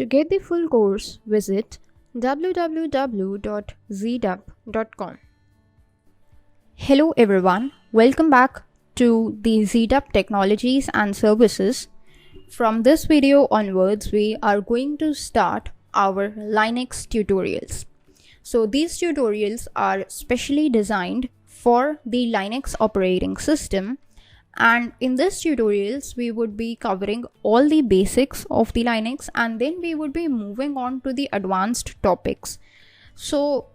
To get the full course, visit www.zdub.com. Hello everyone, welcome back to the ZDub Technologies and Services. From this video onwards, we are going to start our Linux tutorials. So these tutorials are specially designed for the Linux operating system, and in this tutorials we would be covering all the basics of the Linux, and then we would be moving on to the advanced topics. So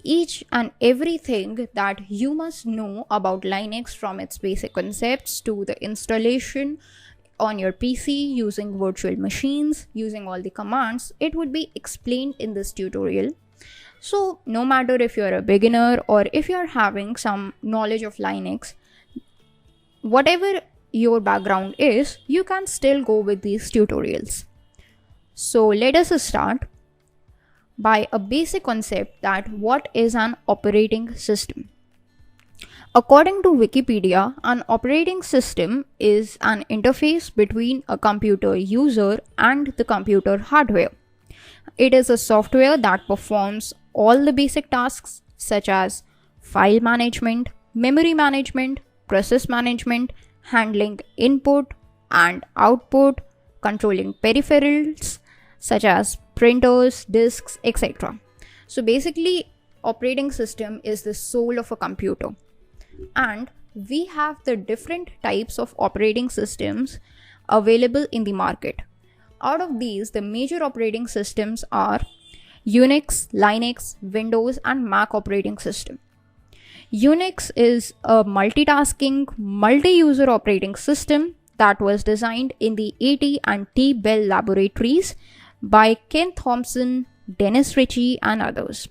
each and everything that you must know about Linux, from its basic concepts to the installation on your PC using virtual machines, using all the commands, it would be explained in this tutorial. So no matter if you're a beginner or if you're having some knowledge of Linux, whatever your background is, you can still go with these tutorials. So let us start by a basic concept that what is an operating system. According to Wikipedia, an operating system is an interface between a computer user and the computer hardware. It is a software that performs all the basic tasks such as file management, memory management, process management, handling input and output, controlling peripherals such as printers, disks, etc. So basically, operating system is the soul of a computer. And we have the different types of operating systems available in the market. Out of these, the major operating systems are Unix, Linux, Windows, and Mac operating system. Unix is a multitasking, multi-user operating system that was designed in the AT and T Bell laboratories by Ken Thompson, Dennis Ritchie, and others.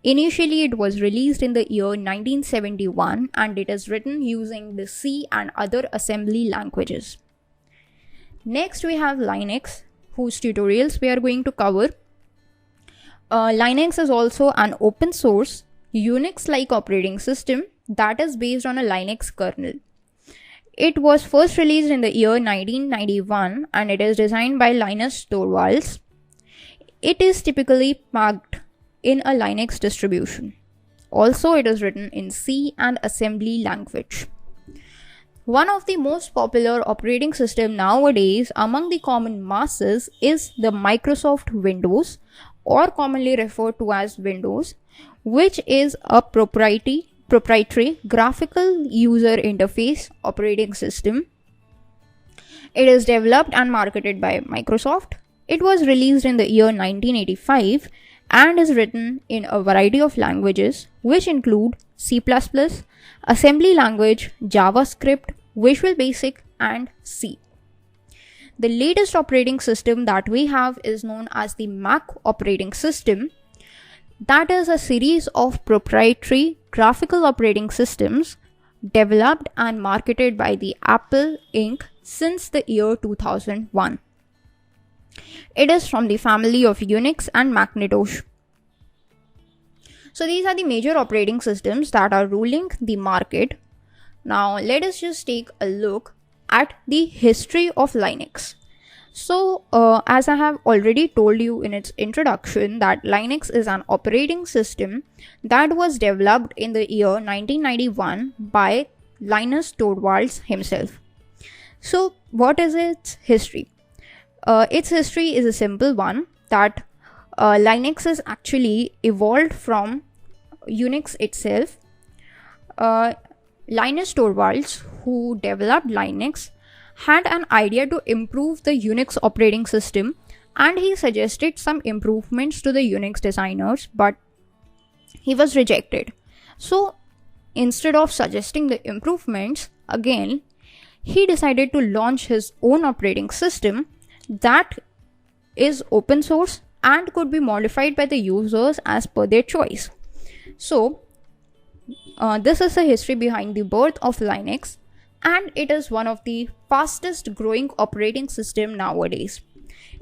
Initially, it was released in the year 1971, and it is written using the C and other assembly languages. Next, we have Linux, whose tutorials we are going to cover. Linux is also an open source, Unix-like operating system that is based on a Linux kernel. It was first released in the year 1991, and it is designed by Linus Torvalds. It is typically packed in a Linux distribution. Also, it is written in C and assembly language. One of the most popular operating system nowadays among the common masses is the Microsoft Windows, or commonly referred to as Windows, which is a proprietary graphical user interface operating system. It is developed and marketed by Microsoft. It was released in the year 1985 and is written in a variety of languages, which include C++, assembly language, JavaScript, Visual Basic, and C. The latest operating system that we have is known as the Mac operating system. That is a series of proprietary graphical operating systems developed and marketed by the Apple Inc. since the year 2001. It is from the family of Unix and Macintosh. So these are the major operating systems that are ruling the market. Now let us just take a look at the history of Linux. So as I have already told you in its introduction, that Linux is an operating system that was developed in the year 1991 by Linus Torvalds himself. So what is its history? Its history is a simple one, that Linux is actually evolved from Unix itself. Linus Torvalds, who developed Linux, had an idea to improve the Unix operating system, and he suggested some improvements to the Unix designers, but he was rejected. So instead of suggesting the improvements, again, he decided to launch his own operating system that is open source and could be modified by the users as per their choice. So this is the history behind the birth of Linux, and it is one of the fastest growing operating system nowadays.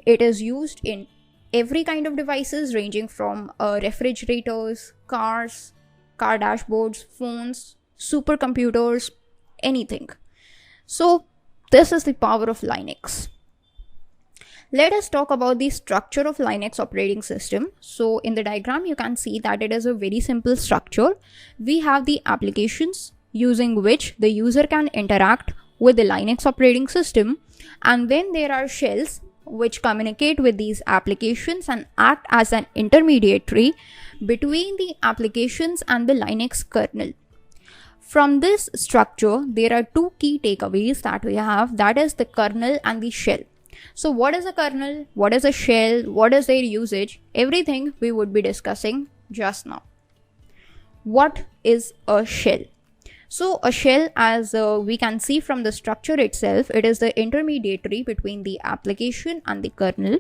It is used in every kind of devices, ranging from refrigerators, cars, car dashboards, phones, supercomputers, anything. So this is the power of Linux. Let us talk about the structure of Linux operating system. So in the diagram, you can see that it is a very simple structure. We have the applications using which the user can interact with the Linux operating system. And then there are shells which communicate with these applications and act as an intermediary between the applications and the Linux kernel. From this structure, there are two key takeaways that we have, that is the kernel and the shell. So what is a kernel? What is a shell? What is their usage? Everything we would be discussing just now. What is a shell? So a shell, as we can see from the structure itself, it is the intermediary between the application and the kernel.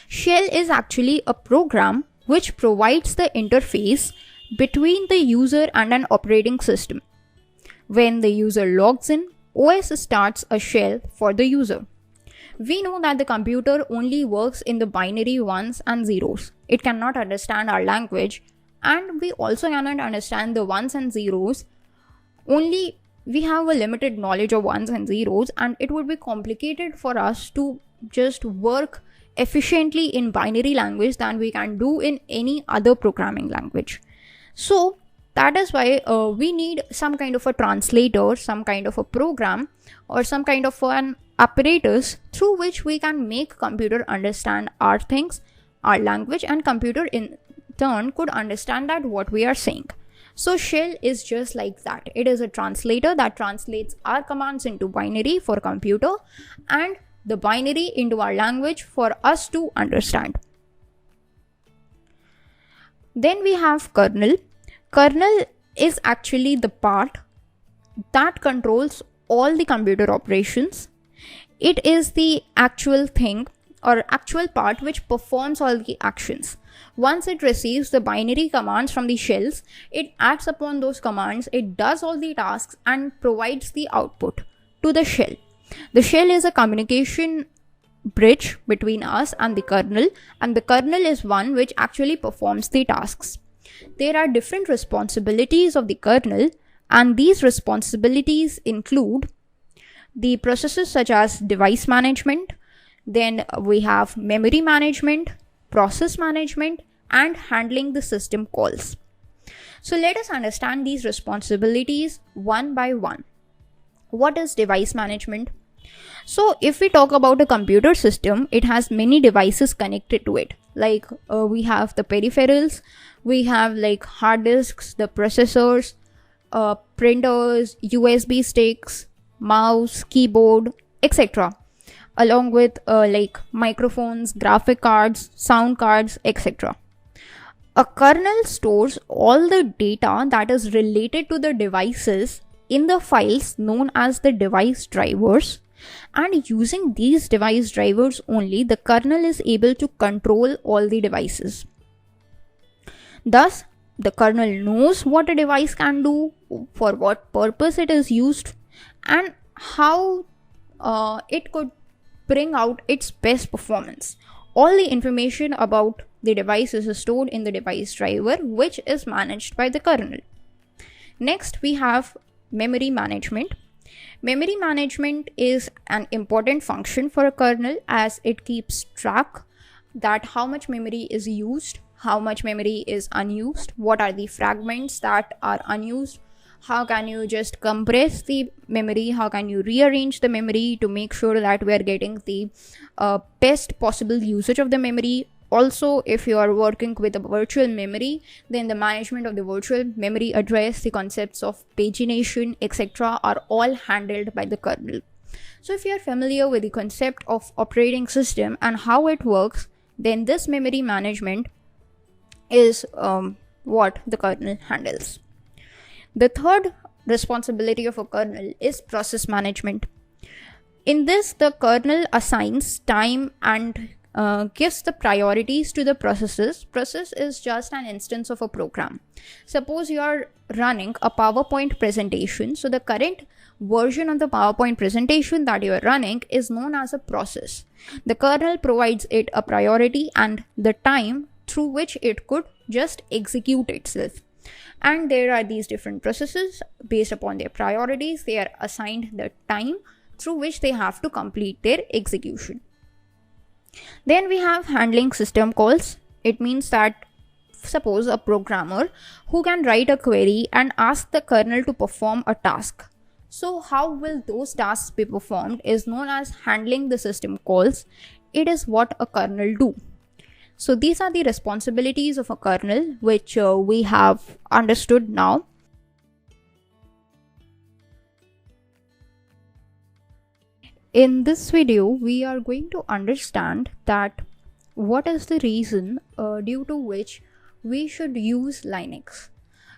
Shell is actually a program which provides the interface between the user and an operating system. When the user logs in, OS starts a shell for the user. We know that the computer only works in the binary ones and zeros. It cannot understand our language, and we also cannot understand the ones and zeros. Only we have a limited knowledge of ones and zeros, and it would be complicated for us to just work efficiently in binary language than we can do in any other programming language. So that is why we need some kind of a translator, some kind of a program, or some kind of an apparatus through which we can make computer understand our things, our language, and computer in turn could understand that what we are saying. So shell is just like that. It is a translator that translates our commands into binary for computer and the binary into our language for us to understand. Then we have kernel. Kernel is actually the part that controls all the computer operations. It is the actual thing or actual part which performs all the actions. Once it receives the binary commands from the shells, it acts upon those commands, it does all the tasks and provides the output to the shell. The shell is a communication bridge between us and the kernel is one which actually performs the tasks. There are different responsibilities of the kernel, and these responsibilities include the processes such as device management, then we have memory management, process management, and handling the system calls. So let us understand these responsibilities one by one. What is device management? So if we talk about a computer system, it has many devices connected to it. Like we have the peripherals, we have like hard disks, the processors, printers, USB sticks, mouse, keyboard, etc. Along with like microphones, graphic cards, sound cards, etc. A kernel stores all the data that is related to the devices in the files known as the device drivers, and using these device drivers only, the kernel is able to control all the devices. Thus, the kernel knows what a device can do, for what purpose it is used, and how it could bring out its best performance. All the information about the device is stored in the device driver, which is managed by the kernel. Next, we have memory management. Memory management is an important function for a kernel, as it keeps track that how much memory is used, how much memory is unused, what are the fragments that are unused, how can you just compress the memory, how can you rearrange the memory to make sure that we are getting the best possible usage of the memory. Also, if you are working with a virtual memory, then the management of the virtual memory address, the concepts of pagination, etc. are all handled by the kernel. So if you are familiar with the concept of operating system and how it works, then this memory management is what the kernel handles. The third responsibility of a kernel is process management. In this, the kernel assigns time and gives the priorities to the processes. Process is just an instance of a program. Suppose you are running a PowerPoint presentation. So the current version of the PowerPoint presentation that you are running is known as a process. The kernel provides it a priority and the time through which it could just execute itself. And there are these different processes based upon their priorities. They are assigned the time through which they have to complete their execution. Then we have handling system calls. It means that suppose a programmer who can write a query and ask the kernel to perform a task. So how will those tasks be performed is known as handling the system calls. It is what a kernel do. So these are the responsibilities of a kernel which we have understood now. In this video, we are going to understand that what is the reason due to which we should use Linux.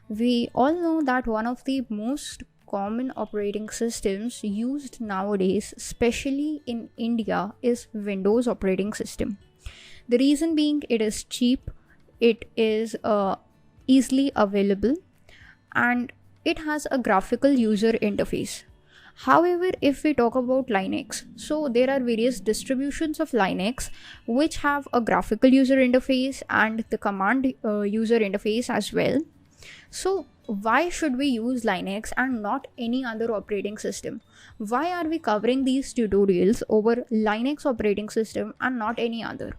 We all know that one of the most common operating systems used nowadays, especially in India, is Windows operating system. The reason being it is cheap, it is easily available, and it has a graphical user interface. However, if we talk about Linux, so there are various distributions of Linux which have a graphical user interface and the command user interface as well. So why should we use Linux and not any other operating system? Why are we covering these tutorials over Linux operating system and not any other?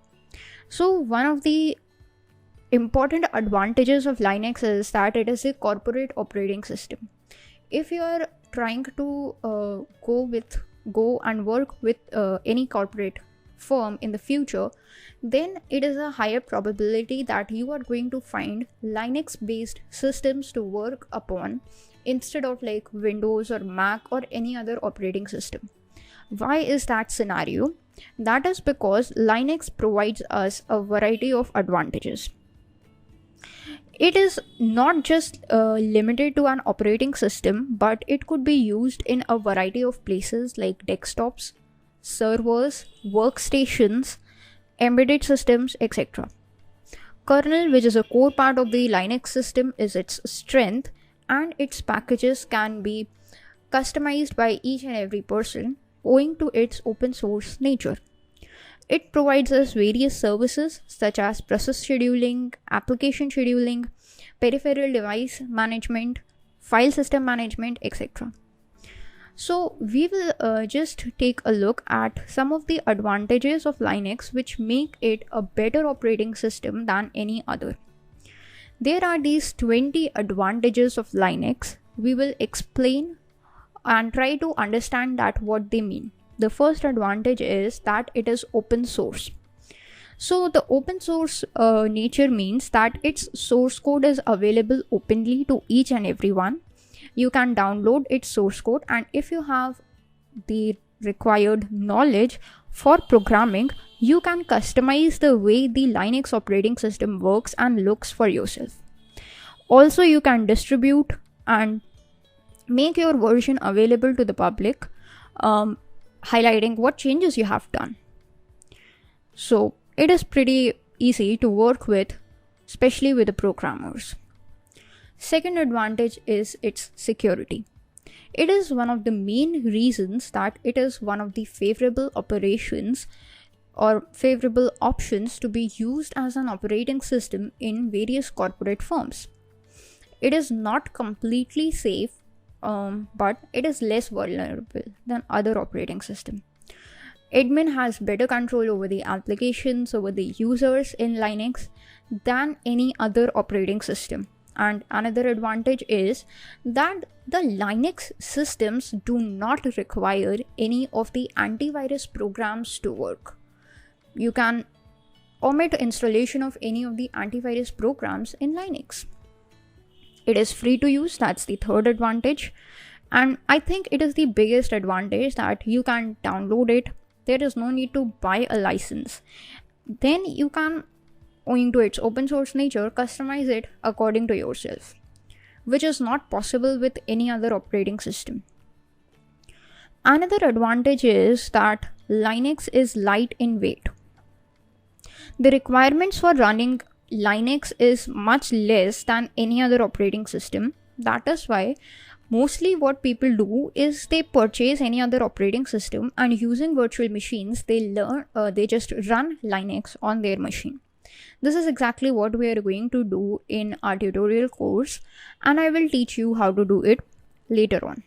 So one of the important advantages of Linux is that it is a corporate operating system. If you are trying to go and work with any corporate firm in the future, then it is a higher probability that you are going to find Linux based systems to work upon instead of like Windows or Mac or any other operating system. Why is that scenario? That is because Linux provides us a variety of advantages. It is not just limited to an operating system, but it could be used in a variety of places like desktops, servers, workstations, embedded systems, etc. Kernel, which is a core part of the Linux system, is its strength, and its packages can be customized by each and every person owing to its open source nature. It provides us various services such as process scheduling, application scheduling, peripheral device management, file system management, etc. So we will just take a look at some of the advantages of Linux which make it a better operating system than any other. There are these 20 advantages of Linux. We will explain and try to understand that what they mean. The first advantage is that it is open source. So the open source nature means that its source code is available openly to each and everyone. You can download its source code, and if you have the required knowledge for programming, you can customize the way the Linux operating system works and looks for yourself. Also, you can distribute and make your version available to the public, highlighting what changes you have done. So it is pretty easy to work with, especially with the programmers. Second advantage is its security. It is one of the main reasons that it is one of the favorable operations or favorable options to be used as an operating system in various corporate firms. It is not completely safe, but it is less vulnerable than other operating system. Admin has better control over the applications, over the users in Linux than any other operating system. And another advantage is that the Linux systems do not require any of the antivirus programs to work. You can omit installation of any of the antivirus programs in Linux. It is free to use, that's the third advantage. And I think it is the biggest advantage that you can download it. There is no need to buy a license. Then you can, owing to its open source nature, customize it according to yourself, which is not possible with any other operating system. Another advantage is that Linux is light in weight. The requirements for running Linux is much less than any other operating system. That is why mostly what people do is they purchase any other operating system, and using virtual machines they just run Linux on their machine. This is exactly what we are going to do in our tutorial course, and I will teach you how to do it later on.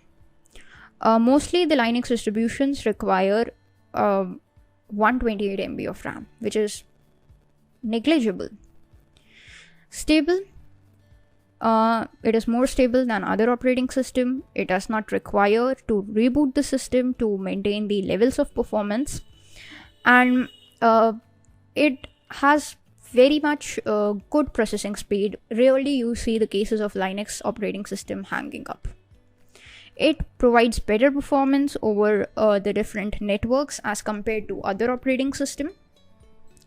Mostly the Linux distributions require 128 MB of RAM, which is negligible. Stable. It is more stable than other operating system. It does not require to reboot the system to maintain the levels of performance, and it has very much good processing speed. Rarely you see the cases of Linux operating system hanging up. It provides better performance over the different networks as compared to other operating system,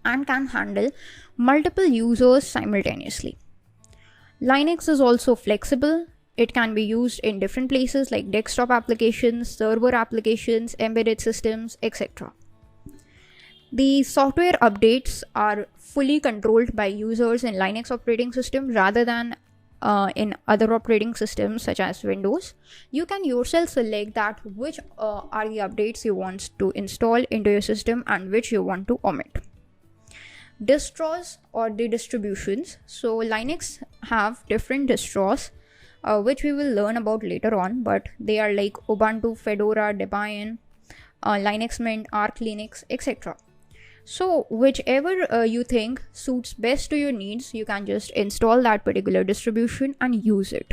and can handle multiple users simultaneously. Linux is also flexible. It can be used in different places like desktop applications, server applications, embedded systems, etc. The software updates are fully controlled by users in Linux operating system rather than in other operating systems such as Windows. You can yourself select that which are the updates you want to install into your system and which you want to omit. Distros or the distributions. So Linux have different distros which we will learn about later on, but they are like Ubuntu, Fedora, Debian, Linux Mint, Arch Linux, etc. So whichever you think suits best to your needs, you can just install that particular distribution and use it.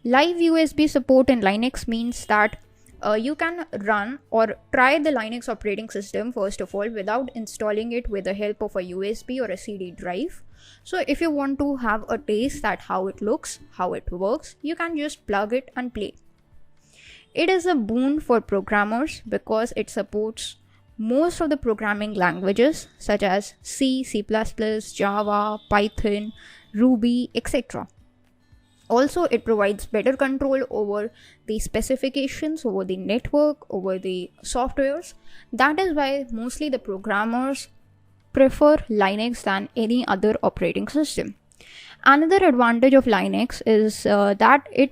Live USB support in Linux means that you can run or try the Linux operating system first of all without installing it with the help of a USB or a CD drive. So if you want to have a taste at how it looks, how it works, you can just plug it and play. It is a boon for programmers because it supports most of the programming languages such as C, C++, Java, Python, Ruby, etc. Also, it provides better control over the specifications, over the network, over the softwares. That is why mostly the programmers prefer Linux than any other operating system. Another advantage of Linux is that it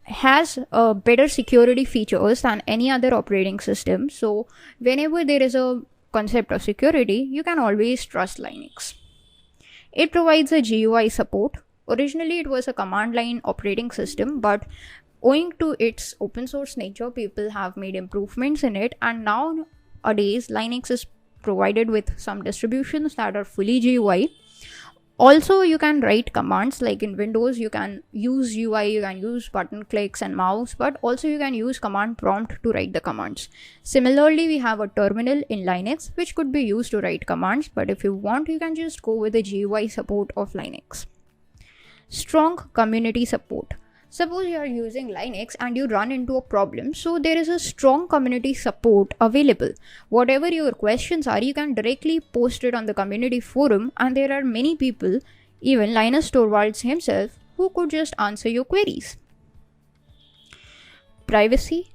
has better security features than any other operating system. So whenever there is a concept of security, you can always trust Linux. It provides a GUI support. Originally, it was a command line operating system, but owing to its open source nature, people have made improvements in it, and nowadays Linux is provided with some distributions that are fully GUI. Also, you can write commands like in Windows, you can use UI, you can use button clicks and mouse, but also you can use command prompt to write the commands. Similarly, we have a terminal in Linux which could be used to write commands, but if you want, you can just go with the GUI support of Linux. Strong community support. Suppose you are using Linux and you run into a problem, so there is a strong community support available. Whatever your questions are, you can directly post it on the community forum, and there are many people, even Linus Torvalds himself, who could just answer your queries. Privacy.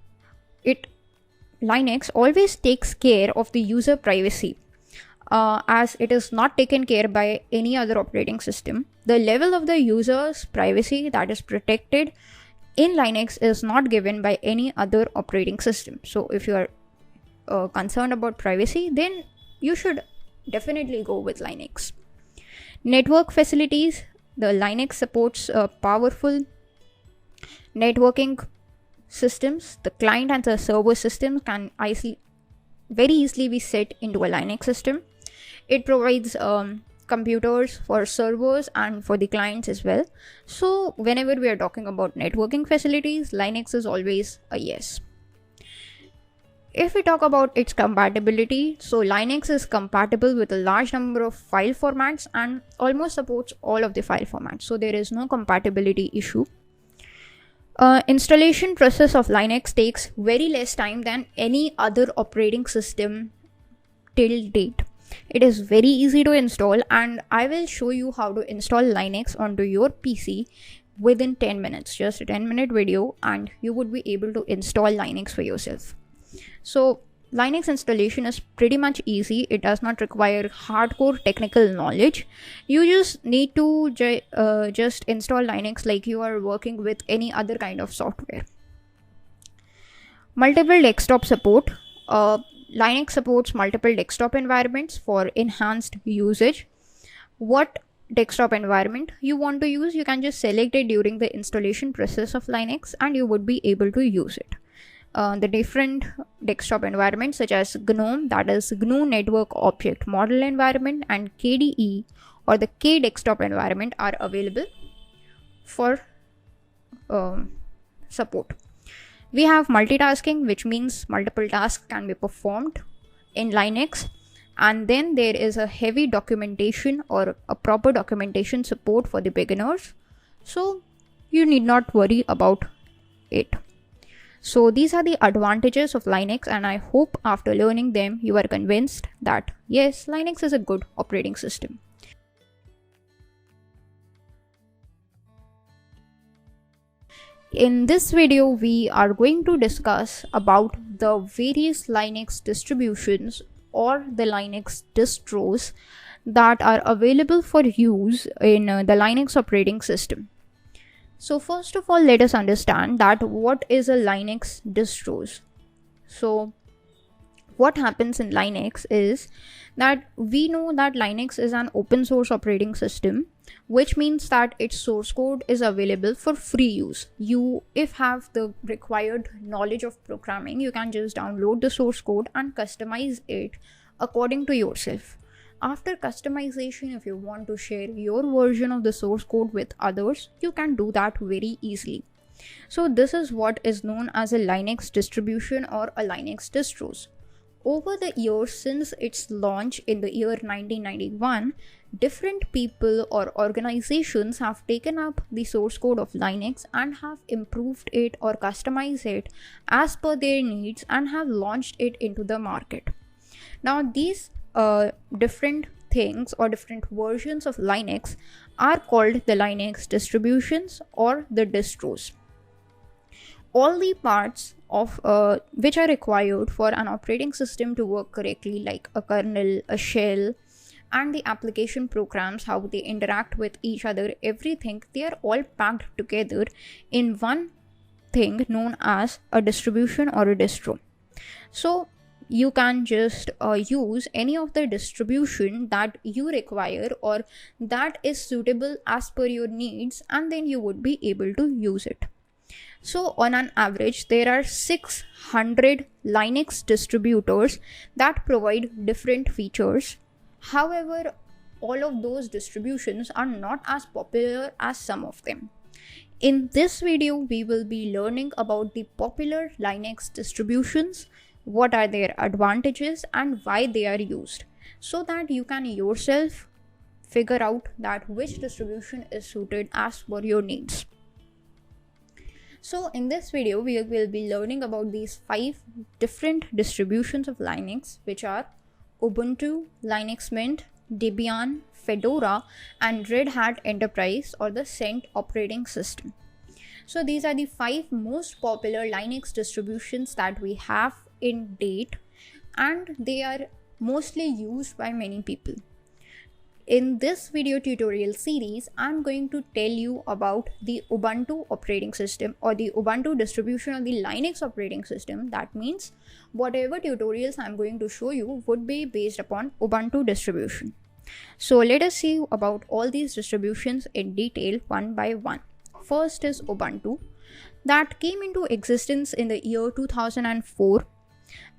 Linux always takes care of the user privacy. As it is not taken care by any other operating system. The level of the user's privacy that is protected in Linux is not given by any other operating system. So if you are concerned about privacy, then you should definitely go with Linux. Network facilities. The Linux supports powerful networking systems. The client and the server systems can very easily be set into a Linux system. It provides computers for servers and for the clients as well. So whenever we are talking about networking facilities, Linux is always a yes. If we talk about its compatibility, so Linux is compatible with a large number of file formats and almost supports all of the file formats. So there is no compatibility issue. Installation process of Linux takes very less time than any other operating system till date. It is very easy to install, and I will show you how to install Linux onto your PC within 10 minutes. Just a 10-minute video and you would be able to install Linux for yourself. So Linux installation is pretty much easy. It does not require hardcore technical knowledge. You just need to just install Linux like you are working with any other kind of software. Multiple desktop support. Linux supports multiple desktop environments for enhanced usage. What desktop environment you want to use, you can just select it during the installation process of Linux and you would be able to use it. the different desktop environments such as GNOME, that is GNU Network Object Model Environment, and KDE or the K desktop environment are available for support. We have multitasking, which means multiple tasks can be performed in Linux. And then there is a heavy documentation or a proper documentation support for the beginners. So you need not worry about it. So these are the advantages of Linux, and I hope after learning them you are convinced that yes, Linux is a good operating system. In this video, we are going to discuss about the various Linux distributions or the Linux distros that are available for use in the Linux operating system. So first of all, let us understand that what is a Linux distros. So what happens in Linux is that we know that Linux is an open source operating system, which means that its source code is available for free use. You, if have the required knowledge of programming, you can just download the source code and customize it according to yourself. After customization, if you want to share your version of the source code with others, you can do that very easily. So this is what is known as a Linux distribution or a Linux distros. Over the years since its launch in the year 1991, different people or organizations have taken up the source code of Linux and have improved it or customized it as per their needs and have launched it into the market. Now these different things or different versions of Linux are called the Linux distributions or the distros. All the parts of which are required for an operating system to work correctly, like a kernel, a shell, and the application programs, how they interact with each other, everything, they are all packed together in one thing known as a distribution or a distro. So you can just use any of the distribution that you require or that is suitable as per your needs, and then you would be able to use it. So on an average, there are 600 Linux distributors that provide different features. However, all of those distributions are not as popular as some of them. In this video, we will be learning about the popular Linux distributions, what are their advantages and why they are used, so that you can yourself figure out that which distribution is suited as per your needs. So in this video, we will be learning about these 5 different distributions of Linux, which are Ubuntu, Linux Mint, Debian, Fedora, and Red Hat Enterprise or the CentOS operating system. So these are the 5 most popular Linux distributions that we have in date, and they are mostly used by many people. In this video tutorial series, I'm going to tell you about the Ubuntu operating system or the Ubuntu distribution of the Linux operating system. That means whatever tutorials I'm going to show you would be based upon Ubuntu distribution. So let us see about all these distributions in detail one by one. First is Ubuntu, that came into existence in the year 2004,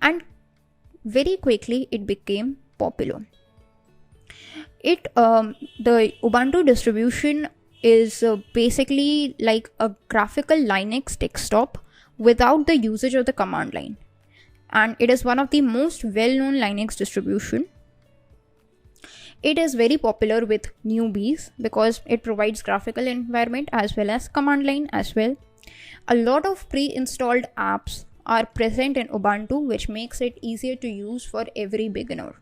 and very quickly it became popular. The Ubuntu distribution is basically like a graphical Linux desktop without the usage of the command line, and it is one of the most well-known Linux distribution. It is very popular with newbies because it provides graphical environment as well as command line as well. A lot of pre-installed apps are present in Ubuntu, which makes it easier to use for every beginner.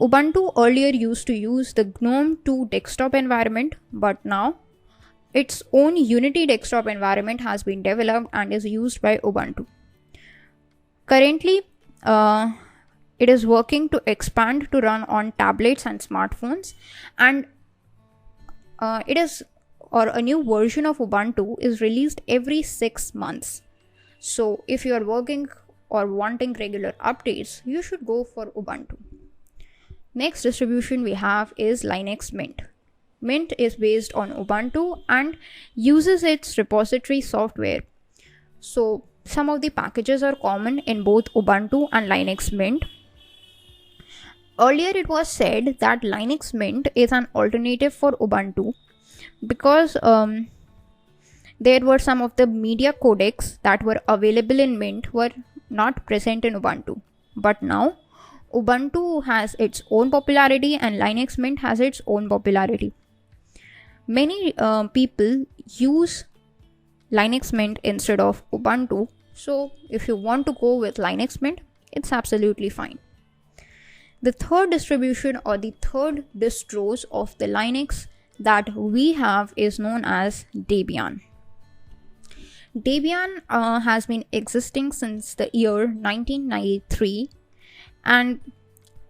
Ubuntu earlier used to use the GNOME 2 desktop environment, but now its own Unity desktop environment has been developed and is used by Ubuntu. Currently, it is working to expand to run on tablets and smartphones, and a new version of Ubuntu is released every 6 months. So if you are working or wanting regular updates, you should go for Ubuntu. Next distribution we have is Linux Mint. Mint is based on Ubuntu and uses its repository software. So some of the packages are common in both Ubuntu and Linux Mint. Earlier it was said that Linux Mint is an alternative for Ubuntu because there were some of the media codecs that were available in Mint were not present in Ubuntu. But now Ubuntu has its own popularity and Linux Mint has its own popularity. Many people use Linux Mint instead of Ubuntu. So if you want to go with Linux Mint, it's absolutely fine. The third distribution or the third distros of the Linux that we have is known as Debian. Debian has been existing since the year 1993 and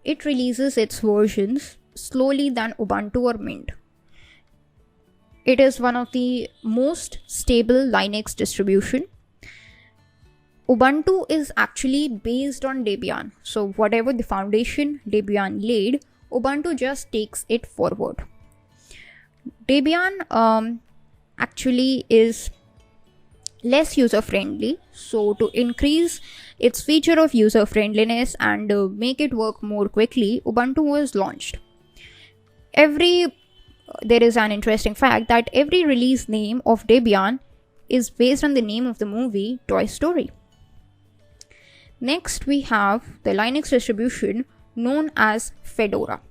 it releases its versions slowly than Ubuntu or Mint. It is one of the most stable Linux distribution. Ubuntu is actually based on Debian. So whatever the foundation Debian laid, Ubuntu just takes it forward. Debian actually is less user-friendly. So to increase its feature of user-friendliness and make it work more quickly, Ubuntu was launched. There is an interesting fact that every release name of Debian is based on the name of the movie Toy Story. Next, we have the Linux distribution known as Fedora.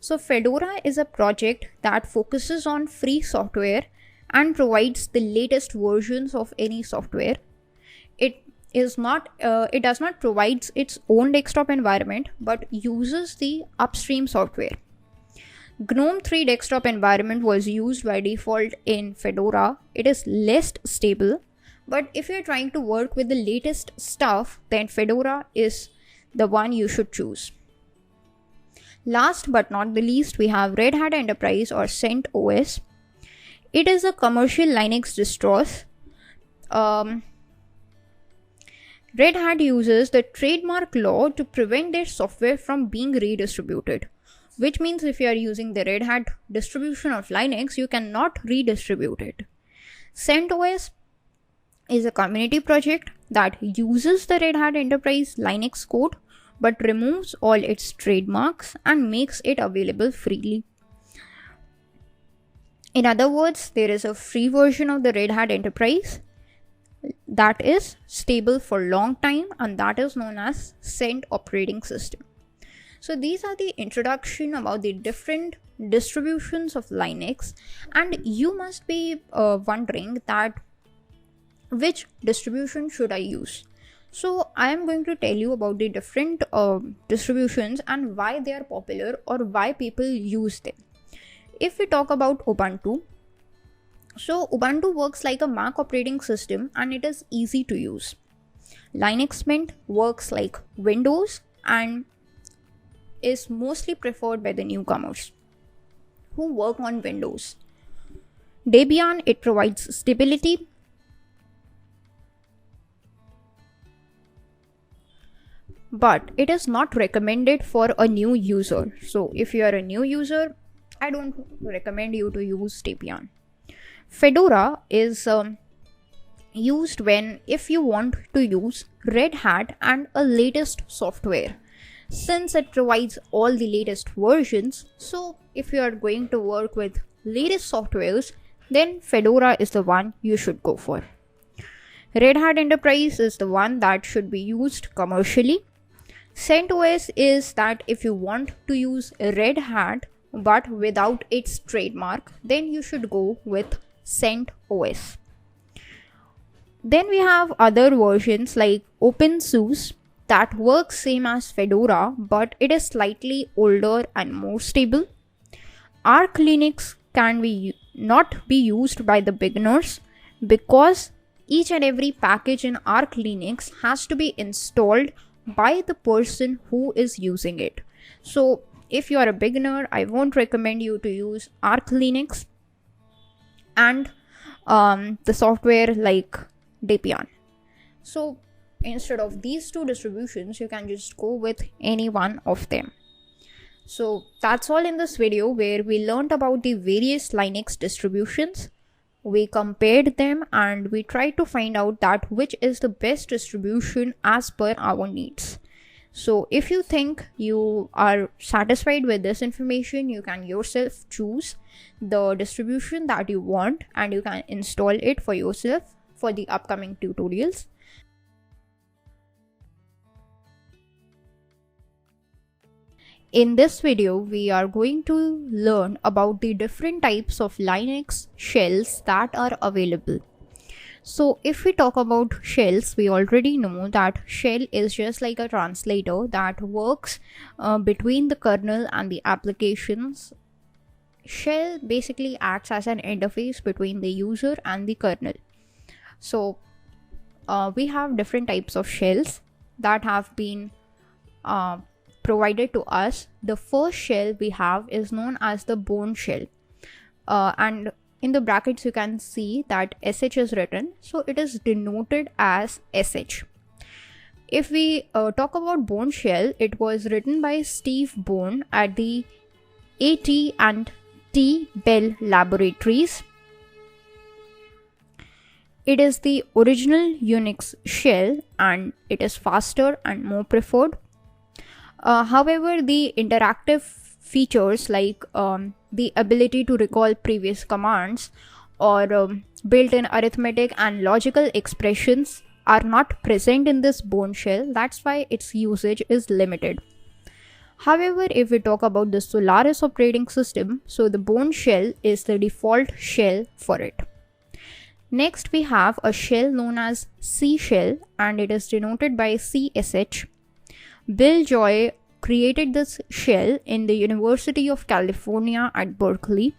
So Fedora is a project that focuses on free software and provides the latest versions of any software. It does not provide its own desktop environment but uses the upstream software. GNOME 3 desktop environment was used by default in Fedora. It is less stable, but if you're trying to work with the latest stuff, then Fedora is the one you should choose. Last but not the least, we have Red Hat Enterprise or CentOS. It is a commercial Linux distro. Red Hat uses the trademark law to prevent their software from being redistributed. Which means if you are using the Red Hat distribution of Linux, you cannot redistribute it. CentOS is a community project that uses the Red Hat Enterprise Linux code but removes all its trademarks and makes it available freely. In other words, there is a free version of the Red Hat Enterprise that is stable for a long time and that is known as Cent operating system. So these are the introduction about the different distributions of Linux, and you must be wondering that which distribution should I use. So I am going to tell you about the different distributions and why they are popular or why people use them. If we talk about Ubuntu, so Ubuntu works like a Mac operating system and it is easy to use. Linux Mint works like Windows and is mostly preferred by the newcomers who work on Windows. Debian, it provides stability, but it is not recommended for a new user. So if you are a new user, I don't recommend you to use Debian. Fedora is used if you want to use Red Hat and a latest software. Since it provides all the latest versions, so if you are going to work with latest softwares, then Fedora is the one you should go for. Red Hat Enterprise is the one that should be used commercially. CentOS is that if you want to use Red Hat but without its trademark, then you should go with CentOS. Then we have other versions like OpenSUSE that works same as Fedora, but it is slightly older and more stable. Arch Linux can not be used by the beginners because each and every package in Arch Linux has to be installed by the person who is using it. So if you are a beginner, I won't recommend you to use Arch Linux and the software like Debian. So instead of these two distributions, you can just go with any one of them. So that's all in this video where we learned about the various Linux distributions. we compared them, and we tried to find out that which is the best distribution as per our needs. So if you think you are satisfied with this information, you can yourself choose the distribution that you want and you can install it for yourself for the upcoming tutorials. In this video, we are going to learn about the different types of Linux shells that are available. So if we talk about shells, we already know that shell is just like a translator that works between the kernel and the applications. Shell basically acts as an interface between the user and the kernel. So we have different types of shells that have been provided to us. The first shell we have is known as the Bourne shell, and in the brackets you can see that sh is written, so it is denoted as sh. If we talk about Bourne shell, it was written by Steve Bourne at the AT&T Bell Laboratories. It is the original Unix shell and it is faster and more preferred. However, the interactive features like the ability to recall previous commands or built-in arithmetic and logical expressions are not present in this Bourne shell. That's why its usage is limited. However, if we talk about the Solaris operating system, so the Bourne shell is the default shell for it. Next, we have a shell known as C shell and it is denoted by CSH. Bill Joy created this shell in the University of California at Berkeley.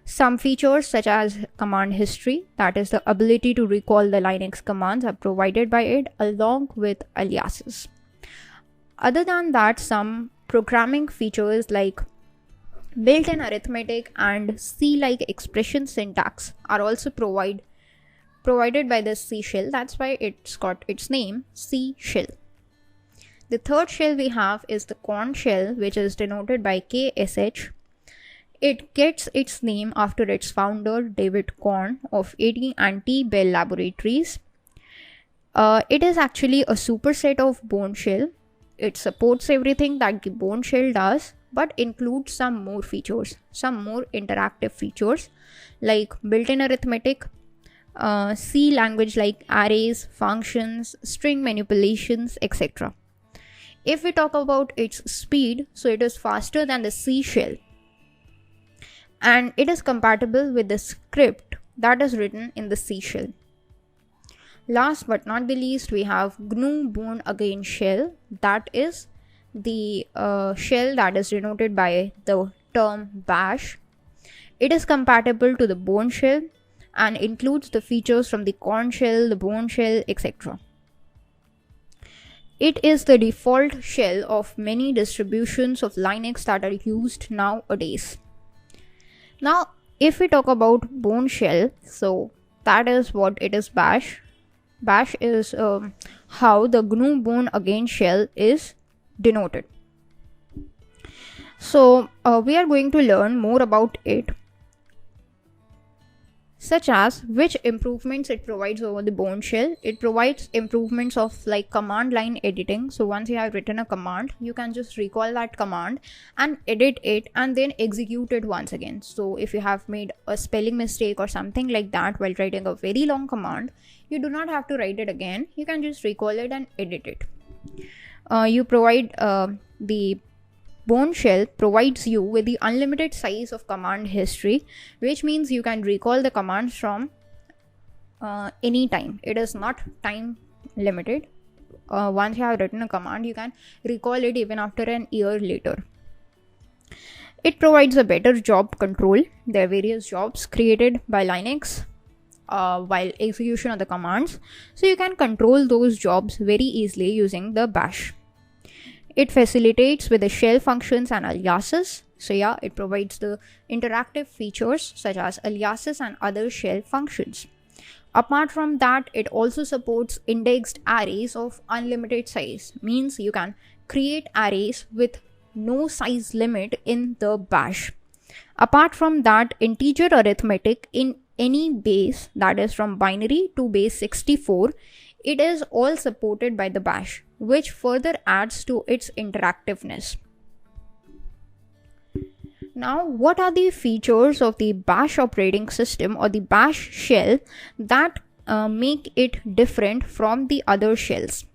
Some features such as command history, that is the ability to recall the Linux commands, are provided by it along with aliases. Other than that, some programming features like built-in arithmetic and C-like expression syntax are also provided by this C shell. That's why it's got its name, C shell. The third shell we have is the Korn shell, which is denoted by KSH. It gets its name after its founder, David Korn of AT&T Bell Laboratories. It is actually a superset of Bourne shell. It supports everything that the Bourne shell does, but includes some more features, some more interactive features like built-in arithmetic, C language like arrays, functions, string manipulations, etc. If we talk about its speed, so it is faster than the C shell and it is compatible with the script that is written in the C shell. Last but not the least, we have GNU Bourne Again shell. That is the shell that is denoted by the term bash. It is compatible to the Bourne shell and includes the features from the Korn shell, the Bourne shell, etc. It is the default shell of many distributions of Linux that are used nowadays. Now, if we talk about Bourne shell, so that is what it is, bash. Bash is how the GNU Bourne Again shell is denoted. So, we are going to learn more about it, such as which improvements it provides over the Bourne shell. It provides improvements of like command line editing. So once you have written a command, you can just recall that command and edit it and then execute it once again. So if you have made a spelling mistake or something like that while writing a very long command, you do not have to write it again. You can just recall it and edit it. You provide the Bourne shell provides you with the unlimited size of command history, which means you can recall the commands from any time. It is not time limited. Once you have written a command, you can recall it even after an year later. It provides a better job control. There are various jobs created by Linux while execution of the commands. So you can control those jobs very easily using the bash. It facilitates with the shell functions and aliases. So yeah, it provides the interactive features such as aliases and other shell functions. Apart from that, it also supports indexed arrays of unlimited size. Means you can create arrays with no size limit in the bash. Apart from that, integer arithmetic in any base, that is from binary to base 64, it is all supported by the bash, which further adds to its interactiveness. Now, what are the features of the bash operating system or the bash shell that make it different from the other shells?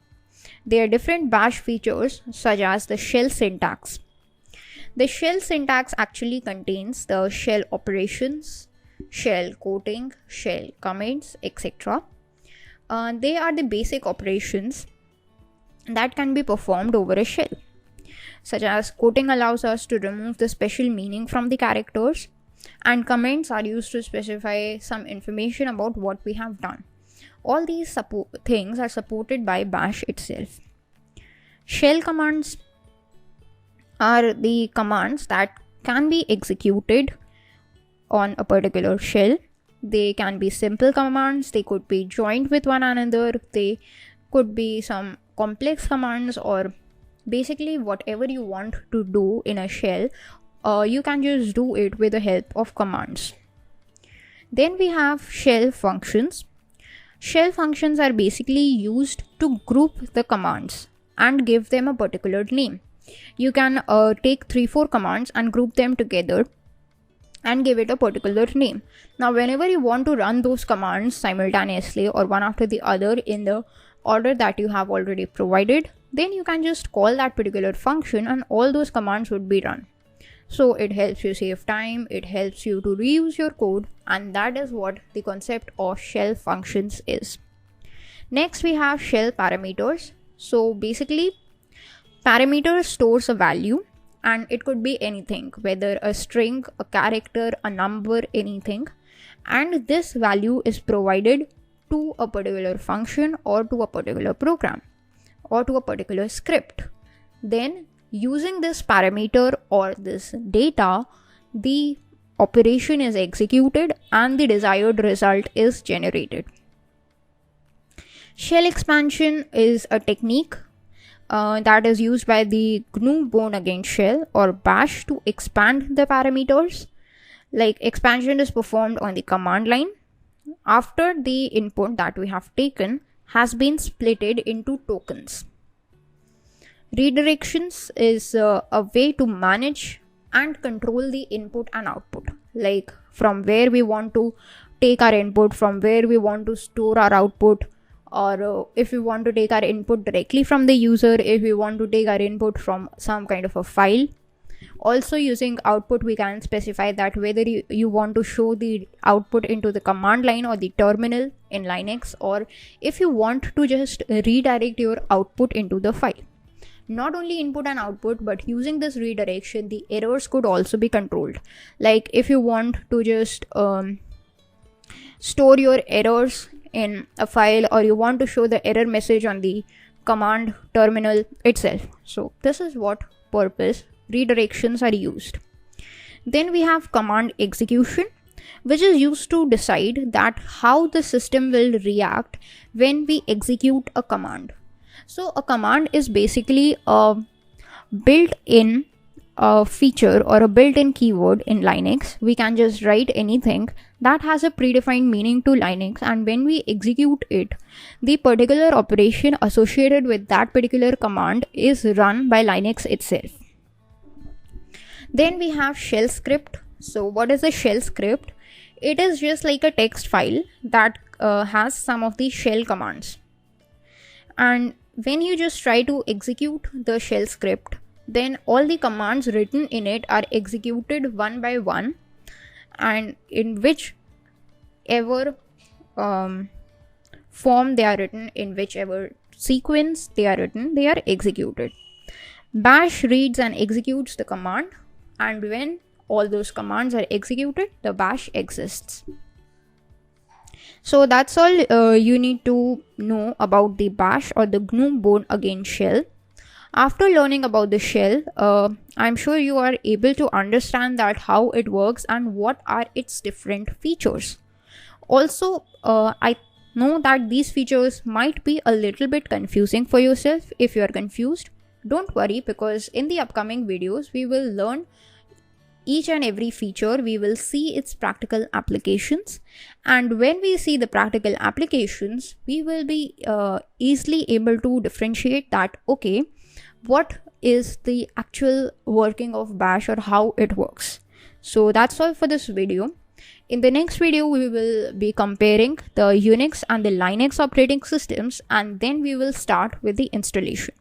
There are different bash features such as the shell syntax. The shell syntax actually contains the shell operations, shell quoting, shell comments, etc. They are the basic operations that can be performed over a shell, such as quoting allows us to remove the special meaning from the characters, and comments are used to specify some information about what we have done. All these things are supported by bash itself. Shell commands are the commands that can be executed on a particular shell. They can be simple commands, they could be joined with one another, they could be some complex commands, or basically whatever you want to do in a shell, you can just do it with the help of commands. Then we have shell functions. Shell functions are basically used to group the commands and give them a particular name. You can take 3-4 commands and group them together and give it a particular name. Now, whenever you want to run those commands simultaneously or one after the other in the order that you have already provided, then you can just call that particular function and all those commands would be run. So it helps you save time, it helps you to reuse your code, and that is what the concept of shell functions is. Next, we have shell parameters. So basically, parameter stores a value, and it could be anything, whether a string, a character, a number, anything, and this value is provided to a particular function or to a particular program or to a particular script. Then using this parameter or this data, the operation is executed and the desired result is generated. Shell expansion is a technique that is used by the GNU Bourne Again shell or bash to expand the parameters. Like, expansion is performed on the command line after the input that we have taken has been splitted into tokens. Redirections is a way to manage and control the input and output, like from where we want to take our input, from where we want to store our output, or if we want to take our input directly from the user, if we want to take our input from some kind of a file. Also, using output, we can specify that whether you want to show the output into the command line or the terminal in Linux, or if you want to just redirect your output into the file. Not only input and output, but using this redirection, the errors could also be controlled. Like, if you want to just store your errors in a file, or you want to show the error message on the command terminal itself. So this is what purpose redirections are used. Then we have command execution, which is used to decide that how the system will react when we execute a command. So a command is basically a built-in feature or a built-in keyword in Linux. We can just write anything that has a predefined meaning to Linux, and when we execute it, the particular operation associated with that particular command is run by Linux itself. Then we have shell script. So what is a shell script? It is just like a text file that has some of the shell commands. And when you just try to execute the shell script, then all the commands written in it are executed one by one, and in whichever form they are written, in whichever sequence they are written, they are executed. Bash reads and executes the command, and when all those commands are executed, the bash exists. So that's all you need to know about the bash or the GNU Bourne Again shell. After learning about the shell, I'm sure you are able to understand that how it works and what are its different features. Also, I know that these features might be a little bit confusing for yourself. If you are confused, don't worry, because in the upcoming videos, we will learn each and every feature, we will see its practical applications. And when we see the practical applications, we will be easily able to differentiate that, okay, what is the actual working of Bash or how it works. So that's all for this video. In the next video, we will be comparing the Unix and the Linux operating systems, and then we will start with the installation.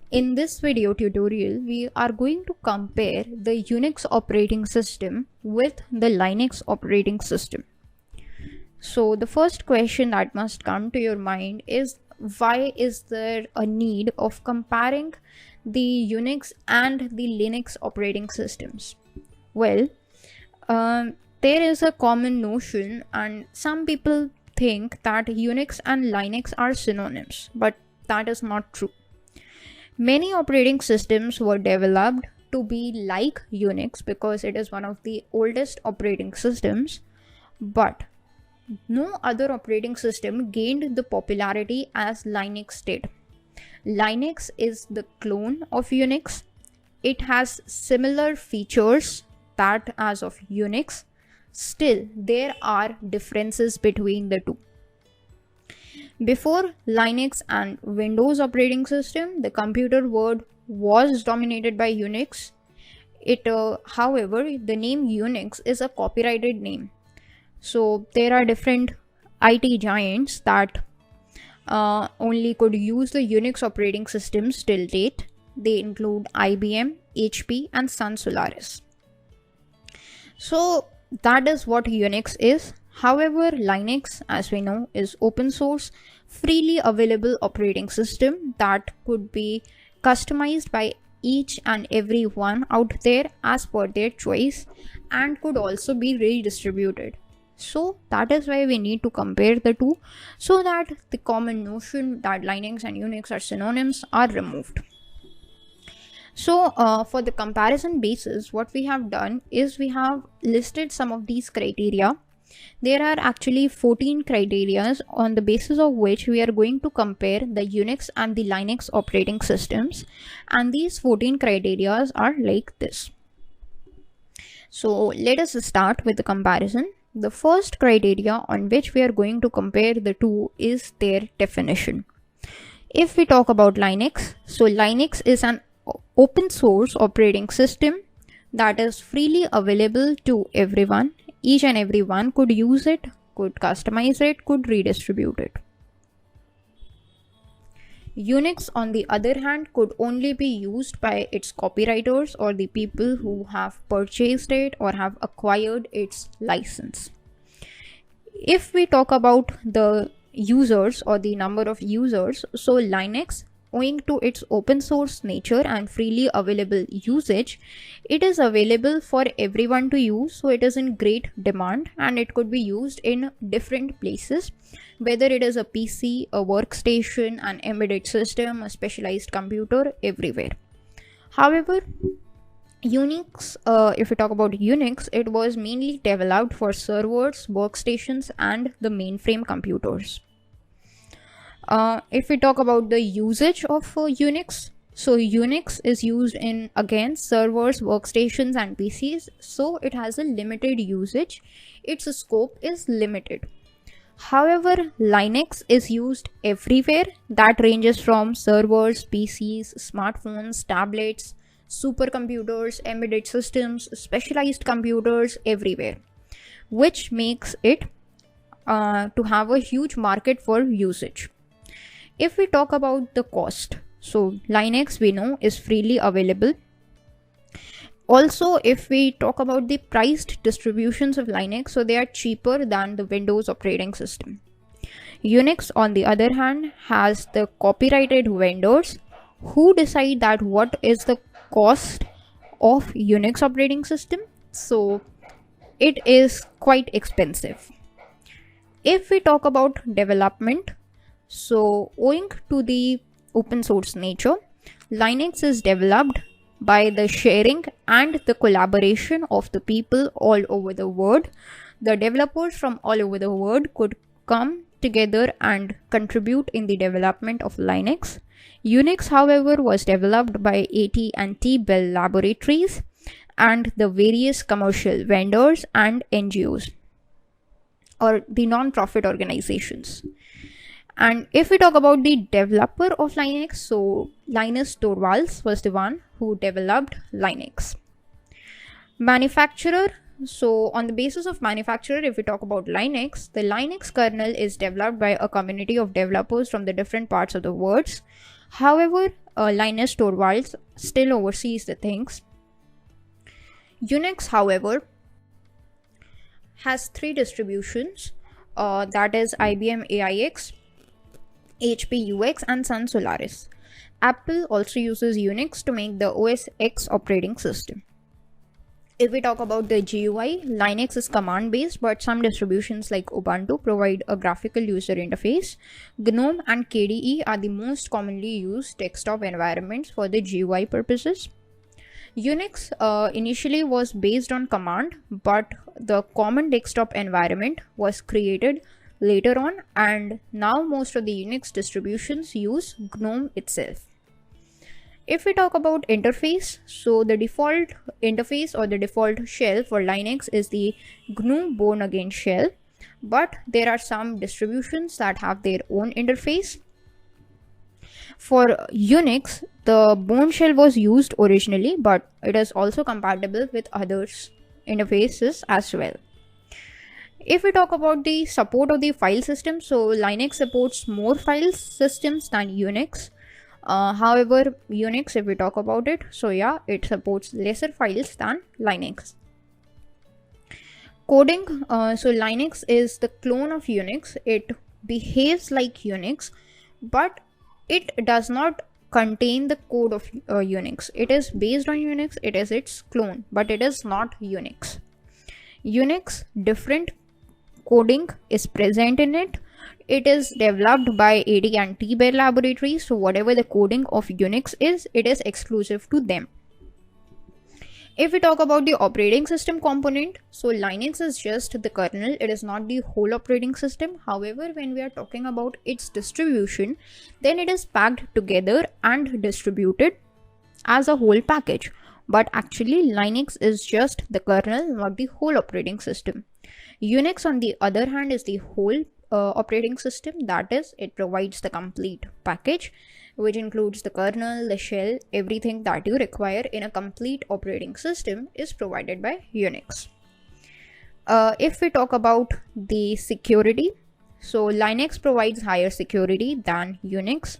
In this video tutorial, we are going to compare the Unix operating system with the Linux operating system. So the first question that must come to your mind is, why is there a need of comparing the Unix and the Linux operating systems? Well, there is a common notion, and some people think that Unix and Linux are synonyms, but that is not true. Many operating systems were developed to be like Unix because it is one of the oldest operating systems, but no other operating system gained the popularity as Linux did. Linux is the clone of Unix. It has similar features that as of Unix. Still, there are differences between the two. Before Linux and Windows operating system, the computer world was dominated by Unix. However, the name Unix is a copyrighted name. So there are different IT giants that only could use the Unix operating systems till date. They include IBM, HP, and Sun Solaris. So that is what Unix is. However, Linux, as we know, is open source, freely available operating system that could be customized by each and every one out there as per their choice, and could also be redistributed. So that is why we need to compare the two, so that the common notion that Linux and Unix are synonyms are removed. So for the comparison basis, what we have done is we have listed some of these criteria. There are actually 14 criteria on the basis of which we are going to compare the Unix and the Linux operating systems, and these 14 criteria are like this. So let us start with the comparison. The first criteria on which we are going to compare the two is their definition. If we talk about Linux, so Linux is an open source operating system that is freely available to everyone. Each and everyone could use it, could customize it, could redistribute it. Unix, on the other hand, could only be used by its copywriters or the people who have purchased it or have acquired its license. If we talk about the users or the number of users, so Linux, owing to its open source nature and freely available usage, it is available for everyone to use, so it is in great demand and it could be used in different places, whether it is a PC, a workstation, an embedded system, a specialized computer, everywhere. However, Unix, if we talk about Unix, it was mainly developed for servers, workstations, and the mainframe computers. If we talk about the usage of Unix, so Unix is used in, again, servers, workstations, and PCs, so it has a limited usage. Its scope is limited. However, Linux is used everywhere. That ranges from servers, PCs, smartphones, tablets, supercomputers, embedded systems, specialized computers, everywhere, which makes it to have a huge market for usage. If we talk about the cost, so Linux, we know, is freely available. Also, if we talk about the priced distributions of Linux, so they are cheaper than the Windows operating system. Unix, on the other hand, has the copyrighted vendors who decide that what is the cost of Unix operating system, so it is quite expensive. If we talk about development, so owing to the open source nature, Linux is developed by the sharing and the collaboration of the people all over the world. The developers from all over the world could come together and contribute in the development of Linux. Unix, however, was developed by AT&T Bell Laboratories and the various commercial vendors and NGOs, or the non-profit organizations. And if we talk about the developer of Linux, so Linus Torvalds was the one who developed Linux. Manufacturer. So on the basis of manufacturer, if we talk about Linux, the Linux kernel is developed by a community of developers from the different parts of the world. However, Linus Torvalds still oversees the things. Unix, however, has three distributions, that is IBM AIX, HP UX and Sun Solaris. Apple also uses Unix to make the OS X operating system. If we talk about the GUI, Linux is command based, but some distributions like Ubuntu provide a graphical user interface. GNOME and KDE are the most commonly used desktop environments for the GUI purposes. Unix initially was based on command, but the common desktop environment was created later on, and now most of the Unix distributions use GNOME itself. If we talk about interface, so the default interface or the default shell for Linux is the GNU Born Again shell, but there are some distributions that have their own interface. For Unix, the Bourne shell was used originally, but it is also compatible with others interfaces as well. If we talk about the support of the file system, so Linux supports more file systems than Unix. However, Unix, if we talk about it, so yeah, it supports lesser files than Linux. Coding, so Linux is the clone of Unix. It behaves like Unix, but it does not contain the code of Unix. It is based on Unix, it is its clone, but it is not Unix. Unix, different coding is present in it. It is developed by AT&T Bell Laboratories, so whatever the coding of Unix is, it is exclusive to them. If we talk about the operating system component, so Linux is just the kernel, it is not the whole operating system. However, when we are talking about its distribution, then it is packed together and distributed as a whole package. But actually, Linux is just the kernel, not the whole operating system. Unix, on the other hand, is the whole operating system, that is, it provides the complete package, which includes the kernel, the shell, everything that you require in a complete operating system is provided by Unix. If we talk about the security, so Linux provides higher security than Unix.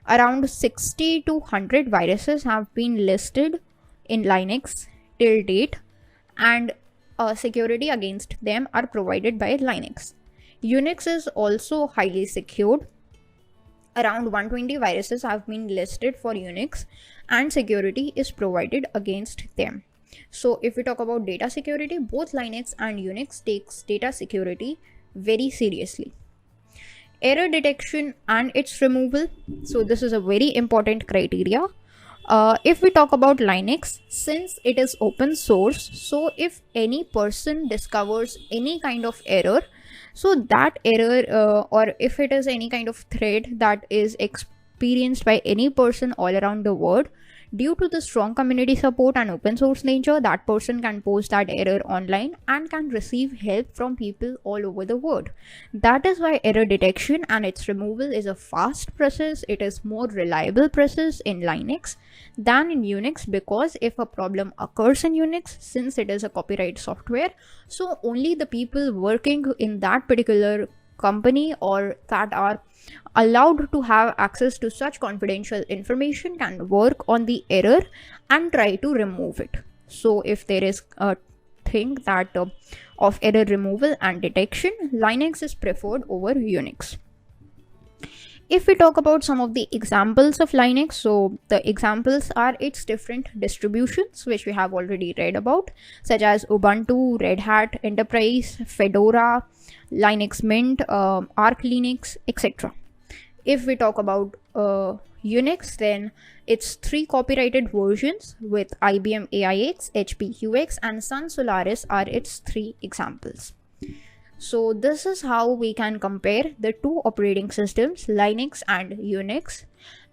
Around 60 to 100 viruses have been listed in Linux till date, and security against them are provided by Linux. Unix is also highly secured. Around 120 viruses have been listed for Unix, and security is provided against them. So if we talk about data security, both Linux and Unix takes data security very seriously. Error detection and its removal, so this is a very important criteria. If we talk about Linux, since it is open source, so if any person discovers any kind of error, so that error or if it is any kind of threat that is experienced by any person all around the world, due to the strong community support and open source nature, that person can post that error online and can receive help from people all over the world. That is why error detection and its removal is a fast process. It is more reliable process in Linux than in Unix, because if a problem occurs in Unix, since it is a copyright software, so only the people working in that particular company or that are allowed to have access to such confidential information can work on the error and try to remove it. So if there is a thing that of error removal and detection, Linux is preferred over Unix. If we talk about some of the examples of Linux, so the examples are its different distributions, which we have already read about, such as Ubuntu, Red Hat Enterprise, Fedora, Linux Mint, Arch Linux, etc. If we talk about Unix, then its three copyrighted versions with IBM AIX, HP UX, and Sun Solaris are its three examples. So this is how we can compare the two operating systems, Linux and Unix.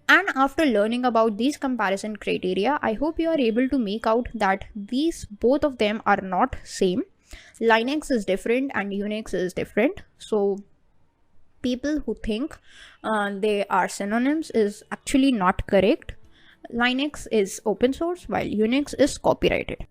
And after learning about these comparison criteria, I hope you are able to make out that these both of them are not same. Linux is different and Unix is different. So people who think they are synonyms is actually not correct. Linux is open source while Unix is copyrighted.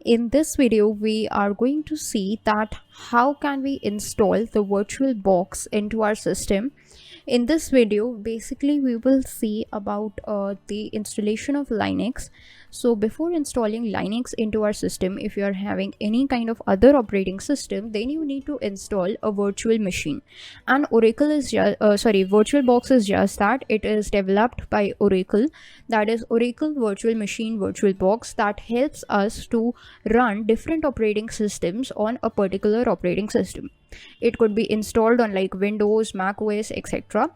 In this video, we are going to see that how can we install the VirtualBox into our system. In this video, basically we will see about the installation of Linux. So before installing Linux into our system, if you are having any kind of other operating system, then you need to install a virtual machine. And VirtualBox is just that. It is developed by Oracle. That is Oracle Virtual Machine VirtualBox, that helps us to run different operating systems on a particular operating system. It could be installed on like Windows, Mac OS, etc.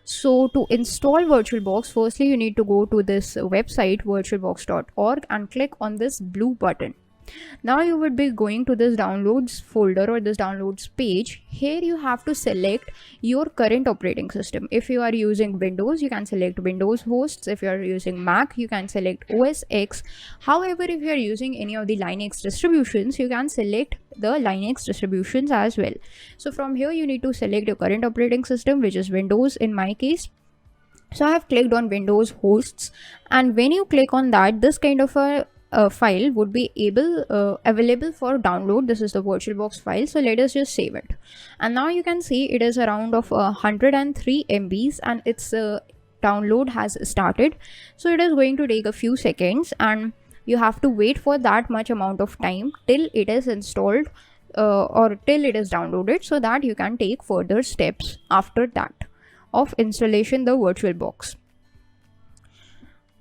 So to install VirtualBox, firstly you need to go to this website virtualbox.org and click on this blue button. Now you would be going to this downloads folder or this downloads page. Here you have to select your current operating system. If you are using Windows, you can select Windows hosts. If you are using Mac, you can select OS X. However, if you are using any of the Linux distributions, you can select the Linux distributions as well. So from here you need to select your current operating system, which is Windows in my case. So I have clicked on Windows hosts, and when you click on that, this kind of a file would be available for download. This is the VirtualBox file. So let us just save it. And now you can see it is around of 103 MBs and its download has started. So it is going to take a few seconds, and you have to wait for that much amount of time till it is installed or till it is downloaded, so that you can take further steps after that of installation the VirtualBox.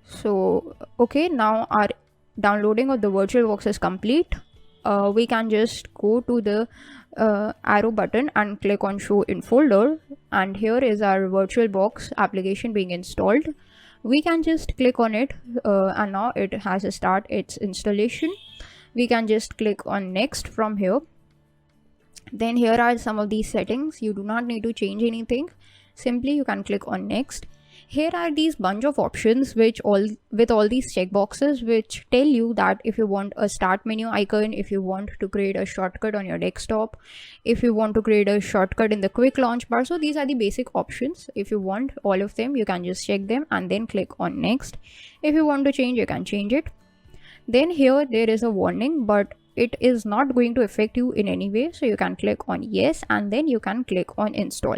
So okay, now our downloading of the VirtualBox is complete. We can just go to the arrow button and click on show in folder, and here is our VirtualBox application being installed. We can just click on it and now it has to start its installation. We can just click on next from here. Then here are some of these settings. You do not need to change anything. Simply you can click on next. Here are these bunch of options with all these checkboxes which tell you that if you want a start menu icon, if you want to create a shortcut on your desktop, if you want to create a shortcut in the quick launch bar. So these are the basic options. If you want all of them, you can just check them and then click on next. If you want to change, you can change it. Then here there is a warning, but it is not going to affect you in any way. So you can click on yes, and then you can click on install.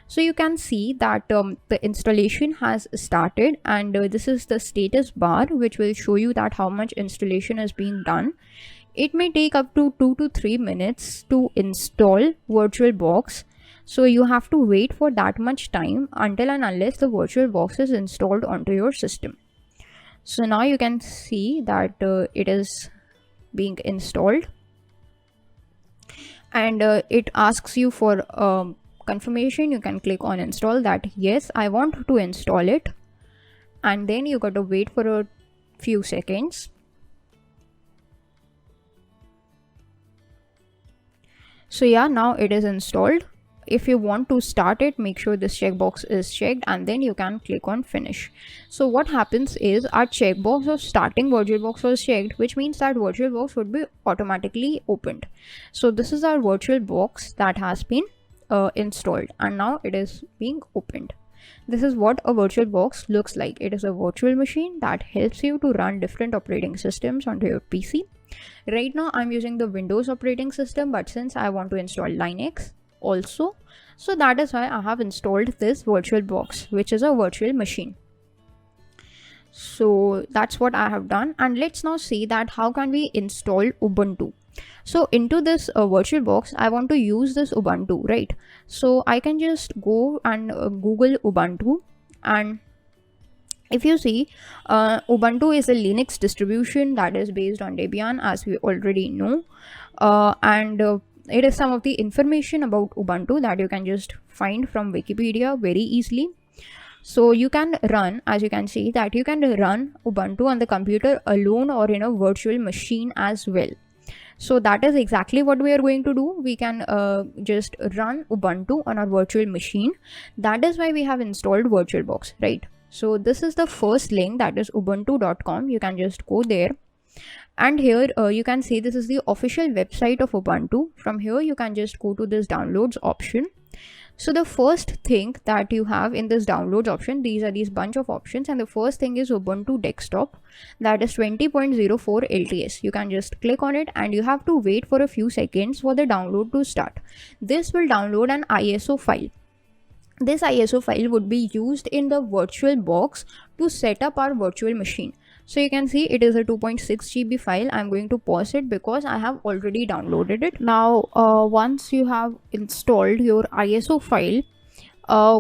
So you can see that the installation has started, and this is the status bar which will show you that how much installation is being done. It may take up to 2 to 3 minutes to install VirtualBox. So you have to wait for that much time until and unless the VirtualBox is installed onto your system. So now you can see that it is being installed, and it asks you for confirmation. You can click on install, that yes, I want to install it, and then you got to wait for a few seconds. So yeah, now it is installed. If you want to start it, make sure this checkbox is checked, and then you can click on finish. So what happens is our checkbox of starting VirtualBox was checked, which means that VirtualBox would be automatically opened. So this is our VirtualBox that has been installed, and now it is being opened. This is what a VirtualBox looks like. It is a virtual machine that helps you to run different operating systems onto your PC. Right now I'm using the Windows operating system, but since I want to install Linux also, so that is why I have installed this VirtualBox, which is a virtual machine. So that's what I have done, and let's now see that how can we install Ubuntu. So into this VirtualBox, I want to use this Ubuntu, right? So I can just go and Google Ubuntu, and if you see, Ubuntu is a Linux distribution that is based on Debian, as we already know, and it is some of the information about Ubuntu that you can just find from Wikipedia very easily. So you can run, as you can see, that you can run Ubuntu on the computer alone or in a virtual machine as well. So that is exactly what we are going to do. We can just run Ubuntu on our virtual machine. That is why we have installed VirtualBox, right? So this is the first link, that is ubuntu.com. You can just go there. And here you can see this is the official website of Ubuntu. From here you can just go to this downloads option. So the first thing that you have in this downloads option, these are these bunch of options, and the first thing is Ubuntu desktop, that is 20.04 LTS. You can just click on it and you have to wait for a few seconds for the download to start. This will download an ISO file. This ISO file would be used in the VirtualBox to set up our virtual machine. So you can see it is a 2.6 GB file. I'm going to pause it because I have already downloaded it. Now once you have installed your ISO file,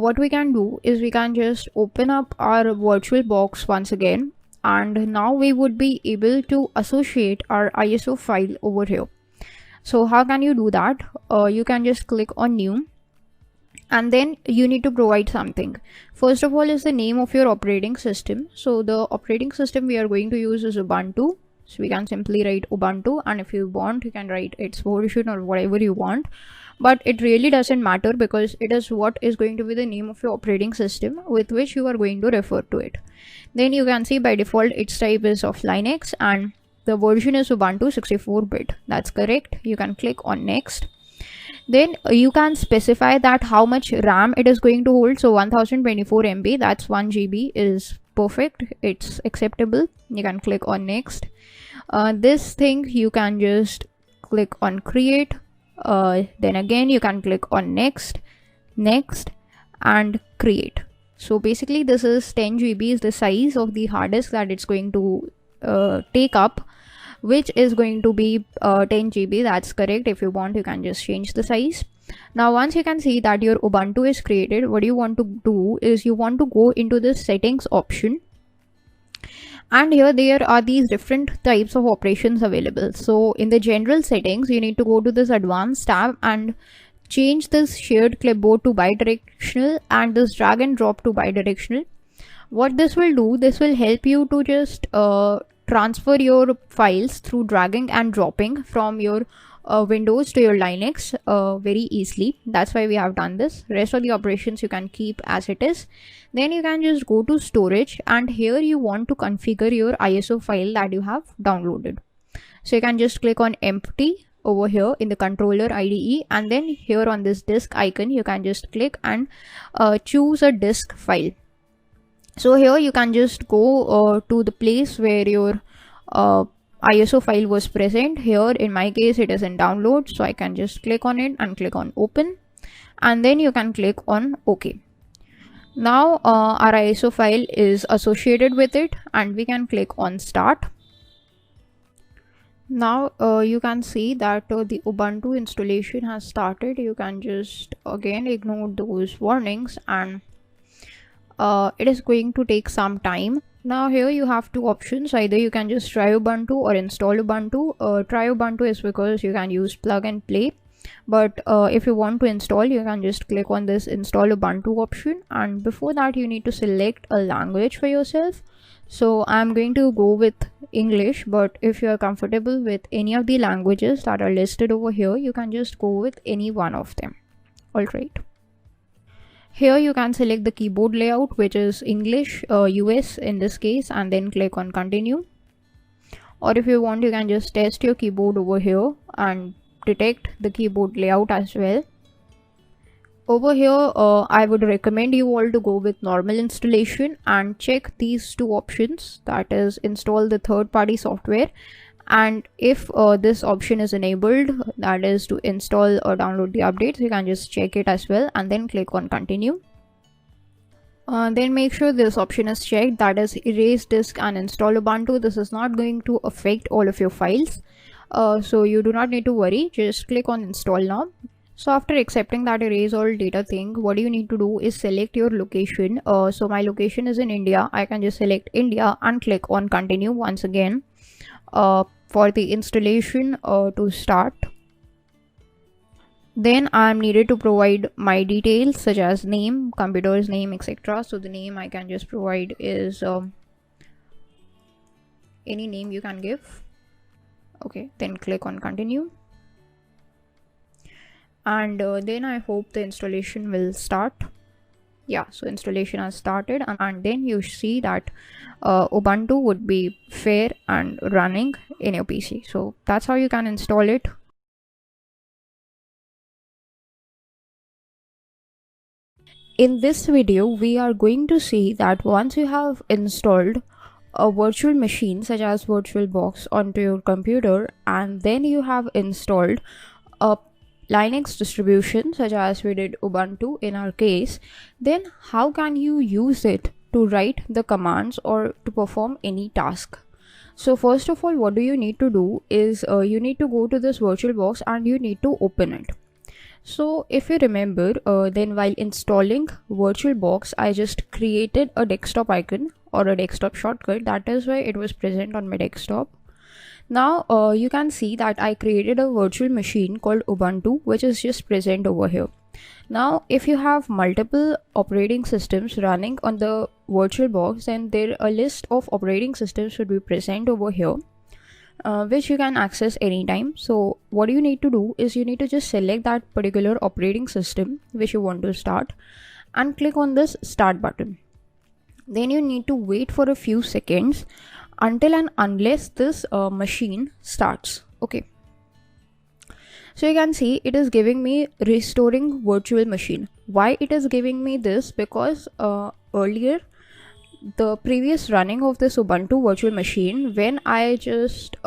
what we can do is we can just open up our VirtualBox once again, and now we would be able to associate our ISO file over here. So how can you do that? You can just click on new, and then you need to provide something. First of all is the name of your operating system. So the operating system we are going to use is Ubuntu. So we can simply write Ubuntu, and if you want you can write its version or whatever you want, but it really doesn't matter because it is what is going to be the name of your operating system with which you are going to refer to it. Then you can see by default its type is of Linux and the version is Ubuntu 64-bit. That's correct. You can click on next. Then you can specify that how much RAM it is going to hold. So 1024 MB, that's 1 GB is perfect. It's acceptable. You can click on next. This thing you can just click on create. Then again you can click on next, and create. So basically this is 10 GB is the size of the hard disk that it's going to take up, which is going to be 10 GB. That's correct. If you want you can just change the size. Now once you can see that your Ubuntu is created, what you want to do is you want to go into the settings option, and here there are these different types of operations available. So in the general settings you need to go to this advanced tab and change this shared clipboard to bidirectional and this drag and drop to bidirectional. What this will do, this will help you to just transfer your files through dragging and dropping from your Windows to your Linux very easily. That's why we have done this. Rest of the operations you can keep as it is. Then you can just go to storage, and here you want to configure your ISO file that you have downloaded. So you can just click on empty over here in the controller IDE, and then here on this disk icon you can just click and choose a disk file. So here you can just go to the place where your ISO file was present. Here in my case it is in download, so I can just click on it and click on open, and then you can click on OK. Now our ISO file is associated with it, and we can click on start. Now you can see that the Ubuntu installation has started. You can just again ignore those warnings, and it is going to take some time. Now here you have two options. Either you can just try Ubuntu or install Ubuntu. Try Ubuntu is because you can use plug and play, but if you want to install you can just click on this install Ubuntu option, and before that you need to select a language for yourself. So I'm going to go with English, but if you are comfortable with any of the languages that are listed over here you can just go with any one of them. Alright. Here you can select the keyboard layout, which is English US in this case, and then click on continue. Or if you want you can just test your keyboard over here and detect the keyboard layout as well. Over here I would recommend you all to go with normal installation and check these two options, that is install the third-party software, and if this option is enabled, that is to install or download the updates, you can just check it as well and then click on continue. Then make sure this option is checked, that is erase disk and install Ubuntu. This is not going to affect all of your files, so you do not need to worry. Just click on install now. So after accepting that erase all data thing, what you need to do is select your location. So my location is in India. I can just select India and click on continue once again for the installation to start. Then I'm needed to provide my details such as name, computer's name, etc. So the name I can just provide is any name you can give. Okay, then click on continue. And then I hope the installation will start. Yeah, so installation has started, and then you see that Ubuntu would be fair and running in your PC. So that's how you can install it. In this video, we are going to see that once you have installed a virtual machine such as VirtualBox onto your computer, and then you have installed a Linux distribution such as we did Ubuntu in our case, then how can you use it to write the commands or to perform any task? So first of all, what do you need to do is you need to go to this VirtualBox and you need to open it. So if you remember, then while installing VirtualBox, I just created a desktop icon or a desktop shortcut. That is why it was present on my desktop. Now you can see that I created a virtual machine called Ubuntu, which is just present over here. Now if you have multiple operating systems running on the VirtualBox, then there a list of operating systems should be present over here, which you can access anytime. So what you need to do is you need to just select that particular operating system which you want to start and click on this start button. Then you need to wait for a few seconds until and unless this machine starts. Okay, so you can see it is giving me restoring virtual machine. Why it is giving me this? Because earlier the previous running of this Ubuntu virtual machine, when I just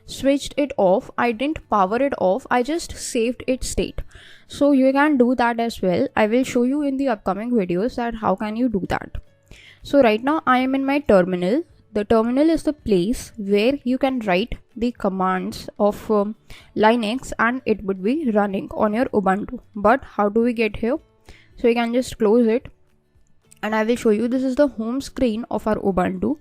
switched it off, I didn't power it off, I just saved its state. So you can do that as well. I will show you in the upcoming videos that how can you do that. So right now I am in my terminal. The terminal is the place where you can write the commands of Linux and it would be running on your Ubuntu. But how do we get here? So you can just close it and I will show you. This is the home screen of our Ubuntu.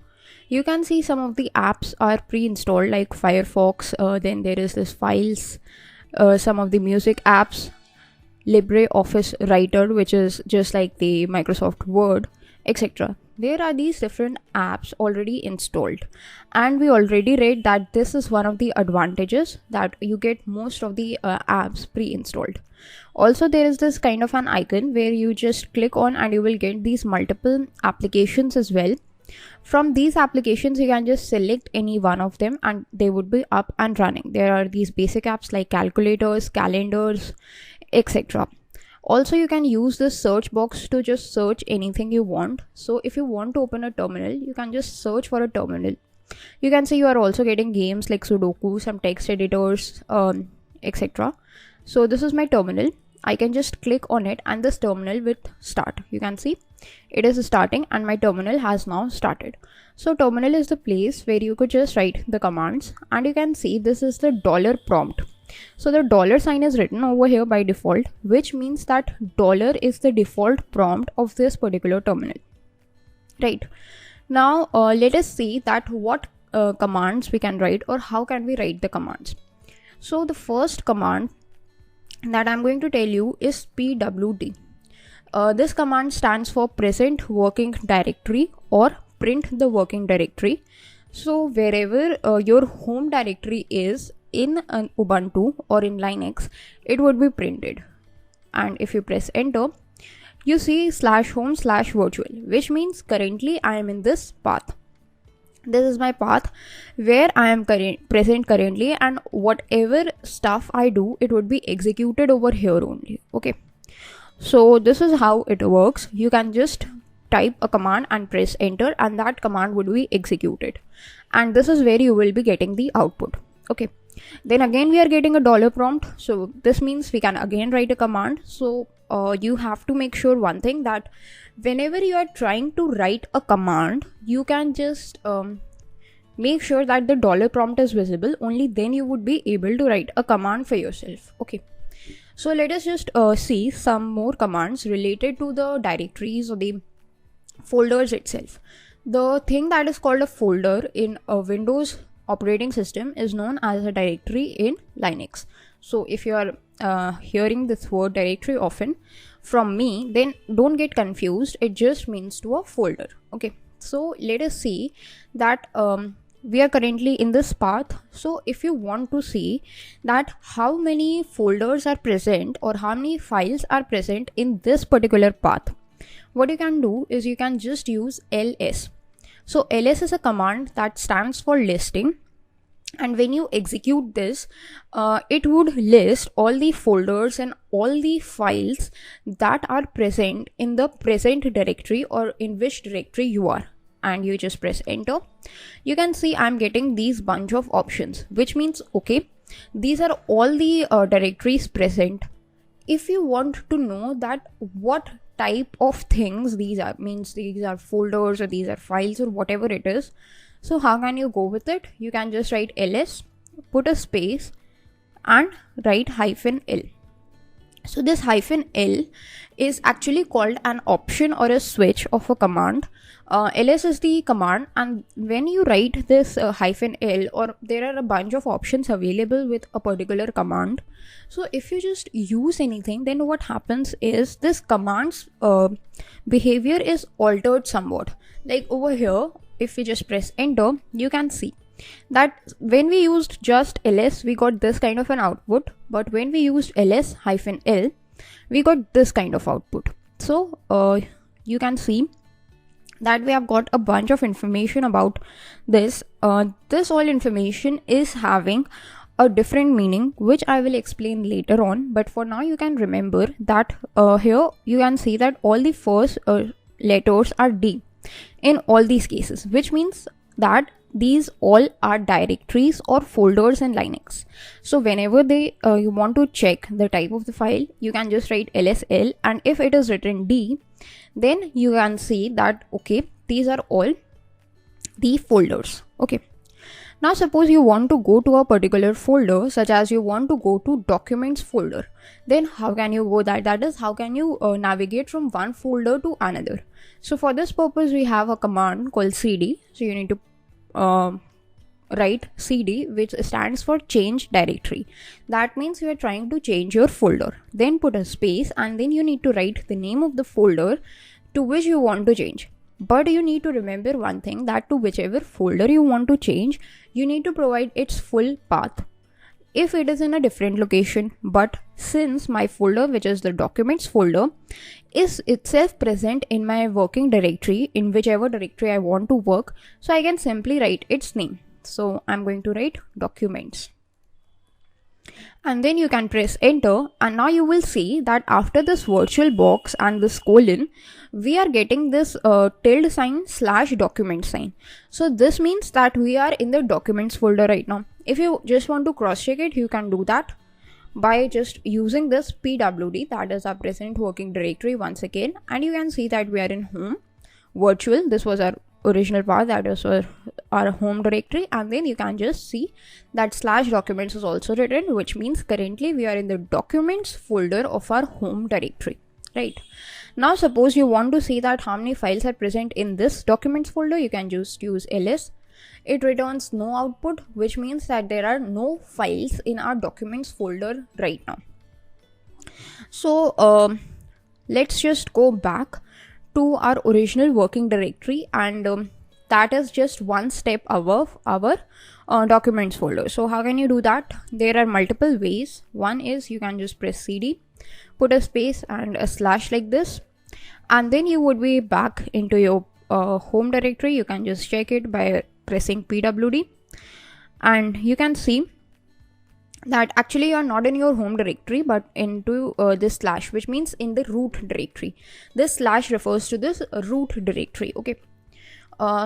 You can see some of the apps are pre-installed like Firefox, then there is this files, some of the music apps, LibreOffice Writer, which is just like the Microsoft Word, etc. There are these different apps already installed, and we already read that this is one of the advantages, that you get most of the apps pre-installed. Also there is this kind of an icon where you just click on and you will get these multiple applications as well. From these applications you can just select any one of them and they would be up and running. There are these basic apps like calculators, calendars, etc. Also you can use this search box to just search anything you want. So if you want to open a terminal, you can just search for a terminal. You can see you are also getting games like Sudoku, some text editors, etc. So this is my terminal. I can just click on it and this terminal will start. You can see it is starting and my terminal has now started. So terminal is the place where you could just write the commands, and you can see this is the dollar prompt. So the dollar sign is written over here by default, which means that dollar is the default prompt of this particular terminal. Right now let us see that what commands we can write or how can we write the commands. So the first command that I'm going to tell you is pwd. This command stands for present working directory or print the working directory. So wherever your home directory is in an Ubuntu or in Linux, it would be printed. And if you press enter, you see /home/virtual, which means currently I am in this path. This is my path where I am present currently, and whatever stuff I do, it would be executed over here only. Okay, so this is how it works. You can just type a command and press enter and that command would be executed, and this is where you will be getting the output. Okay, then again we are getting a dollar prompt, so this means we can again write a command. So you have to make sure one thing, that whenever you are trying to write a command, you can just make sure that the dollar prompt is visible. Only then you would be able to write a command for yourself. Okay, so let us just see some more commands related to the directories or the folders itself. The thing that is called a folder in a Windows operating system is known as a directory in Linux. So if you are hearing this word directory often from me, then don't get confused. It just means to a folder. Okay, so let us see that we are currently in this path. So if you want to see that how many folders are present or how many files are present in this particular path, what you can do is you can just use ls. So ls is a command that stands for listing, and when you execute this, it would list all the folders and all the files that are present in the present directory or in which directory you are, and you just press enter. You can see I'm getting these bunch of options, which means okay, these are all the directories present. If you want to know that what type of things these are, means these are folders or these are files or whatever it is, so how can you go with it? You can just write ls, put a space and write -l. So this -l is actually called an option or a switch of a command. ls is the command, and when you write this -l, or there are a bunch of options available with a particular command, so if you just use anything, then what happens is this command's behavior is altered somewhat. Like over here, if we just press enter, you can see that when we used just ls, we got this kind of an output, but when we used ls -l, we got this kind of output. So you can see that we have got a bunch of information about this. This all information is having a different meaning, which I will explain later on, but for now you can remember that here you can see that all the first letters are D in all these cases, which means that these all are directories or folders in Linux. So whenever you want to check the type of the file, you can just write lsl, and if it is written D, then you can see that okay, these are all the folders. Okay, now suppose you want to go to a particular folder, such as you want to go to documents folder, then how can you go that? That is, how can you navigate from one folder to another? So for this purpose, we have a command called cd. So you need to write cd, which stands for change directory. That means you are trying to change your folder. Then put a space, and then you need to write the name of the folder to which you want to change. But you need to remember one thing, that to whichever folder you want to change, you need to provide its full path. If it is in a different location, but since my folder, which is the documents folder, is itself present in my working directory, in whichever directory I want to work, so I can simply write its name. So I'm going to write documents, and then you can press enter, and now you will see that after this VirtualBox and this colon, we are getting this tilde sign / document sign. So this means that we are in the documents folder right now. If you just want to cross check it, you can do that by just using this pwd, that is our present working directory once again, and you can see that we are in home virtual. This was our original path, that is our home directory, and then you can just see that /documents is also written, which means currently we are in the documents folder of our home directory. Right now, suppose you want to see that how many files are present in this documents folder, you can just use ls. It returns no output, which means that there are no files in our documents folder right now. So let's just go back to our original working directory, and that is just one step above our documents folder. So how can you do that? There are multiple ways. One is you can just press cd, put a space and a / like this, and then you would be back into your home directory. You can just check it by pressing pwd, and you can see that actually you are not in your home directory but into this /, which means in the root directory. This / refers to this root directory. Okay,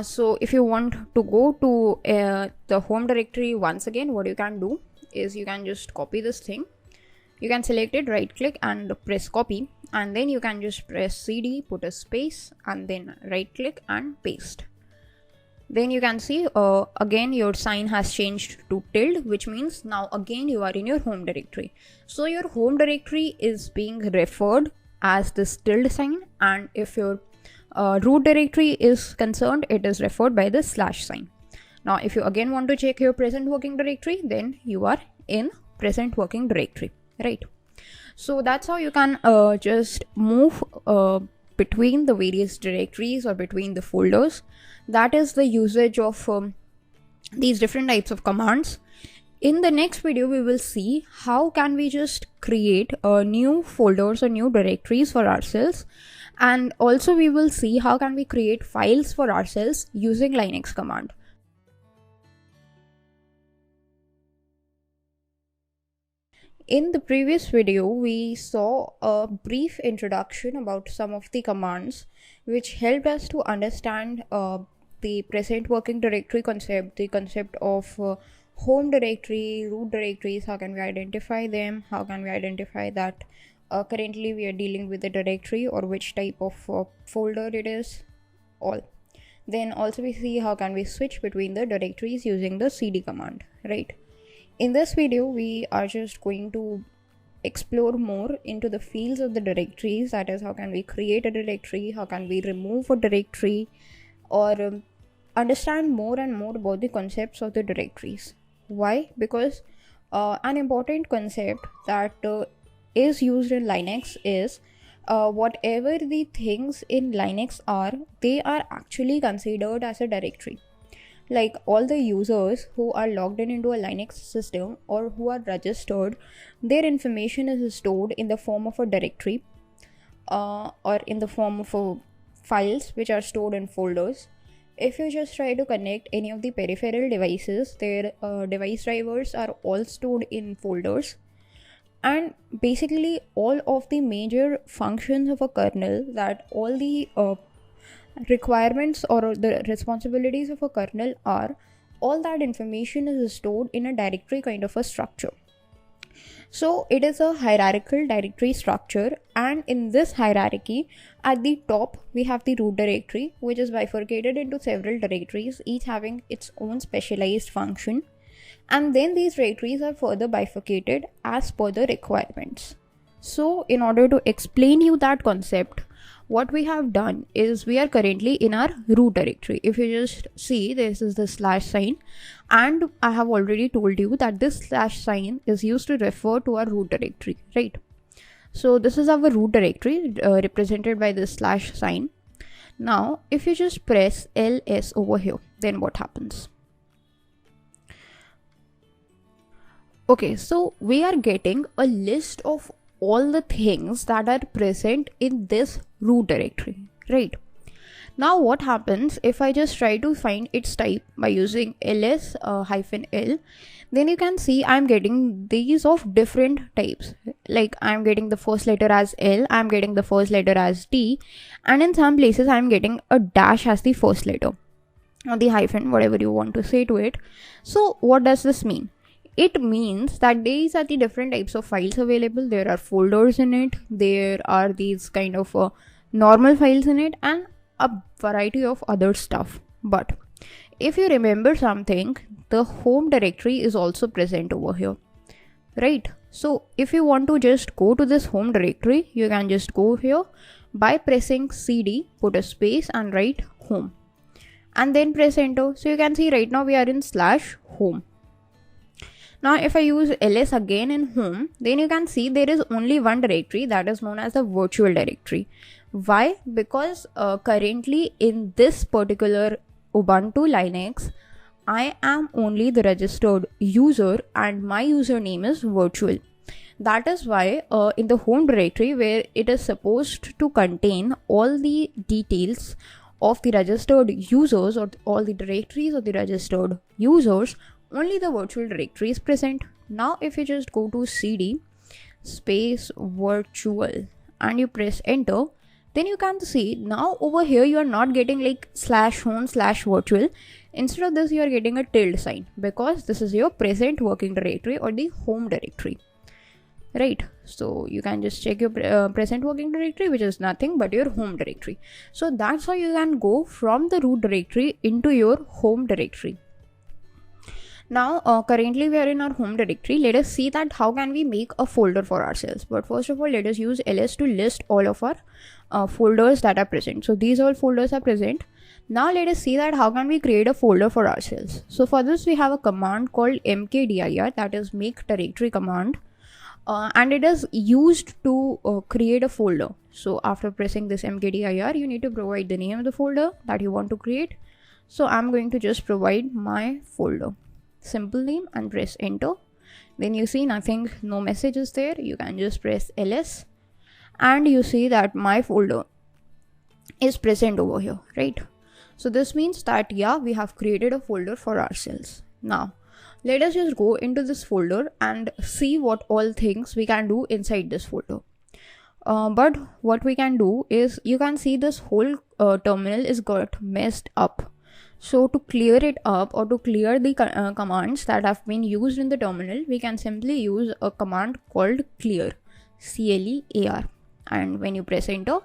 so if you want to go to the home directory once again, what you can do is you can just copy this thing. You can select it, right click and press copy, and then you can just press cd, put a space, and then right click and paste. Then you can see again your sign has changed to tilde, which means now again you are in your home directory. So your home directory is being referred as this tilde sign, and if your root directory is concerned, it is referred by the / sign. Now if you again want to check your present working directory, then you are in present working directory, right? So that's how you can just move between the various directories or between the folders. That is the usage of these different types of commands. In the next video, we will see how can we just create new folders or new directories for ourselves, and also we will see how can we create files for ourselves using Linux command. In the previous video, we saw a brief introduction about some of the commands which helped us to understand the present working directory concept, the concept of home directory, root directories, how can we identify them, how can we identify that currently we are dealing with a directory or which type of folder it is, all. Then also we see how can we switch between the directories using the cd command, right? In this video, we are just going to explore more into the fields of the directories, that is how can we create a directory, how can we remove a directory, or understand more and more about the concepts of the directories. Why? Because an important concept that is used in Linux is whatever the things in Linux are, they are actually considered as a directory. Like all the users who are logged in into a Linux system or who are registered, their information is stored in the form of a directory or in the form of files which are stored in folders. If you just try to connect any of the peripheral devices, their device drivers are all stored in folders. And basically all of the major functions of a kernel, that all the requirements or the responsibilities of a kernel are, all that information is stored in a directory kind of a structure. So it is a hierarchical directory structure, and in this hierarchy at the top we have the root directory, which is bifurcated into several directories, each having its own specialized function, and then these directories are further bifurcated as per the requirements. So in order to explain you that concept, what we have done is we are currently in our root directory. If you just see, this is the slash sign, and I have already told you that this slash sign is used to refer to our root directory, right? So this is our root directory represented by this slash sign. Now if you just press ls over here, then what happens? Okay, so we are getting a list of all the things that are present in this root directory, right? Now what happens if I just try to find its type by using ls -l, then you can see I'm getting these of different types. Like I'm getting the first letter as L, I'm getting the first letter as T, and in some places I'm getting a dash as the first letter, or the hyphen, whatever you want to say to it. So what does this mean? It means that these are the different types of files available. There are folders in it, there are these kind of normal files in it, and a variety of other stuff. But if you remember something, the home directory is also present over here, right? So if you want to just go to this home directory, you can just go here by pressing cd, put a space and write home, and then press enter. So you can see right now we are in slash home. Now if I use ls again in home, then you can see there is only one directory, that is known as the virtual directory. Why? Because currently in this particular Ubuntu Linux, I am only the registered user and my username is virtual. That is why in the home directory, where it is supposed to contain all the details of the registered users or all the directories of the registered users, only the virtual directory is present. Now if you just go to cd space virtual and you press enter, then you can see now over here you are not getting like slash home slash virtual. Instead of this you are getting a tilde sign, because this is your present working directory or the home directory, right? So you can just check your present working directory, which is nothing but your home directory. So that's how you can go from the root directory into your home directory. Now currently we are in our home directory. Let us see that how can we make a folder for ourselves. But first of all, let us use ls to list all of our folders that are present. So these all folders are present. Now let us see that how can we create a folder for ourselves. So for this we have a command called mkdir, that is make directory command, and it is used to create a folder. So after pressing this mkdir, you need to provide the name of the folder that you want to create. So I'm going to just provide my folder, simple name, and press enter. Then you see nothing, no message is there. You can just press ls and you see that my folder is present over here, right? So this means that yeah, we have created a folder for ourselves. Now let us just go into this folder and see what all things we can do inside this folder. But what we can do is, you can see this whole terminal is got messed up. So to clear it up, or to clear the commands that have been used in the terminal, we can simply use a command called clear, clear. And when you press enter,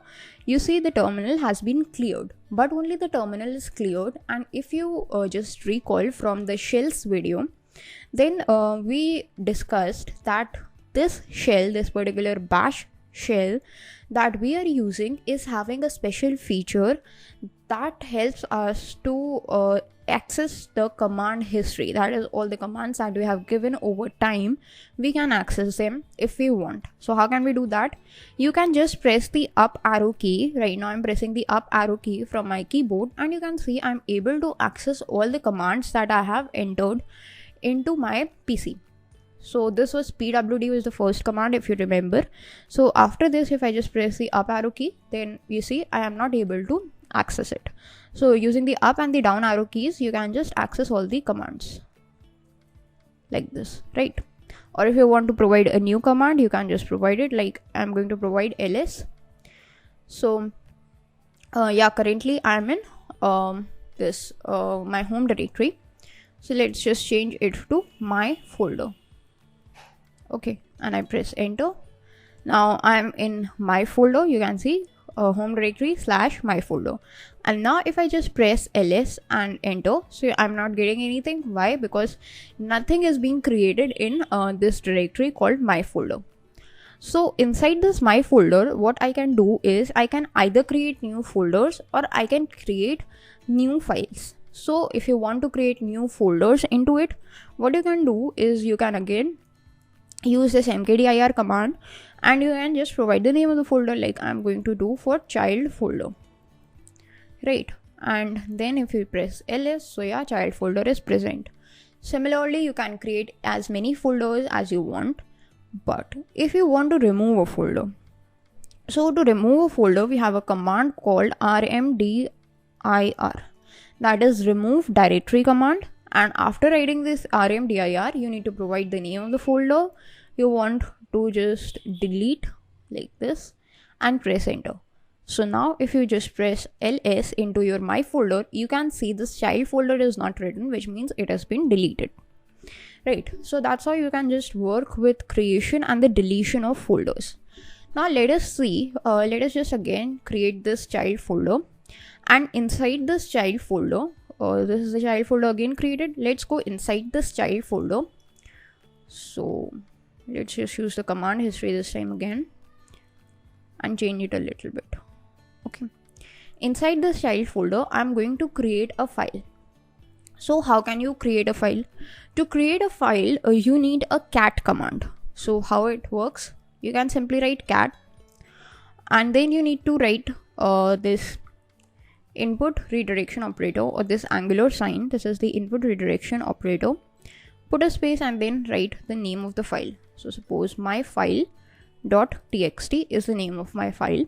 you see the terminal has been cleared, but only the terminal is cleared. And if you just recall from the shells video, then we discussed that this shell, this particular bash shell that we are using, is having a special feature that helps us to access the command history. That is, all the commands that we have given over time, we can access them if we want. So how can we do that? You can just press the up arrow key. Right now I'm pressing the up arrow key from my keyboard, and you can see I'm able to access all the commands that I have entered into my PC. So this was pwd was the first command, if you remember. So after this, if I just press the up arrow key, then you see I am not able to access it. So using the up and the down arrow keys, you can just access all the commands like this, right? Or if you want to provide a new command, you can just provide it, like I'm going to provide ls. So yeah, currently I'm in my home directory. So let's just change it to my folder. Okay, and I press enter. Now I'm in my folder. You can see home directory / my folder. And now if I just press ls and enter, so I'm not getting anything. Why? Because nothing is being created in this directory called my folder. So inside this my folder, what I can do is I can either create new folders or I can create new files. So if you want to create new folders into it, what you can do is you can again use this mkdir command, and you can just provide the name of the folder, like I'm going to do for child folder, right? And then if you press ls, so yeah, child folder is present. Similarly, you can create as many folders as you want. But if you want to remove a folder, so to remove a folder, we have a command called rmdir, that is remove directory command. And after writing this rmdir, you need to provide the name of the folder you want to just delete, like this, and press enter. So now if you just press ls into your my folder, you can see this child folder is not written, which means it has been deleted, right? So that's how you can just work with creation and the deletion of folders. Now let us see, let us just again create this child folder, and inside this child folder, this is the child folder again created. Let's go inside this child folder. So let's just use the command history this time again and change it a little bit. Okay, inside this child folder, I'm going to create a file. So how can you create a file? To create a file, you need a cat command. So how it works, you can simply write cat, and then you need to write this input redirection operator, or this angular sign. This is the input redirection operator. Put a space and then write the name of the file. So suppose my file.txt is the name of my file.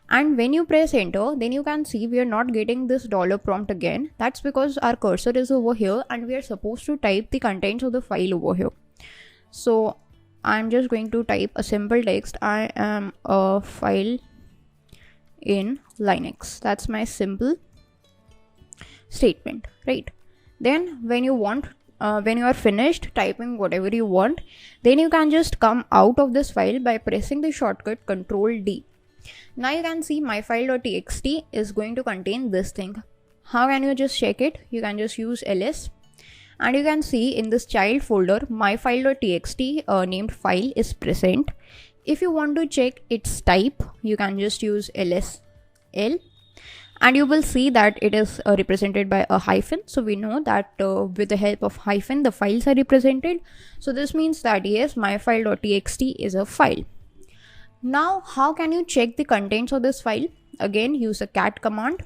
And when you press enter, then you can see we are not getting this dollar prompt again. That's because our cursor is over here and we are supposed to type the contents of the file over here. So I'm just going to type a simple text. I am a file in Linux. That's my simple statement, right? Then when you want, when you are finished typing whatever you want, then you can just come out of this file by pressing the shortcut Ctrl D. Now you can see my file.txt is going to contain this thing. How can you just check it? You can just use ls, and you can see in this child folder my file.txt named file is present. If you want to check its type, you can just use ls-l, and you will see that it is represented by a hyphen. So we know that with the help of hyphen the files are represented. So this means that yes, myfile.txt is a file. Now how can you check the contents of this file? Again, use a cat command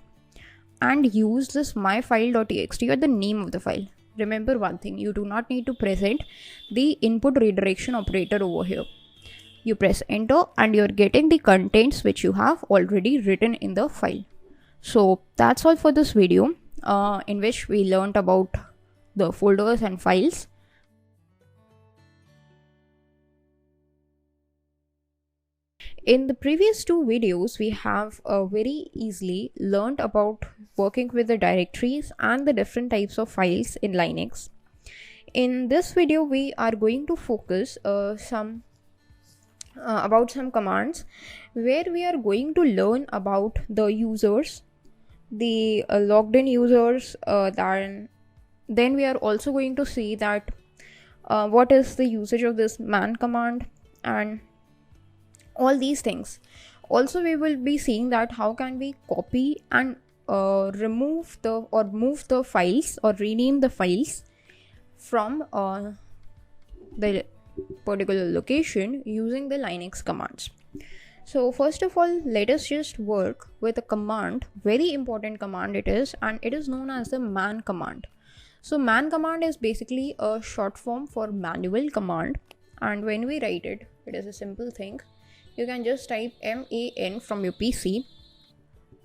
and use this myfile.txt or the name of the file. Remember one thing, you do not need to present the input redirection operator over here. You press enter and you're getting the contents which you have already written in the file. So that's all for this video, in which we learned about the folders and files. In the previous two videos, we have very easily learned about working with the directories and the different types of files in Linux. In this video, we are going to focus about some commands where we are going to learn about the users, the logged in users. Then we are also going to see that what is the usage of this man command and all these things. Also, we will be seeing that how can we copy and remove the or move the files or rename the files from the particular location using the Linux commands. So first of all, let us just work with a command, very important command it is, and it is known as the man command. So man command is basically a short form for manual command, and when we write it, it is a simple thing. You can just type MAN from your PC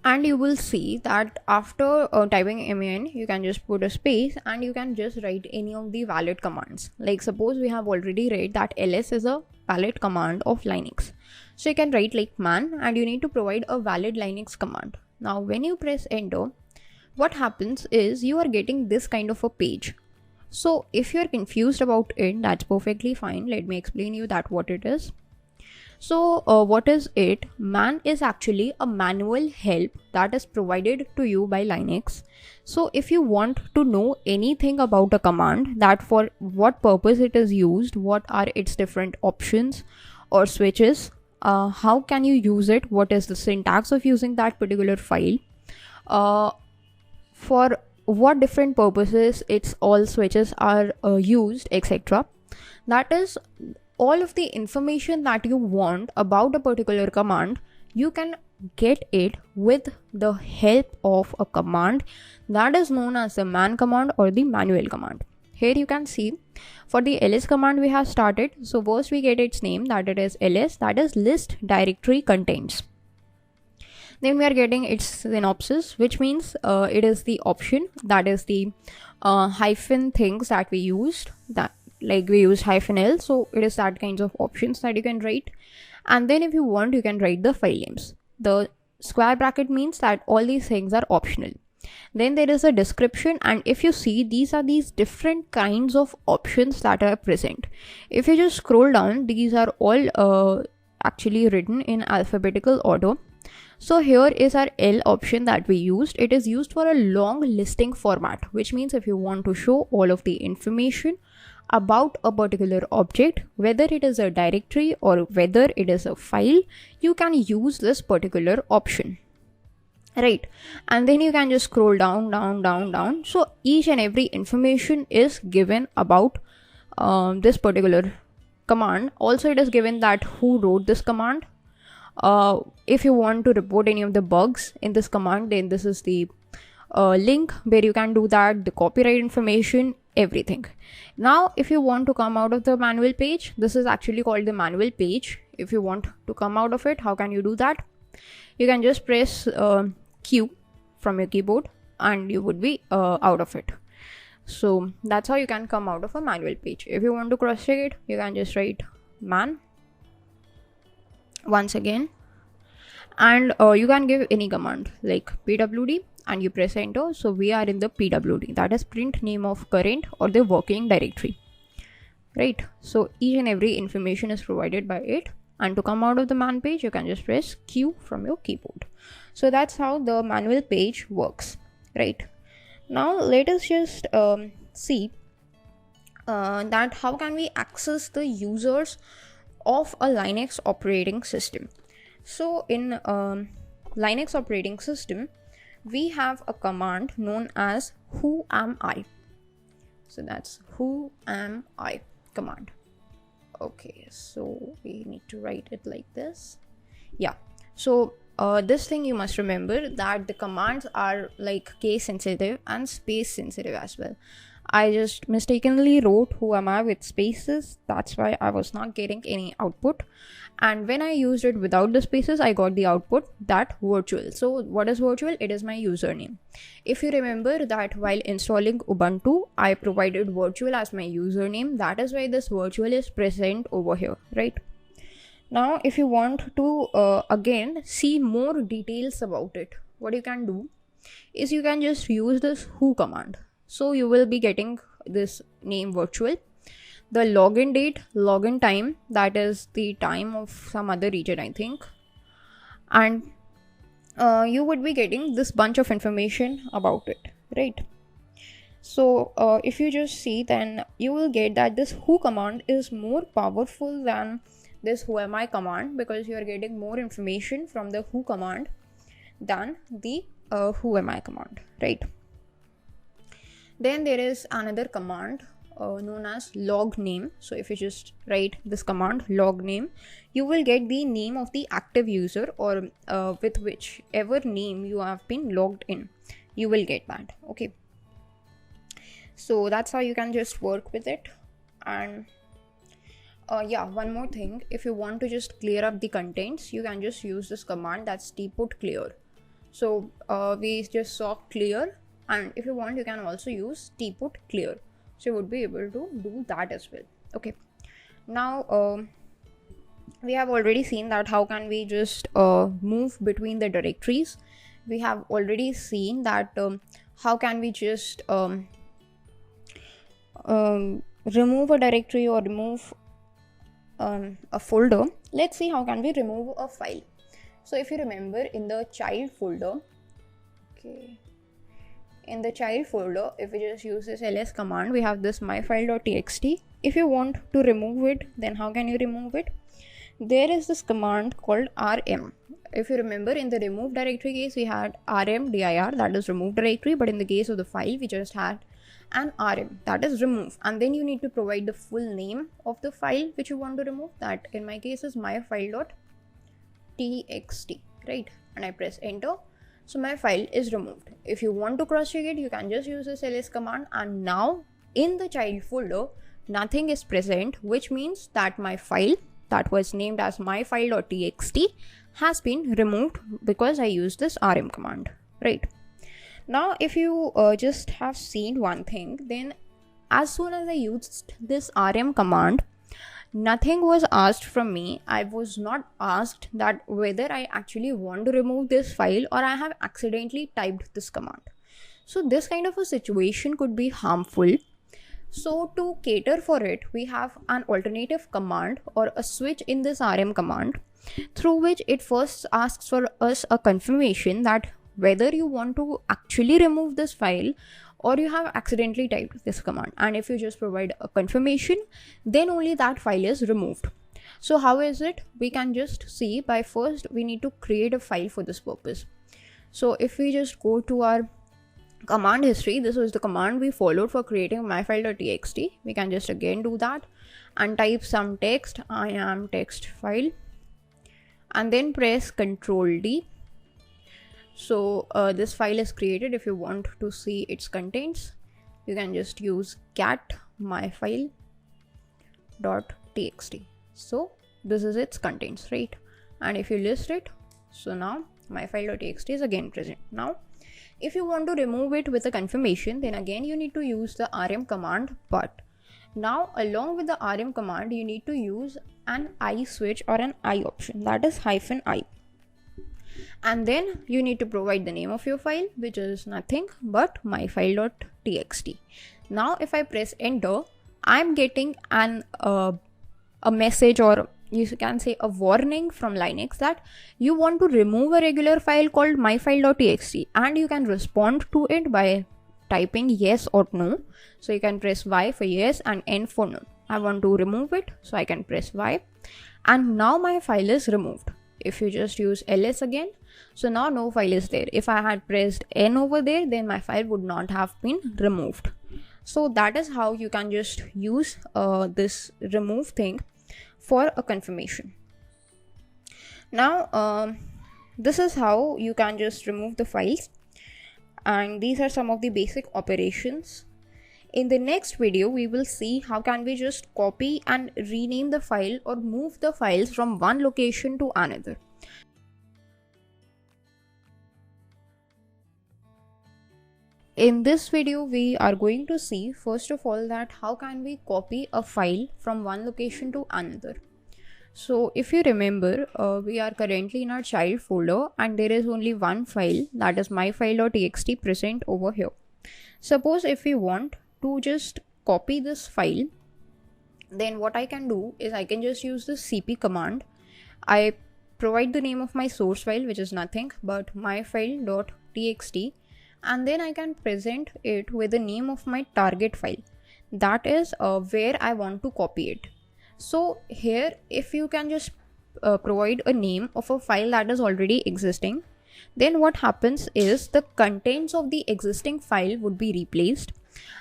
and you will see that after typing MAN, you can just put a space and you can just write any of the valid commands. Like suppose we have already read that ls is a valid command of Linux. So you can write like man and you need to provide a valid Linux command. Now when you press enter, what happens is you are getting this kind of a page. So if you are confused about it, that's perfectly fine. Let me explain you that what it is. So what is it? Man is actually a manual help that is provided to you by Linux. So if you want to know anything about a command, that for what purpose it is used, what are its different options or switches, how can you use it, what is the syntax of using that particular file, for what different purposes its all switches are used, etc. That is all of the information that you want about a particular command. You can get it with the help of a command that is known as the man command or the manual command. Here you can see for the ls command we have started. So first we get its name, that it is ls, that is list directory contents. Then we are getting its synopsis, which means it is the option, that is the hyphen things that we used, that like we use -l, so it is that kinds of options that you can write. And then if you want, you can write the file names. The square bracket means that all these things are optional. Then there is a description, and if you see, these are these different kinds of options that are present. If you just scroll down, these are all actually written in alphabetical order. So here is our L option that we used. It is used for a long listing format, which means if you want to show all of the information about a particular object, whether it is a directory or whether it is a file, you can use this particular option, right? And then you can just scroll down. So each and every information is given about this particular command. Also it is given that who wrote this command. If you want to report any of the bugs in this command, then this is the link where you can do that, the copyright information, everything. Now if you want to come out of the manual page, this is actually called the manual page. If you want to come out of it, how can you do that? You can just press Q from your keyboard and you would be out of it. So that's how you can come out of a manual page. If you want to cross check it, you can just write man once again, and you can give any command like pwd and you press enter. So we are in the pwd, that is print name of current or the working directory, right? So each and every information is provided by it, and to come out of the man page you can just press Q from your keyboard. So that's how the manual page works, right? Now let us just see that how can we access the users of a Linux operating system. So in Linux operating system, we have a command known as who am I. So that's who am I command. Okay, so we need to write it like this. Yeah, so this thing you must remember that the commands are like case sensitive and space sensitive as well. I just mistakenly wrote who am I with spaces. That's why I was not getting any output. And when I used it without the spaces, I got the output that virtual. So what is virtual? It is my username. If you remember that while installing Ubuntu, I provided virtual as my username. That is why this virtual is present over here, right? Now, if you want to again see more details about it, what you can do is you can just use this who command. So you will be getting this name virtual, the login date, login time, that is the time of some other region, I think. And you would be getting this bunch of information about it, right? So if you just see, then you will get that this who command is more powerful than this who am I command, because you are getting more information from the who command than the who am I command, right? Then there is another command known as log name. So if you just write this command log name, you will get the name of the active user, or with whichever name you have been logged in, you will get that. Okay, so that's how you can just work with it. And yeah, one more thing, if you want to just clear up the contents, you can just use this command, that's tput clear. So we just saw clear, and if you want, you can also use tput clear. So you would be able to do that as well. Okay, now we have already seen that how can we just move between the directories. We have already seen that how can we just remove a directory or remove a folder. Let's see how can we remove a file. So if you remember, in the child folder, okay, in the child folder, if we just use this ls command, we have this myfile.txt. If you want to remove it, then how can you remove it? There is this command called rm. If you remember, in the remove directory case, we had rmdir, that is remove directory, but in the case of the file, we just had an rm, that is remove, and then you need to provide the full name of the file which you want to remove. That in my case is myfile.txt, right? And I press enter. So my file is removed. If you want to cross check it, you can just use this ls command, and now in the child folder nothing is present, which means that my file that was named as myfile.txt has been removed because I used this rm command, right? Now if you just have seen one thing, then as soon as I used this rm command, nothing was asked from me. I was not asked that whether I actually want to remove this file or I have accidentally typed this command. So this kind of a situation could be harmful. So to cater for it, we have an alternative command or a switch in this rm command, through which it first asks for us a confirmation that whether you want to actually remove this file or you have accidentally typed this command. And if you just provide a confirmation, then only that file is removed. So how is it? We can just see by first we need to create a file for this purpose. So if we just go to our command history, this was the command we followed for creating myfile.txt. We can just again do that and type some text, I am text file, and then press Ctrl D. So this file is created. If you want to see its contents, you can just use cat myfile.txt. So this is its contents, right? And if you list it, so now myfile.txt is again present. Now if you want to remove it with a confirmation, then again you need to use the rm command, but now along with the rm command you need to use an I switch or an I option, that is -i. And then you need to provide the name of your file, which is nothing but myfile.txt. Now if I press enter, I'm getting a message, or you can say a warning from Linux, that you want to remove a regular file called myfile.txt, and you can respond to it by typing yes or no. So you can press Y for yes and N for no. I want to remove it, so I can press Y, and now my file is removed. If you just use ls again, So now no file is there. If I had pressed N over there, then my file would not have been removed. So that is how you can just use this remove thing for a confirmation. Now this is how you can just remove the files, and these are some of the basic operations. In the next video, we will see how can we just copy and rename the file or move the files from one location to another. In this video, we are going to see first of all that how can we copy a file from one location to another. So if you remember, we are currently in our child folder and there is only one file, that is myfile.txt present over here. Suppose if we want to just copy this file, then what I can do is I can just use the cp command. I provide the name of my source file, which is nothing but myfile.txt, and then I can present it with the name of my target file, that is where I want to copy it. So here, if you can just provide a name of a file that is already existing, then what happens is the contents of the existing file would be replaced,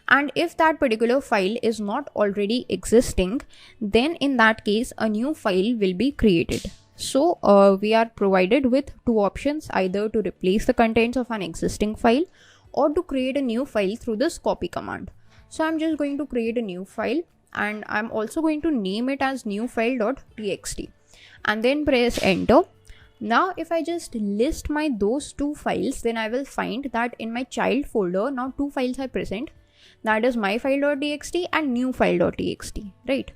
and if that particular file is not already existing, then in that case a new file will be created. So we are provided with two options, either to replace the contents of an existing file or to create a new file through this copy command. So I'm just going to create a new file, and I'm also going to name it as new file.txt and then press enter. Now if I just list those two files, then I will find that in my child folder now two files are present, that is myfile.txt and new file.txt, right?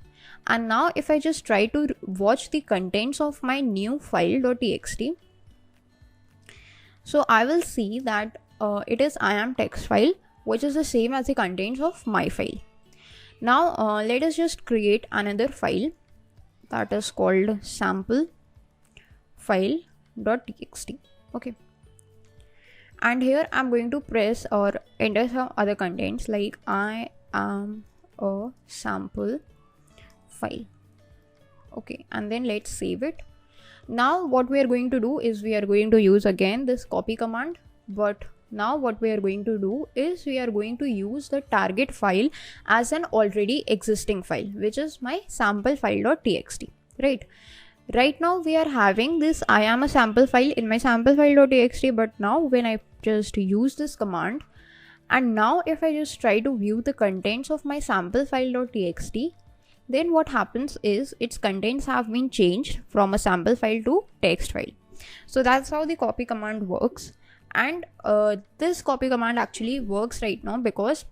And now if I just try to watch the contents of my new file.txt, so I will see that it is IAM text file, which is the same as the contents of my file. Now let us just create another file that is called sample file.txt. Okay, and here I'm going to press or enter some other contents like I am a sample file. Okay, and then let's save it. Now what we are going to do is we are going to use again this copy command, but now what we are going to do is we are going to use the target file as an already existing file, which is my sample file.txt, right? Right now we are having this I am a sample file in my sample file.txt, but now when I just use this command, and now if I just try to view the contents of my sample file.txt, then what happens is its contents have been changed from a sample file to text file. So that's how the copy command works. And this copy command actually works right now because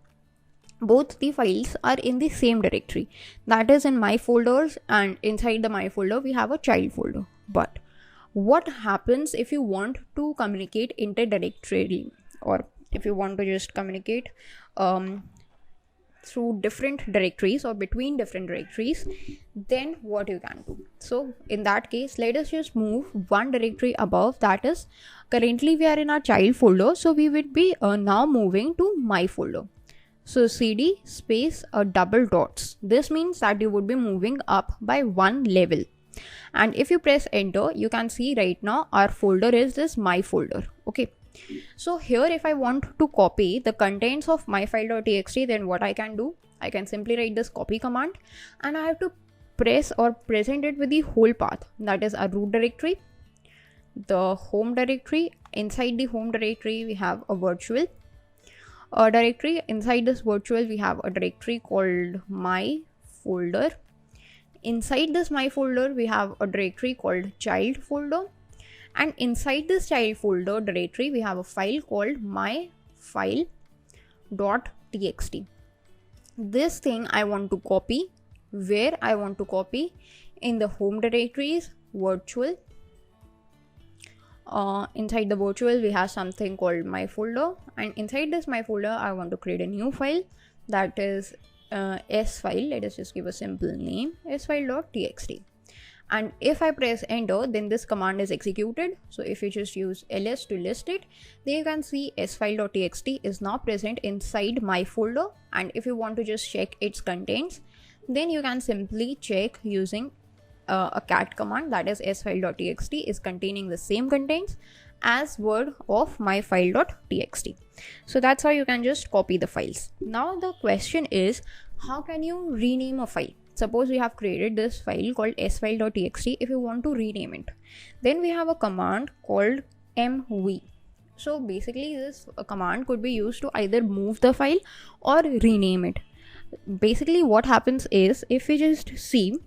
both the files are in the same directory, that is in my folders, and inside the my folder we have a child folder. But what happens if you want to communicate interdirectorially, or if you want to just communicate through different directories or between different directories, then what you can do? So in that case, let us just move one directory above, that is currently we are in our child folder, so we would be now moving to my folder. So cd space double dots, this means that you would be moving up by one level, and if you press enter, you can see right now our folder is this my folder. Okay, so here if I want to copy the contents of myfile.txt, then what I can do, I can simply write this copy command, and I have to press or present it with the whole path, that is our root directory, the home directory. Inside the home directory we have a virtual directory. Inside this virtual we have a directory called my folder. Inside this my folder we have a directory called child folder, and inside this child folder directory we have a file called myfile.txt. This thing I want to copy. Where I want to copy? In the home directories virtual. Inside the virtual we have something called my folder, and inside this my folder I want to create a new file, that is s file. Let us just give a simple name, sfile.txt, and if I press enter, then this command is executed. So if you just use ls to list it, then you can see sfile.txt is now present inside my folder, and if you want to just check its contents, then you can simply check using a cat command, that is sfile.txt, is containing the same contents as word of my file.txt. So that's how you can just copy the files. Now the question is, how can you rename a file? Suppose we have created this file called sfile.txt. If you want to rename it, then we have a command called mv. So basically this command could be used to either move the file or rename it. Basically what happens is, if we just see,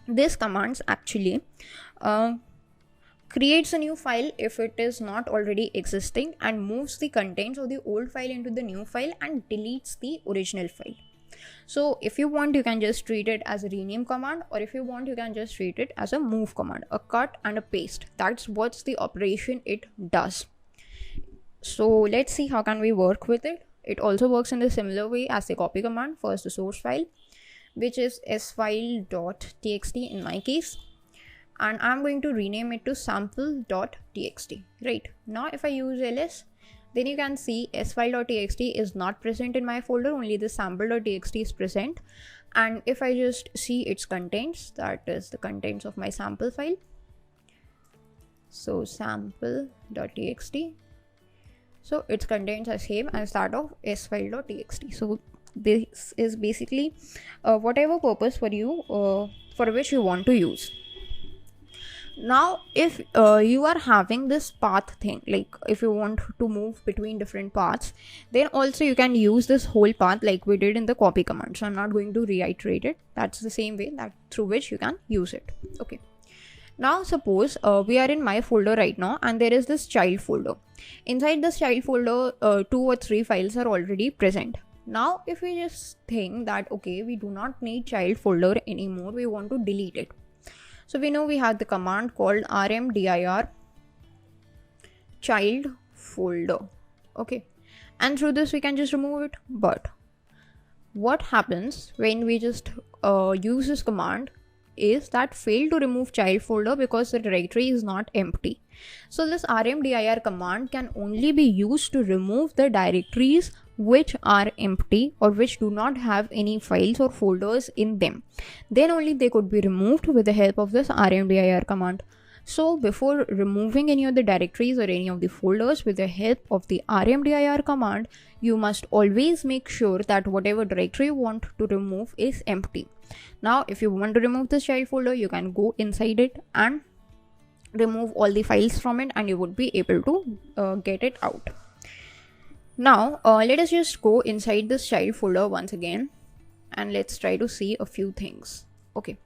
this command actually creates a new file if it is not already existing, and moves the contents of the old file into the new file and deletes the original file. So if you want, you can just treat it as a rename command, or if you want, you can just treat it as a move command, a cut and a paste. That's what's the operation it does. So let's see how can we work with it. It also works in the similar way as the copy command. First the source file, which is sfile.txt in my case, and I'm going to rename it to sample.txt. Right, now if I use ls, then you can see sfile.txt is not present in my folder, only the sample.txt is present. And if I just see its contents, that is the contents of my sample file, so sample.txt, so its contents are same as that of sfile.txt. So this is basically whatever purpose for you for which you want to use. Now if you are having this path thing, like if you want to move between different paths, then also you can use this whole path like we did in the copy command. So I'm not going to reiterate it. That's the same way that through which you can use it. Okay, now suppose we are in my folder right now, and there is this child folder. Inside this child folder 2 or 3 files are already present. Now if we just think that okay, we do not need child folder anymore, we want to delete it. So we know we have the command called rmdir child folder. Okay, and through this we can just remove it. But what happens when we just use this command is that fail to remove child folder because the directory is not empty. So this rmdir command can only be used to remove the directories which are empty or which do not have any files or folders in them. Then only they could be removed with the help of this rmdir command. So before removing any of the directories or any of the folders with the help of the rmdir command, you must always make sure that whatever directory you want to remove is empty. Now if you want to remove this child folder, you can go inside it and remove all the files from it, and you would be able to get it out. Now let us just go inside this child folder once again, and let's try to see a few things. Okay,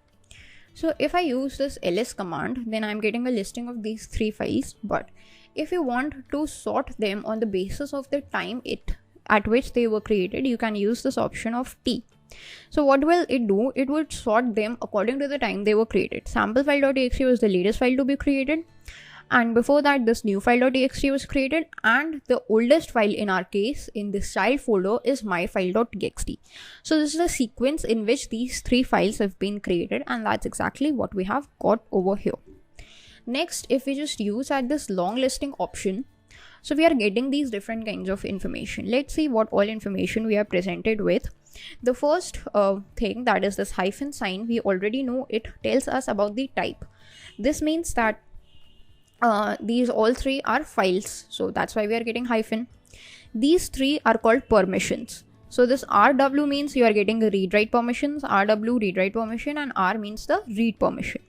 so if I use this ls command, then I'm getting a listing of these 3 files. But if you want to sort them on the basis of the time at which they were created, you can use this option of t. So what will it do? It would sort them according to the time they were created. Sample file.txt was the latest file to be created, and before that this new file.txt was created, and the oldest file in our case in this child folder is my file.txt. So this is the sequence in which these 3 files have been created, and that's exactly what we have got over here. Next, if we just use at this long listing option, so we are getting these different kinds of information. Let's see what all information we are presented with. The first thing, that is this hyphen sign, we already know it tells us about the type. This means that these all 3 are files, so that's why we are getting hyphen. These 3 are called permissions. So this rw means you are getting the read write permissions, rw read write permission, and r means the read permission.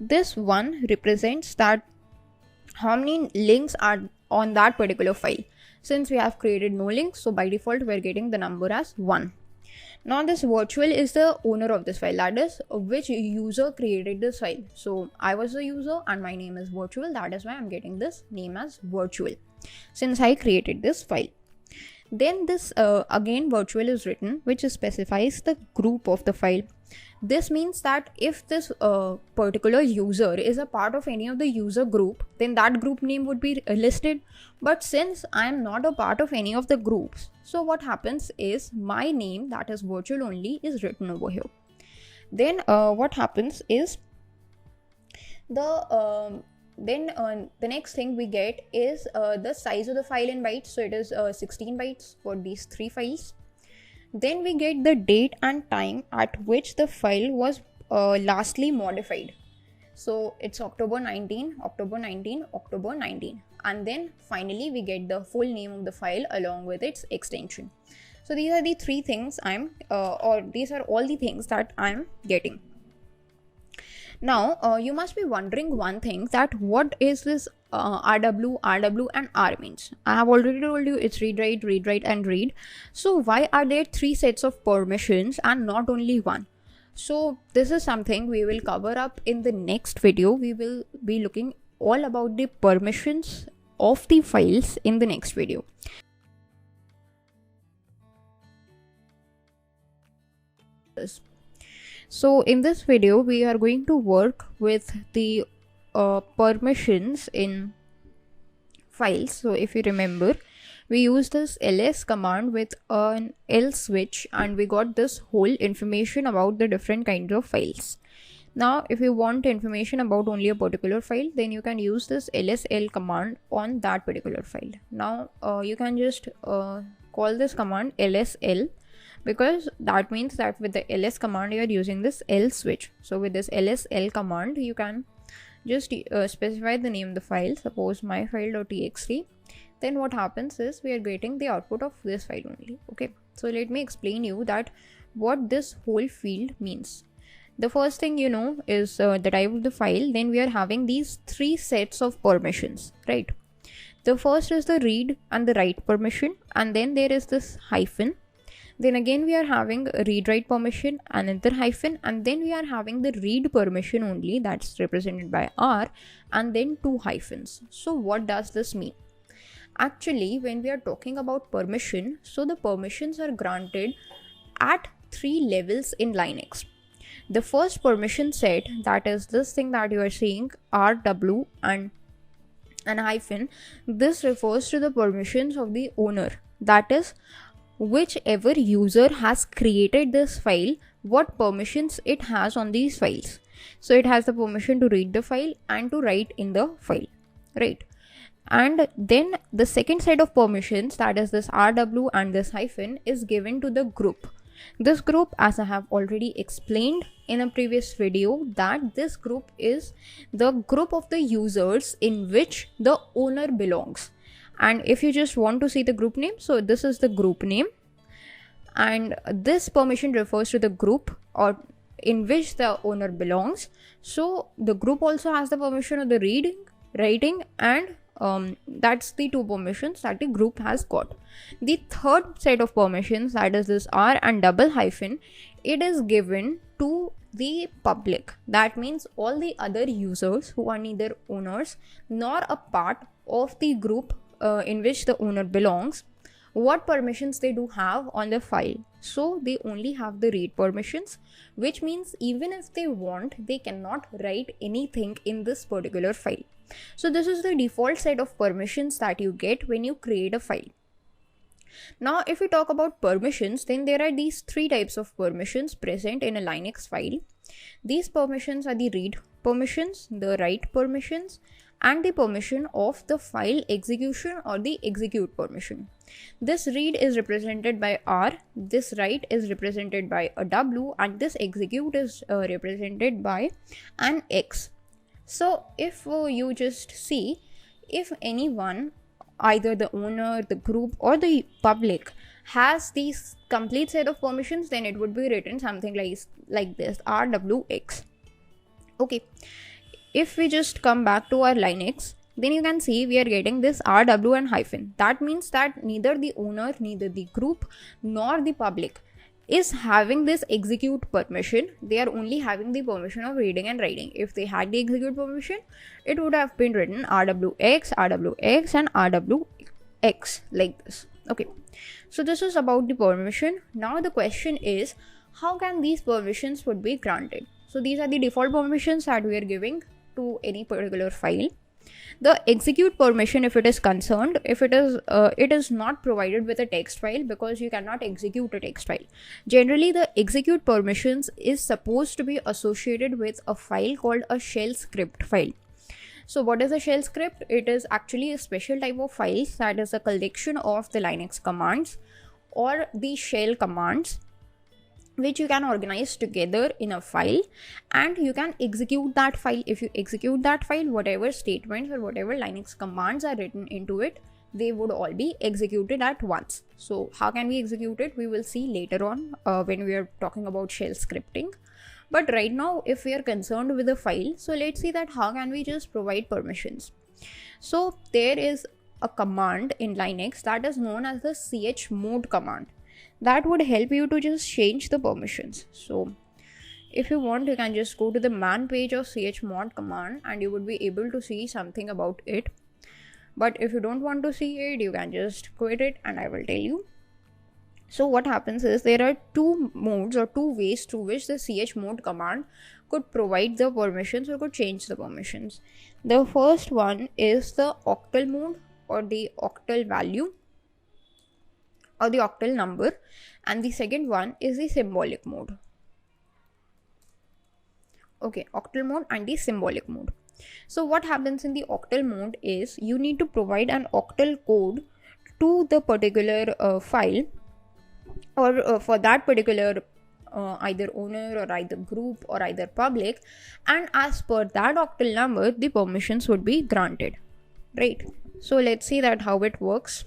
This one represents that how many links are on that particular file. Since we have created no links, so by default we are getting the number as 1. Now this virtual is the owner of this file, that is which user created this file. So I was the user and my name is virtual, that is why I'm getting this name as virtual, since I created this file. Then this again virtual is written, which specifies the group of the file. This means that if this particular user is a part of any of the user group, then that group name would be listed. But since I am not a part of any of the groups, so what happens is my name, that is virtual only, is written over here. Then what happens is the next thing we get is the size of the file in bytes. So it is 16 bytes for these 3 files. Then we get the date and time at which the file was lastly modified. So it's October 19, October 19, October 19, and then finally we get the full name of the file along with its extension. So these are the three things these are all the things that I'm getting. Now you must be wondering one thing, that what is this RW, and R means. I have already told you it's read, write and read. So why are there three sets of permissions and not only one? So this is something we will cover up in the next video. We will be looking all about the permissions of the files in the next video. So in this video we are going to work with the permissions in files. So if you remember, we used this ls command with an else switch and we got this whole information about the different kinds of files. Now if you want information about only a particular file, then you can use this lsl command on that particular file. Now you can just call this command lsl, because that means that with the ls command you are using this else switch. So with this lsl command you can just specify the name of the file, suppose myfile.txt. Then what happens is we are getting the output of this file only. Okay, so let me explain you that what this whole field means. The first thing you know is the type of the file. Then we are having these three sets of permissions, right? The first is the read and the write permission, and then there is this hyphen. Then again we are having a read write permission, another hyphen, and then we are having the read permission only, that's represented by R, and then two hyphens. So what does this mean? Actually, when we are talking about permission, so the permissions are granted at three levels in Linux. The first permission set, that is this thing that you are seeing, RW and hyphen, this refers to the permissions of the owner. That is, whichever user has created this file, what permissions it has on these files. So it has the permission to read the file and to write in the file, right? And then the second set of permissions, that is this RW and this hyphen, is given to the group. This group, as I have already explained in a previous video, that this group is the group of the users in which the owner belongs. And if you just want to see the group name, so this is the group name, and this permission refers to the group or in which the owner belongs. So the group also has the permission of the reading, writing, and that's the two permissions that the group has got. The third set of permissions, that is this R and double hyphen, it is given to the public. That means all the other users who are neither owners nor a part of the group in which the owner belongs, what permissions they do have on the file. So they only have the read permissions, which means even if they want, they cannot write anything in this particular file. So this is the default set of permissions that you get when you create a file. Now if we talk about permissions, then there are these three types of permissions present in a Linux file. These permissions are the read permissions, the write permissions, and the permission of the file execution or the execute permission. This read is represented by R, this write is represented by a W, and this execute is represented by an X. So if you just see, if anyone, either the owner, the group, or the public has these complete set of permissions, then it would be written something like this, RWX. Okay. If we just come back to our Linux, then you can see we are getting this RW and hyphen. That means that neither the owner, neither the group, nor the public is having this execute permission. They are only having the permission of reading and writing. If they had the execute permission, it would have been written RWX, RWX, and RWX like this. Okay, so this is about the permission. Now the question is, how can these permissions would be granted? So these are the default permissions that we are giving to any particular file. The execute permission, if it is concerned, it is not provided with a text file, because you cannot execute a text file. Generally, the execute permissions is supposed to be associated with a file called a shell script file. So what is a shell script? It is actually a special type of files that is a collection of the Linux commands or the shell commands, which you can organize together in a file, and you can execute that file. If you execute that file, whatever statements or whatever Linux commands are written into it, they would all be executed at once. So how can we execute it? We will see later on when we are talking about shell scripting. But right now, if we are concerned with a file, so let's see that how can we just provide permissions. So there is a command in Linux that is known as the chmod command that would help you to just change the permissions. So if you want, you can just go to the man page of chmod command and you would be able to see something about it. But if you don't want to see it, you can just quit it and I will tell you. So what happens is there are two modes or two ways through which the chmod command could provide the permissions or could change the permissions. The first one is the octal mode or the octal value or the octal number, and the second one is the symbolic mode. Okay, octal mode and the symbolic mode. So what happens in the octal mode is you need to provide an octal code to the particular file or for that particular either owner or either group or either public, and as per that octal number the permissions would be granted, right? So let's see that how it works.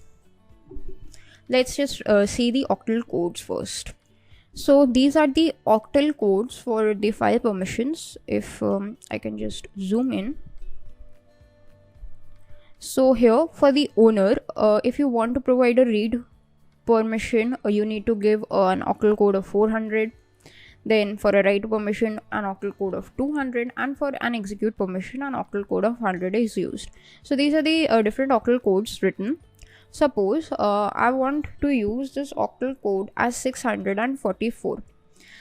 Let's just see the octal codes first. So these are the octal codes for the file permissions. If I can just zoom in. So here for the owner, if you want to provide a read permission, you need to give an octal code of 400. Then for a write permission, an octal code of 200, and for an execute permission, an octal code of 100 is used. So these are the different octal codes written. Suppose I want to use this octal code as 644.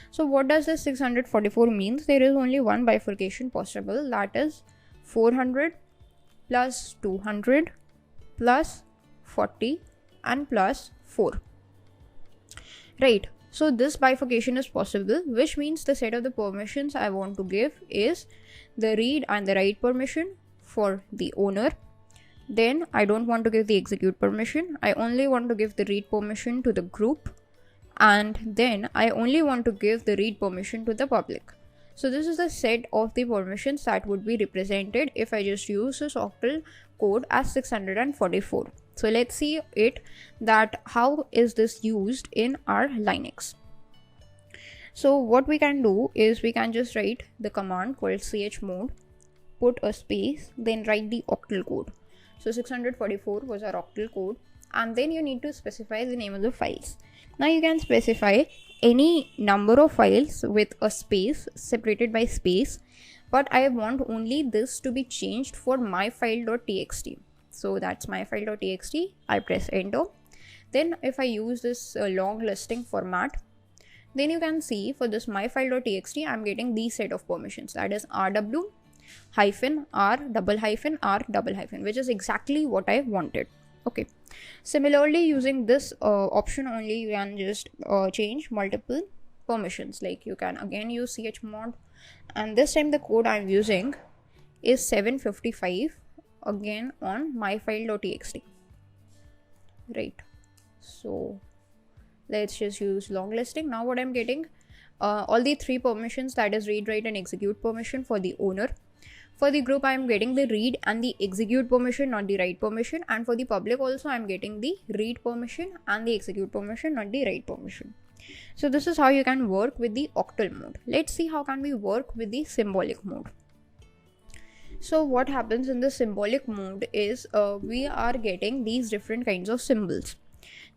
So what does this 644 means? There is only one bifurcation possible, that is 400 plus 200 plus 40 and plus 4. Right. So this bifurcation is possible, which means the set of the permissions I want to give is the read and the write permission for the owner. Then I don't want to give the execute permission. I only want to give the read permission to the group. And then I only want to give the read permission to the public. So this is the set of the permissions that would be represented if I just use this octal code as 644. So let's see it, that how is this used in our Linux. So what we can do is we can just write the command called chmod, put a space, then write the octal code. So 644 was our octal code, and then you need to specify the name of the files. Now you can specify any number of files with a space separated by space, but I want only this to be changed for myfile.txt. So that's myfile.txt. I press enter. Then if I use this long listing format, then you can see for this myfile.txt I'm getting these set of permissions, that is rw -r -r which is exactly what I wanted. Okay. Similarly, using this option only, you can just change multiple permissions. Like you can again use chmod, and this time the code I'm using is 755 again on myfile.txt. Right. So let's just use long listing. Now what I'm getting, all the three permissions, that is read, write and execute permission for the owner. For the group, I am getting the read and the execute permission, not the write permission. And for the public also, I am getting the read permission and the execute permission, not the write permission. So this is how you can work with the octal mode. Let's see how can we work with the symbolic mode. So what happens in the symbolic mode is we are getting these different kinds of symbols.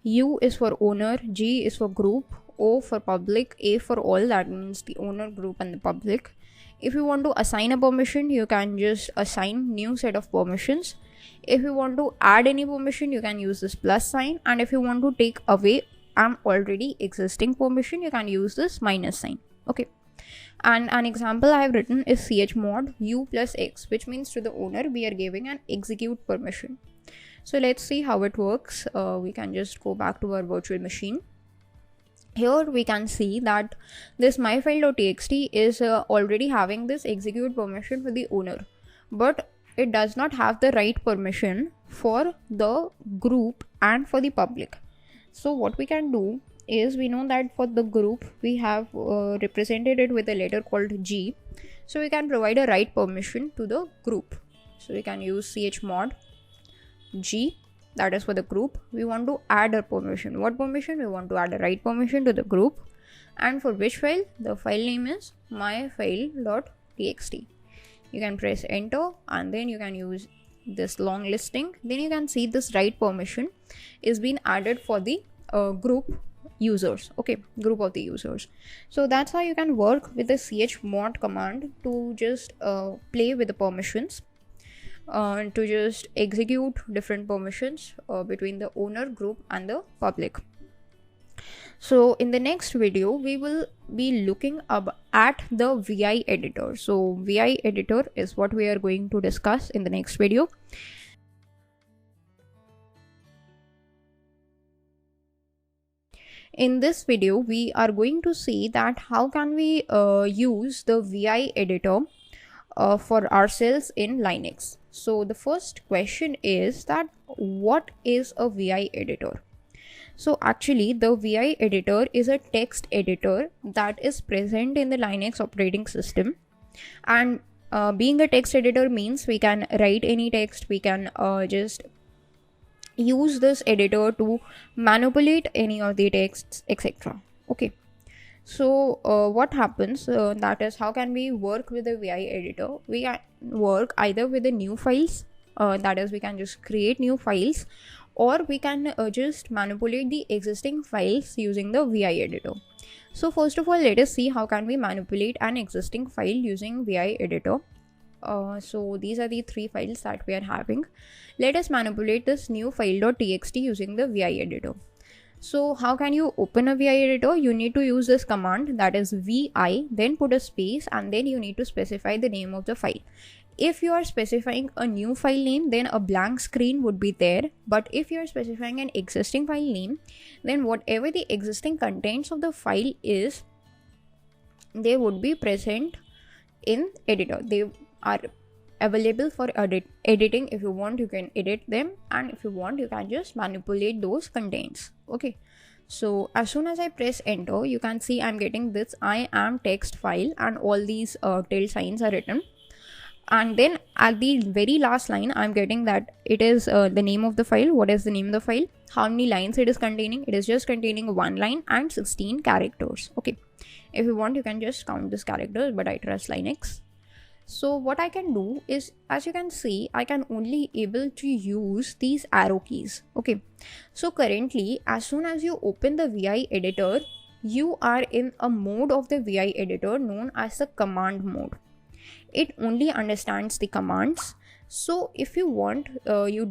U is for owner, G is for group, O for public, A for all, that means the owner, group and the public. If you want to assign a permission, you can just assign new set of permissions. If you want to add any permission, you can use this plus sign. And if you want to take away an already existing permission, you can use this minus sign. Okay. And an example I have written is chmod u plus x, which means to the owner we are giving an execute permission. So let's see how it works. We can just go back to our virtual machine. Here we can see that this myfile.txt is already having this execute permission for the owner, but it does not have the write permission for the group and for the public. So what we can do is, we know that for the group we have represented it with a letter called G. So we can provide a write permission to the group. So we can use chmod G, that is for the group. We want to add a permission. What permission? We want to add a write permission to the group. And for which file? The file name is myfile.txt. You can press enter and then you can use this long listing. Then you can see this write permission is being added for the group users, okay, group of the users. So that's how you can work with the chmod command to just play with the permissions, to just execute different permissions between the owner, group and the public. So in the next video we will be looking at the VI editor. So VI editor is what we are going to discuss in the next video. In this video we are going to see that how can we use the VI editor for ourselves in Linux. So the first question is that what is a VI editor? So actually the VI editor is a text editor that is present in the Linux operating system, and being a text editor means we can write any text, we can just use this editor to manipulate any of the texts, etc. Okay, so what happens, that is how can we work with the VI editor? We can work either with the new files, that is we can just create new files, or we can just manipulate the existing files using the VI editor. So first of all, let us see how can we manipulate an existing file using VI editor. So these are the three files that we are having. Let us manipulate this new file.txt using the VI editor. So how can you open a VI editor? You need to use this command, that is vi, then put a space, and then you need to specify the name of the file. If you are specifying a new file name, then a blank screen would be there. But if you are specifying an existing file name, then whatever the existing contents of the file is, they would be present in editor. They are available for editing. If you want, you can edit them, and if you want, you can just manipulate those contents. Okay, so as soon as I press enter, you can see I'm getting this I am text file, and all these tilde signs are written. And then at the very last line, I'm getting that it is the name of the file. What is the name of the file? How many lines it is containing? It is just containing 1 line and 16 characters. Okay, if you want, you can just count this characters, but I trust Linux. So what I can do is, as you can see, I can only able to use these arrow keys. Okay, so currently, as soon as you open the VI editor, you are in a mode of the VI editor known as the command mode. It only understands the commands. So if you want, you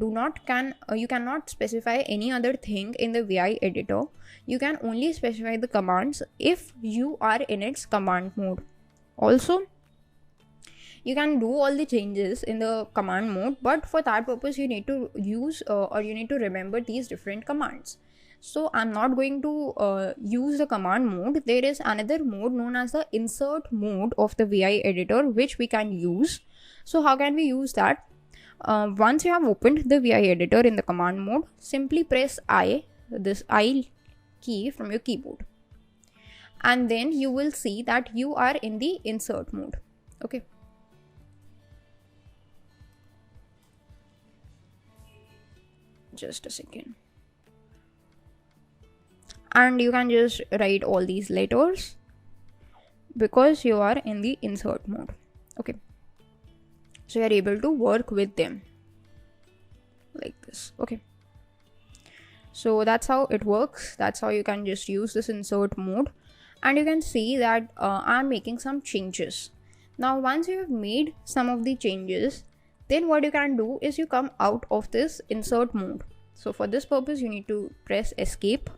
cannot specify any other thing in the VI editor. You can only specify the commands if you are in its command mode. Also, you can do all the changes in the command mode, but for that purpose you need to use or you need to remember these different commands. So I'm not going to use the command mode. There is another mode known as the insert mode of the VI editor, which we can use. So how can we use that? Once you have opened the VI editor in the command mode, simply press this I key from your keyboard, and then you will see that you are in the insert mode. Okay, just a second. And you can just write all these letters because you are in the insert mode. Okay, so you are able to work with them like this. Okay, so that's how it works. That's how you can just use this insert mode. And you can see that I'm making some changes. Now once you have made some of the changes, then what you can do is you come out of this insert mode. So for this purpose, you need to press escape.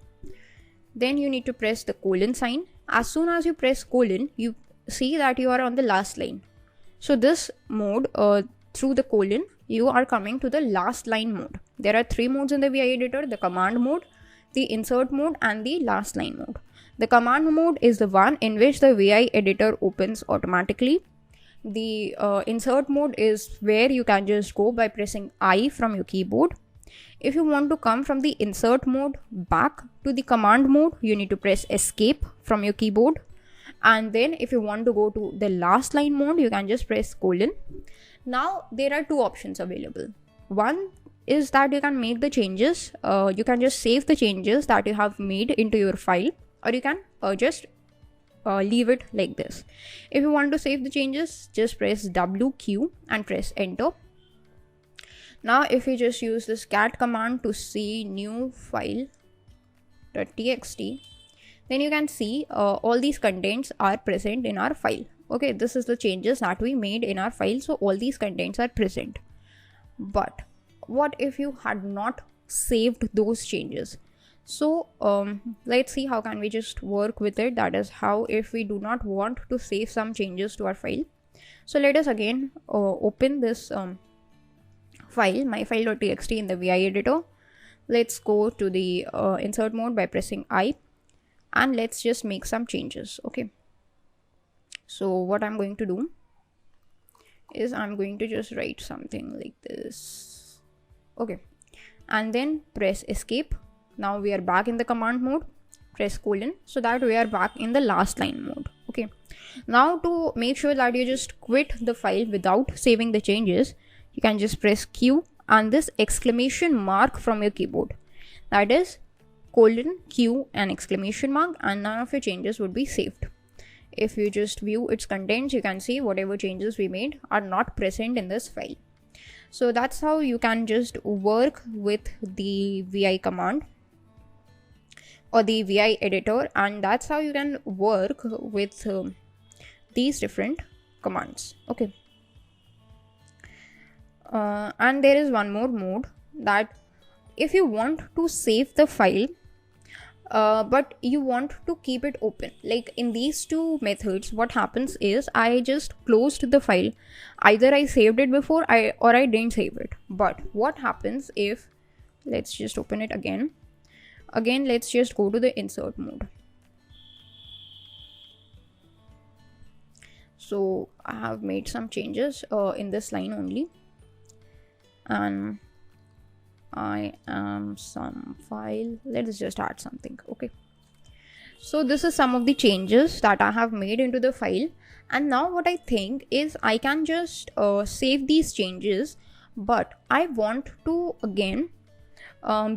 Then you need to press the colon sign. As soon as you press colon, you see that you are on the last line. So this mode, through the colon, you are coming to the last line mode. There are 3 modes in the VI editor: the command mode, the insert mode, and the last line mode. The command mode is the one in which the VI editor opens automatically. The insert mode is where you can just go by pressing I from your keyboard. If you want to come from the insert mode back to the command mode, you need to press escape from your keyboard. And then if you want to go to the last line mode, you can just press colon. Now there are two options available. One is that you can make the changes, you can just save the changes that you have made into your file, or you can just leave it like this. If you want to save the changes, just press WQ and press enter. Now if you just use this cat command to see new file.txt, then you can see all these contents are present in our file. Okay, this is the changes that we made in our file, so all these contents are present. But what if you had not saved those changes? So let's see how can we just work with it. That is how, if we do not want to save some changes to our file. So let us again open this file, myfile.txt, in the VI editor. Let's go to the insert mode by pressing I, and let's just make some changes. Okay, so what I'm going to do is I'm going to just write something like this. Okay, and then press escape. Now we are back in the command mode. Press colon, so that we are back in the last line mode. Okay, now to make sure that you just quit the file without saving the changes, you can just press Q and this exclamation mark from your keyboard. That is colon, Q and exclamation mark, and none of your changes would be saved. If you just view its contents, you can see whatever changes we made are not present in this file. So that's how you can just work with the VI command or the VI editor, and that's how you can work with these different commands. Okay, and there is one more mode, that if you want to save the file but you want to keep it open, like in these two methods, what happens is I just closed the file. Either I saved it before or I didn't save it. But what happens if, let's just open it again, let's just go to the insert mode. So I have made some changes in this line only, and I am some file, let's just add something. Okay, so this is some of the changes that I have made into the file, and now what I think is I can just save these changes, but I want to again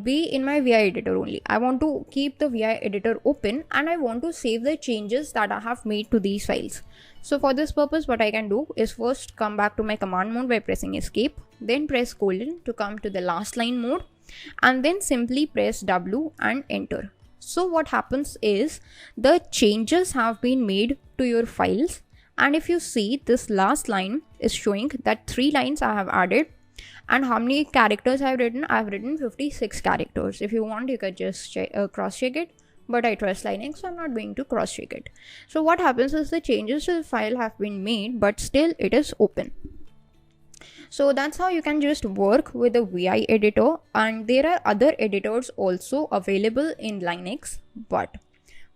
be in my VI editor only. I want to keep the VI editor open, and I want to save the changes that I have made to these files. So for this purpose, what I can do is first come back to my command mode by pressing escape, then press colon to come to the last line mode, and then simply press W and enter. So what happens is the changes have been made to your files, and if you see, this last line is showing that 3 lines I have added. And how many characters I have written? I have written 56 characters. If you want, you could just cross check it, but I trust Linux, so I'm not going to cross check it. So what happens is the changes to the file have been made, but still it is open. So that's how you can just work with the VI editor, and there are other editors also available in Linux. But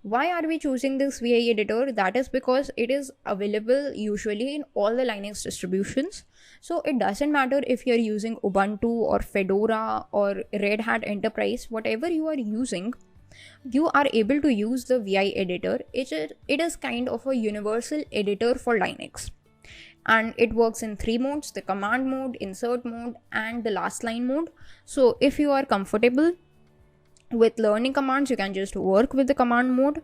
why are we choosing this VI editor? That is because it is available usually in all the Linux distributions. So it doesn't matter if you're using Ubuntu or Fedora or Red Hat Enterprise, whatever you are using, you are able to use the VI editor. It is kind of a universal editor for Linux. And it works in 3 modes: the command mode, insert mode, and the last line mode. So if you are comfortable with learning commands, you can just work with the command mode.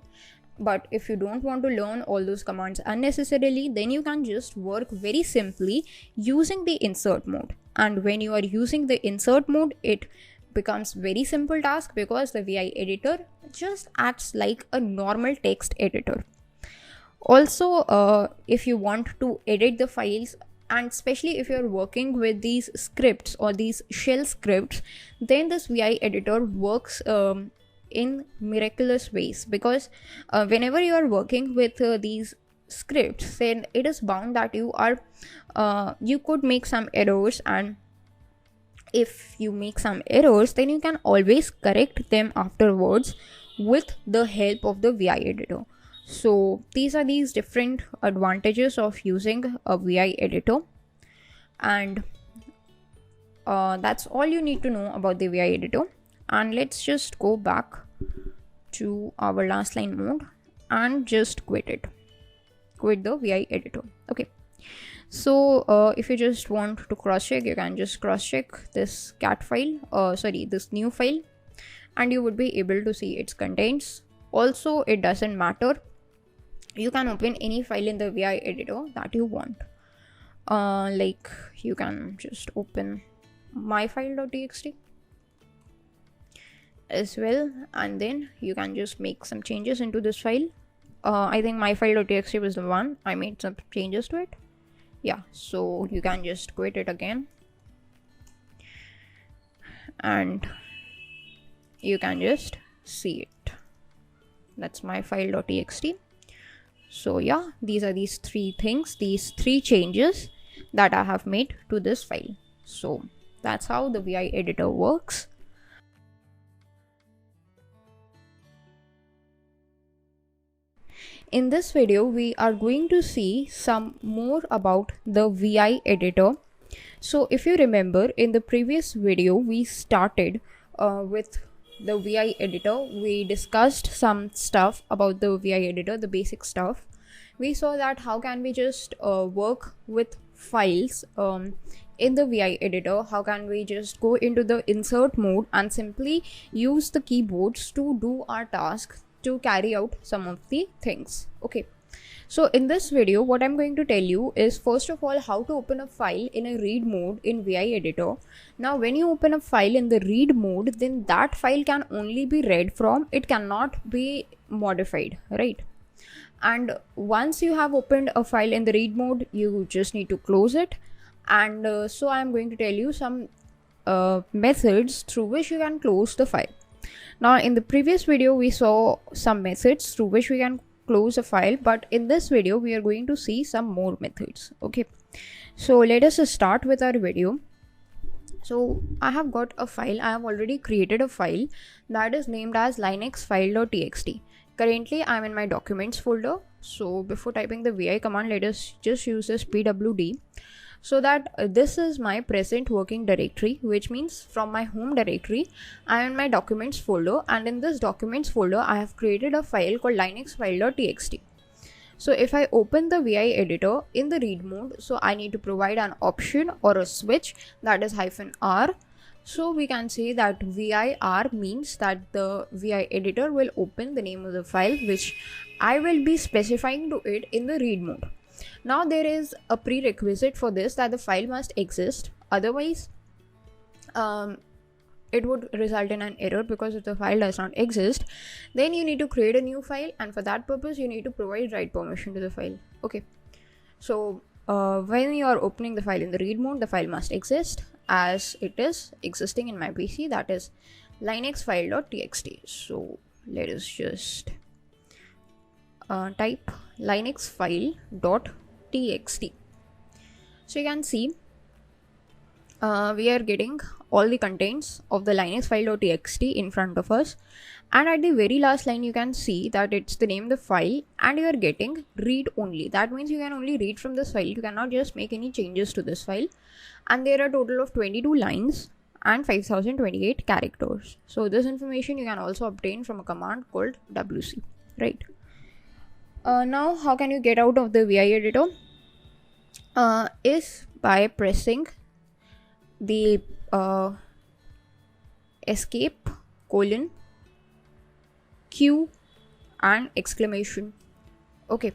But if you don't want to learn all those commands unnecessarily, then you can just work very simply using the insert mode. And when you are using the insert mode, it becomes very simple task, because the VI editor just acts like a normal text editor. Also, if you want to edit the files, and especially if you're working with these scripts or these shell scripts, then this VI editor works in miraculous ways, because whenever you are working with these scripts, then it is bound that you could make some errors, and if you make some errors, then you can always correct them afterwards with the help of the VI editor. So these are these different advantages of using a VI editor. And That's all you need to know about the VI editor. And let's just go back to our last line mode and just quit the VI editor. Okay, so if you just want to cross check, you can just cross check this cat file, this new file, and you would be able to see its contents. Also, it doesn't matter, you can open any file in the VI editor that you want. Like you can just open myfile.txt as well, and then you can just make some changes into this file. I think myfile.txt was the one I made some changes to it. Yeah, so you can just quit it again and you can just see it. That's myfile.txt. So yeah, these are these three changes that I have made to this file. So that's how the VI editor works. In this video, we are going to see some more about the VI editor. So if you remember, in the previous video, we started with the VI editor. We discussed some stuff about the VI editor, the basic stuff. We saw that how can we just work with files in the VI editor. How can we just go into the insert mode and simply use the keyboards to do our task, to carry out some of the things. Okay, so in this video, what I'm going to tell you is, first of all, how to open a file in a read mode in VI editor. Now when you open a file in the read mode, then that file can only be read from, it cannot be modified, right? And once you have opened a file in the read mode, you just need to close it. And so I'm going to tell you some methods through which you can close the file. Now in the previous video, we saw some methods through which we can close a file, but in this video we are going to see some more methods. Okay, so let us start with our video. So I have got a file. I have already created a file that is named as linuxfile.txt. Currently I'm in my documents folder. So before typing the vi command, let us just use this pwd, so that this is my present working directory, which means from my home directory I am in my documents folder, and in this documents folder I have created a file called linuxfile.txt. So if I open the VI editor in the read mode, so I need to provide an option or a switch, that is -r. So we can say that vir means that the VI editor will open the name of the file which I will be specifying to it in the read mode. Now there is a prerequisite for this, that the file must exist, otherwise it would result in an error, because if the file does not exist, then you need to create a new file, and for that purpose you need to provide write permission to the file. Okay, so when you are opening the file in the read mode, the file must exist, as it is existing in my PC, that is linuxfile.txt. So let us just type linuxfile.txt. So you can see we are getting all the contents of the linuxfile.txt in front of us, and at the very last line you can see that it's the name of the file, and you are getting read only. That means you can only read from this file, you cannot just make any changes to this file. And there are a total of 22 lines and 5028 characters. So this information you can also obtain from a command called wc, right? Now how can you get out of the VI editor? Is by pressing the escape :Q and exclamation. Okay,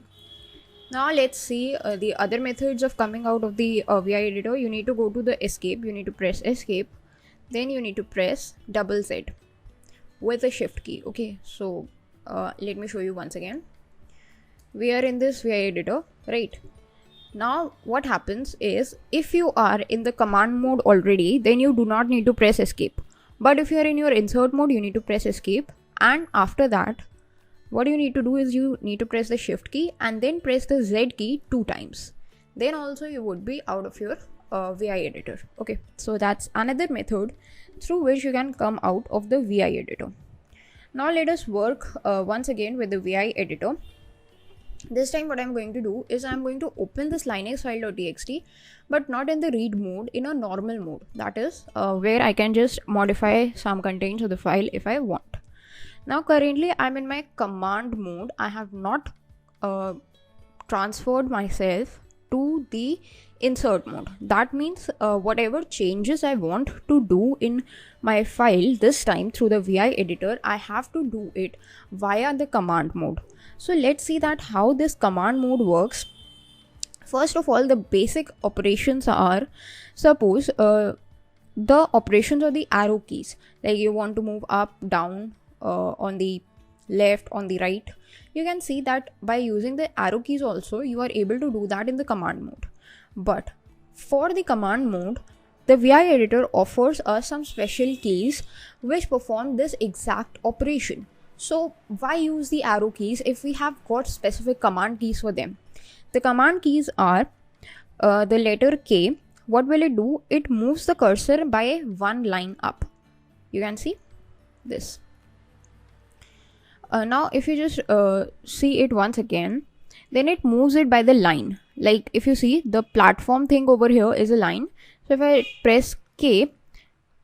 now let's see the other methods of coming out of the VI editor. You need to go to the escape, you need to press escape, then you need to press Z with the shift key. Okay, so let me show you once again. We are in this VI editor, right? Now what happens is, if you are in the command mode already, then you do not need to press escape. But if you are in your insert mode, you need to press escape, and after that what you need to do is you need to press the shift key and then press the Z key 2 times. Then also you would be out of your VI editor. Okay, so that's another method through which you can come out of the VI editor. Now let us work once again with the VI editor. This time what I'm going to do is I'm going to open this linex file.txt, but not in the read mode, in a normal mode. That is where I can just modify some contents of the file if I want. Now currently I'm in my command mode. I have not transferred myself to the insert mode. That means whatever changes I want to do in my file this time through the VI editor, I have to do it via the command mode. So let's see that how this command mode works. First of all, the basic operations are, suppose the operations of the arrow keys, like you want to move up, down, on the left, on the right. You can see that by using the arrow keys also you are able to do that in the command mode. But for the command mode, the VI editor offers us some special keys which perform this exact operation. So why use the arrow keys if we have got specific command keys for them? The command keys are the letter K. What will it do? It moves the cursor by one line up. You can see this. Now if you just see it once again, then it moves it by the line. Like if you see, the platform thing over here is a line. So if I press K,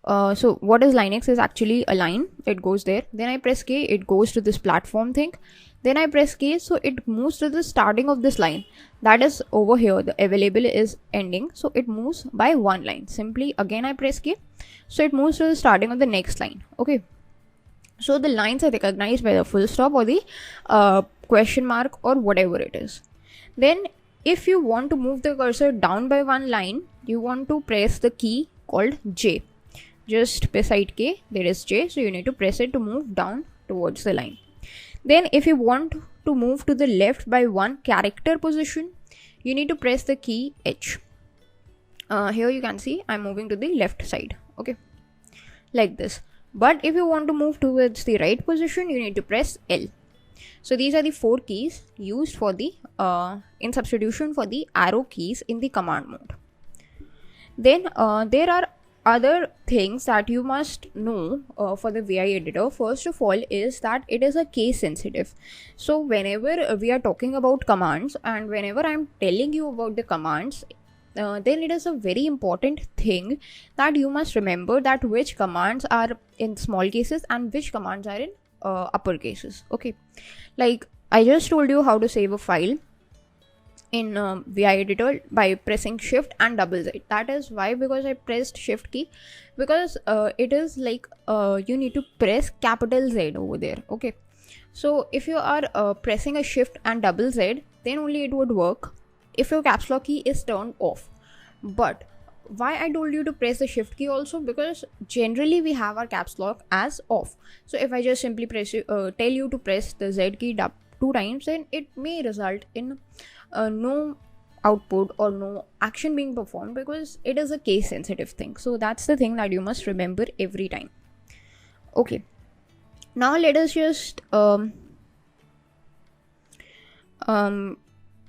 so what is Linux is actually a line. It goes there. Then I press K, it goes to this platform thing. Then I press K, so it moves to the starting of this line. That is over here. The available is ending. So it moves by one line. Simply again I press K. So it moves to the starting of the next line. Okay. So the lines are recognized by the full stop or the question mark or whatever it is. Then if you want to move the cursor down by one line, you want to press the key called J. Just beside K, there is J. So you need to press it to move down towards the line. Then if you want to move to the left by one character position, you need to press the key H. Here you can see I'm moving to the left side. Okay. Like this. But if you want to move towards the right position, you need to press L. So these are the four keys used for the in substitution for the arrow keys in the command mode. Then there are other things that you must know for the VI editor. First of all is that it is a case sensitive. So whenever we are talking about commands and whenever I'm telling you about the commands, then it is a very important thing that you must remember that which commands are in small cases and which commands are in upper cases. Okay, like I just told you how to save a file in VI editor by pressing shift and double Z. That is why, because I pressed shift key, because it is like you need to press capital Z over there. Okay, so if you are pressing a shift and double Z, then only it would work if your caps lock key is turned off. But why I told you to press the shift key also, because generally we have our caps lock as off. So if I just simply press tell you to press the Z key 2 times, then it may result in no output or no action being performed, because it is a case sensitive thing. So that's the thing that you must remember every time. Okay, now let us just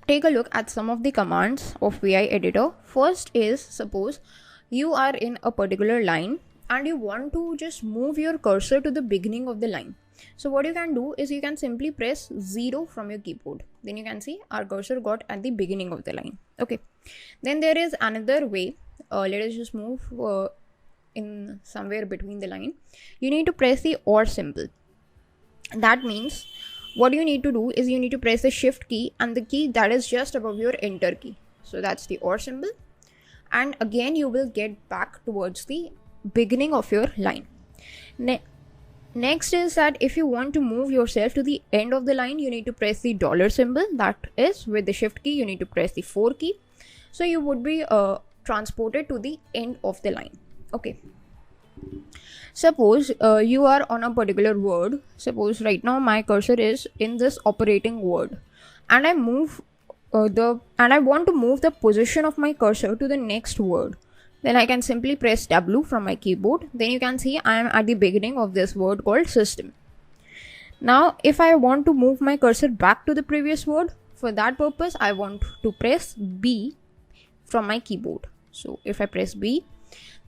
take a look at some of the commands of VI editor. First is, suppose you are in a particular line and you want to just move your cursor to the beginning of the line. So what you can do is you can simply press 0 from your keyboard. Then you can see our cursor got at the beginning of the line. Okay. Then there is another way. Let us just move in somewhere between the line. You need to press the OR symbol. That means what you need to do is you need to press the shift key and the key that is just above your enter key. So that's the OR symbol. And again you will get back towards the beginning of your line. Next is that if you want to move yourself to the end of the line, you need to press the dollar symbol. That is, with the shift key you need to press the 4 key. So you would be transported to the end of the line. Okay. Suppose you are on a particular word. Suppose right now my cursor is in this operating word, and I move I want to move the position of my cursor to the next word. Then I can simply press W from my keyboard. Then you can see I am at the beginning of this word called system. Now if I want to move my cursor back to the previous word, for that purpose I want to press B from my keyboard. So if I press B,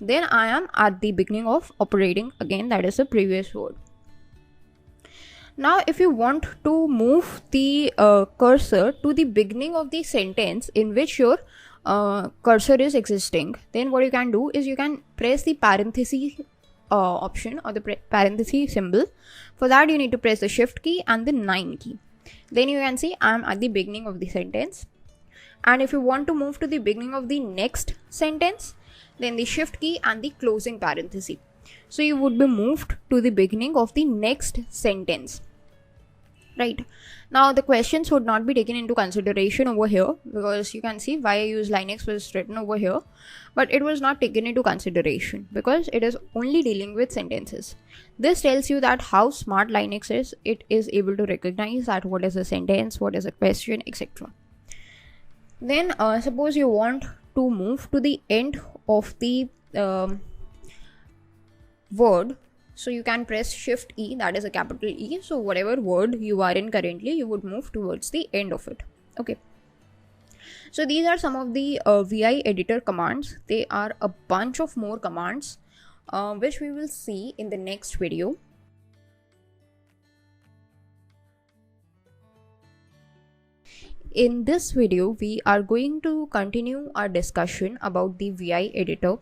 then I am at the beginning of operating again, that is the previous word. Now if you want to move the cursor to the beginning of the sentence in which your cursor is existing, then what you can do is you can press the parenthesis option or the parenthesis symbol. For that you need to press the shift key and the 9 key. Then you can see I am at the beginning of the sentence. And if you want to move to the beginning of the next sentence, then the shift key and the closing parenthesis. So you would be moved to the beginning of the next sentence. Right. Now the questions would not be taken into consideration over here, because you can see why I use Linux was written over here, but it was not taken into consideration because it is only dealing with sentences. This tells you that how smart Linux is. It is able to recognize that what is a sentence, what is a question, etc. Then suppose you want to move to the end of the word. So you can press shift E, that is a capital E. So whatever word you are in currently, you would move towards the end of it. Okay. So these are some of the VI editor commands. They are a bunch of more commands which we will see in the next video. In this video, we are going to continue our discussion about the VI editor.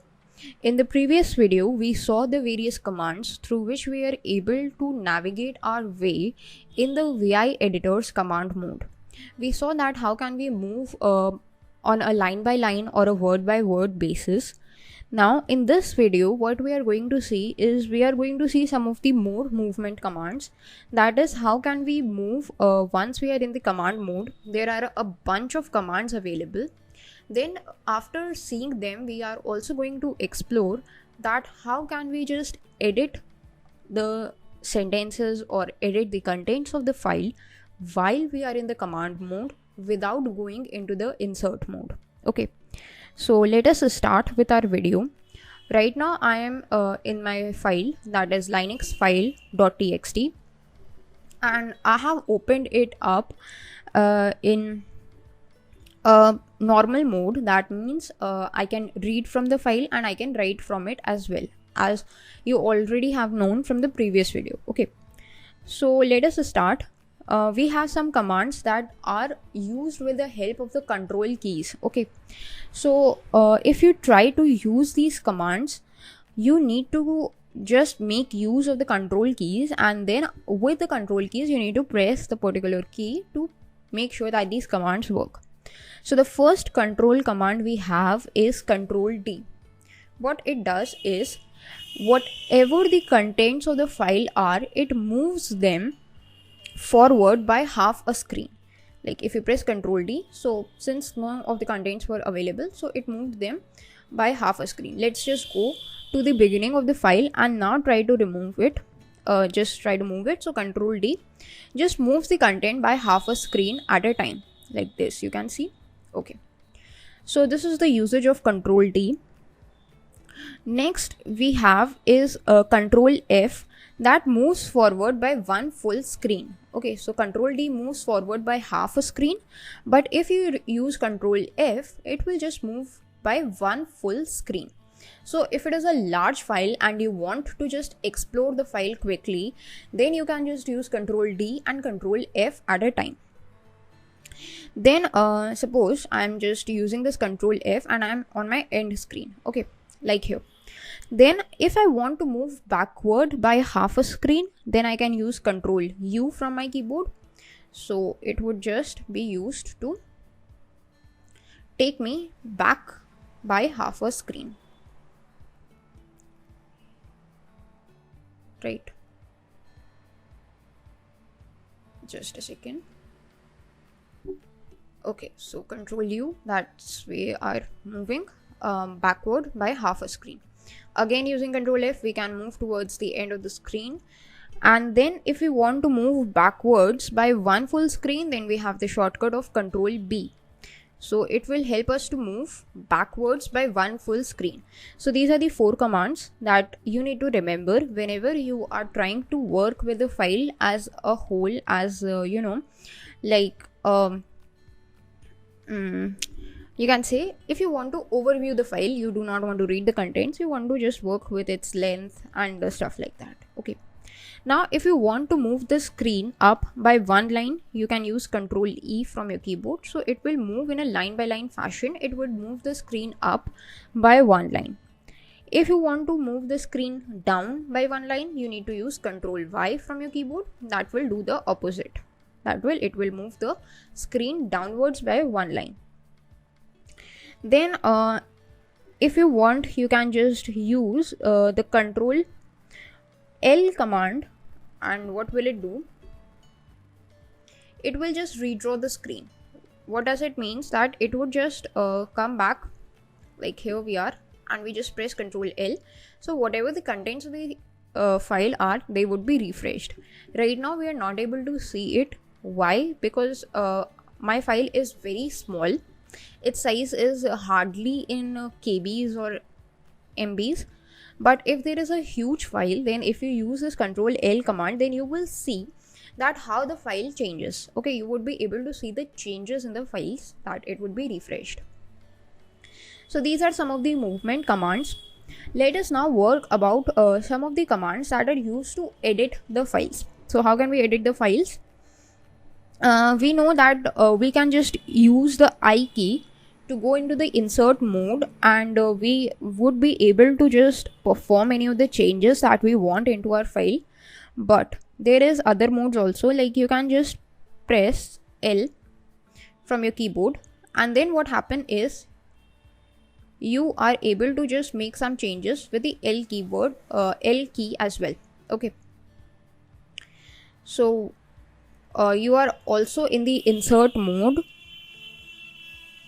In the previous video, we saw the various commands through which we are able to navigate our way in the VI editor's command mode. We saw that how can we move on a line by line or a word by word basis. Now in this video, what we are going to see is we are going to see some of the more movement commands. That is, how can we move once we are in the command mode. There are a bunch of commands available. Then after seeing them, we are also going to explore that how can we just edit the sentences or edit the contents of the file while we are in the command mode without going into the insert mode. Okay, so let us start with our video. Right now I am in my file, that is linuxfile.txt, and I have opened it up in normal mode. That means I can read from the file and I can write from it as well, as you already have known from the previous video. Okay, so let us start. We have some commands that are used with the help of the control keys. Okay, so if you try to use these commands, you need to just make use of the control keys, and then with the control keys you need to press the particular key to make sure that these commands work. So the first control command we have is control D. What it does is, whatever the contents of the file are, it moves them forward by half a screen. Like if you press control D, so since none of the contents were available, so it moved them by half a screen. Let's just go to the beginning of the file and now try to remove it. Just try to move it. So control D just moves the content by half a screen at a time, like this, you can see. Okay, so this is the usage of control D. Next we have is control F, that moves forward by one full screen. Okay, so control D moves forward by half a screen, but if you use control F, it will just move by one full screen. So if it is a large file and you want to just explore the file quickly, then you can just use control D and control F at a time. Then suppose I'm just using this control F and I'm on my end screen. Okay, like here. Then if I want to move backward by half a screen, then I can use control U from my keyboard. So it would just be used to take me back by half a screen. Right. Just a second. Okay, so control U, that's we are moving backward by half a screen. Again, using control F, we can move towards the end of the screen. And then if we want to move backwards by one full screen, then we have the shortcut of control B. So it will help us to move backwards by one full screen. So these are the 4 commands that you need to remember whenever you are trying to work with the file as a whole, as you know, like you can say, if you want to overview the file, you do not want to read the contents, you want to just work with its length and stuff like that. Okay, Now if you want to move the screen up by one line, you can use Ctrl E from your keyboard. So it will move in a line by line fashion. It would move the screen up by one line. If you want to move the screen down by one line, you need to use Ctrl Y from your keyboard. That will do the opposite. It will move the screen downwards by one line. Then if you want, you can just use the Ctrl L command, and what will it do? It will just redraw the screen. What does it means? That it would just come back, like here we are, and we just press Ctrl L. So whatever the contents of the file are, they would be refreshed. Right now we are not able to see it. Why? Because my file is very small. Its size is hardly in KBs or MBs. But if there is a huge file, then if you use this Ctrl L command, then you will see that how the file changes. Okay, you would be able to see the changes in the files, that it would be refreshed. So these are some of the movement commands. Let us now work about some of the commands that are used to edit the files. So how can we edit the files? We know that we can just use the I key to go into the insert mode, and we would be able to just perform any of the changes that we want into our file. But there is other modes also, like you can just press L from your keyboard, and then what happen is you are able to just make some changes with the L key as well. Okay, so you are also in the insert mode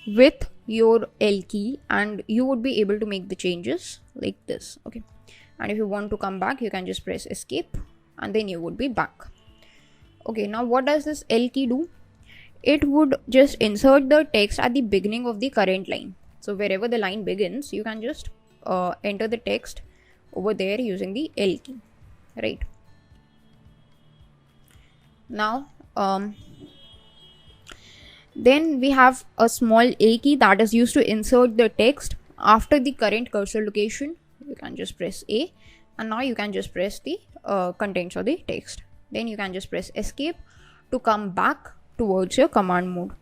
with your L key, and you would be able to make the changes like this. Okay, and if you want to come back, you can just press escape, and then you would be back. Okay, now what does this L key do? It would just insert the text at the beginning of the current line. So wherever the line begins, you can just enter the text over there using the L key, right? Now then we have a small A key that is used to insert the text after the current cursor location. You can just press A, and now you can just press the contents of the text. Then you can just press escape to come back towards your command mode.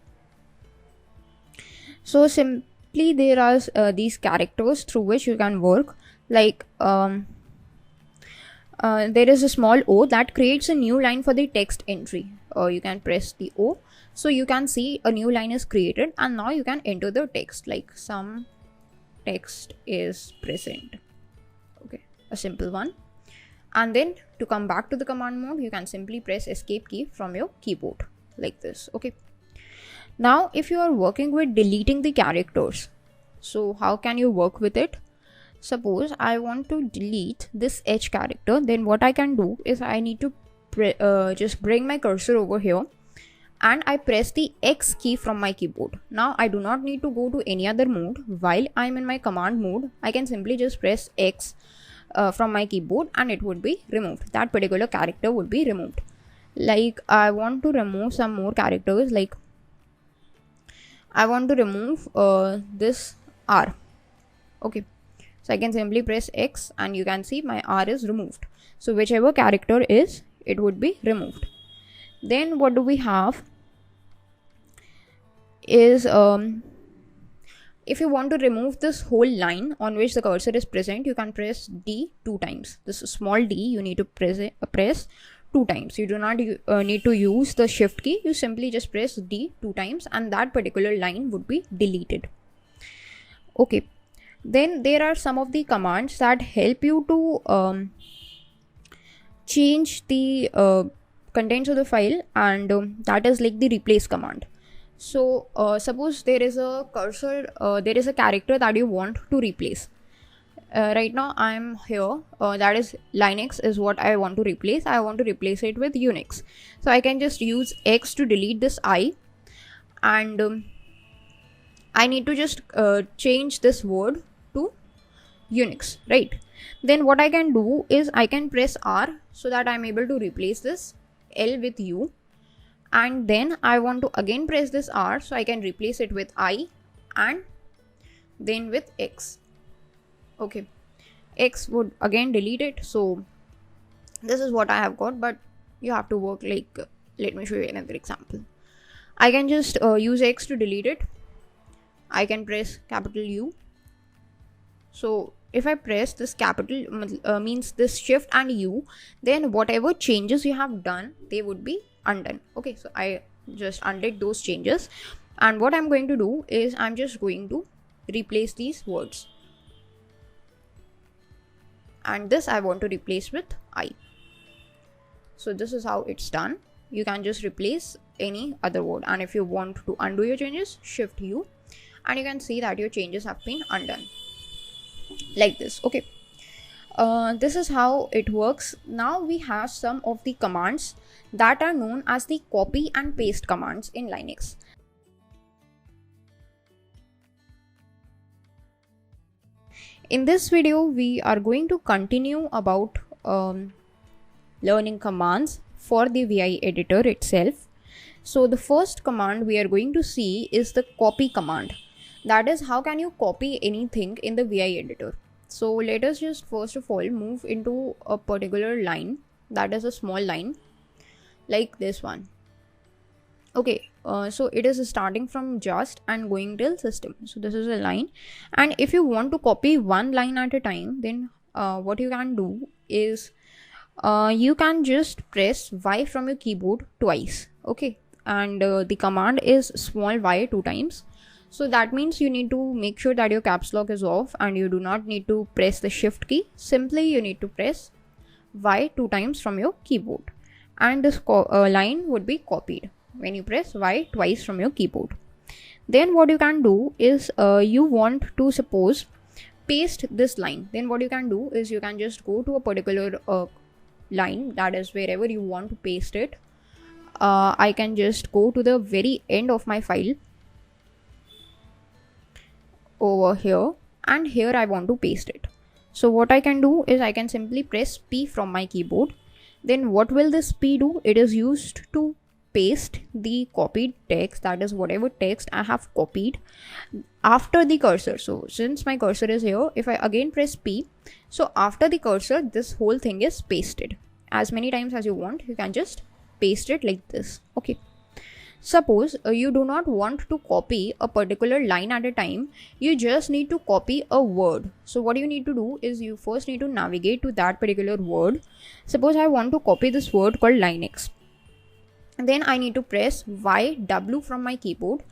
So simply there are these characters through which you can work, like there is a small O that creates a new line for the text entry. You can press the O, so you can see a new line is created, and now you can enter the text, like some text is present. Okay, a simple one. And then to come back to the command mode, you can simply press escape key from your keyboard like this. Okay, now if you are working with deleting the characters, so how can you work with it? Suppose I want to delete this H character, then what I can do is I need to just bring my cursor over here, and I press the X key from my keyboard. Now I do not need to go to any other mode. While I am in my command mode, I can simply just press X from my keyboard, and it would be removed. That particular character would be removed. Like I want to remove some more characters, like I want to remove this R. Okay, so I can simply press X, and you can see my R is removed. So whichever character is, it would be removed. Then what do we have is if you want to remove this whole line on which the cursor is present, you can press D 2 times. This small d you need to press 2 times. You do not need to use the shift key. You simply just press D 2 times, and that particular line would be deleted. Okay, then there are some of the commands that help you to change the contents of the file, and that is like the replace command. So suppose there is a cursor, there is a character that you want to replace. Right now I am here, that is Linux is what I want to replace. I want to replace it with Unix. So I can just use X to delete this I, and I need to just change this word to Unix, right? Then what I can do is I can press R so that I am able to replace this L with U, and then I want to again press this R so I can replace it with I, and then with X. Okay, X would again delete it, so This is what I have got, but you have to work like, let me show you another example. I can just use X to delete it. I can press capital U. So if I press this capital means this shift and U, then whatever changes you have done, they would be undone. Okay, so I just undid those changes, and what I'm going to do is I'm just going to replace these words, and this I want to replace with I. So this is how it's done. You can just replace any other word, and if you want to undo your changes, shift U, and you can see that your changes have been undone like this. Okay, this is how it works. Now we have some of the commands that are known as the copy and paste commands in Linux. In this video, we are going to continue about learning commands for the VI editor itself. So the first command we are going to see is the copy command. That is, how can you copy anything in the VI editor? So let us just first of all move into a particular line, that is a small line like this one. Okay, so it is starting from just and going till system. So this is a line, and if you want to copy one line at a time, then what you can do is you can just press Y from your keyboard twice. Okay, and the command is small y 2 times. So that means you need to make sure that your caps lock is off, and you do not need to press the shift key. Simply you need to press Y 2 times from your keyboard, and this line would be copied when you press Y twice from your keyboard. Then what you can do is you want to suppose paste this line. Then what you can do is you can just go to a particular line, that is wherever you want to paste it. I can just go to the very end of my file over here, and here I want to paste it. So what I can do is I can simply press P from my keyboard. Then what will this P do? It is used to paste the copied text, that is whatever text I have copied, after the cursor. So since my cursor is here, if I again press P, so after the cursor this whole thing is pasted. As many times as you want, you can just paste it like this. Okay, suppose you do not want to copy a particular line at a time, you just need to copy a word. So what you need to do is you first need to navigate to that particular word. Suppose I want to copy this word called Linux. Then I need to press YW from my keyboard,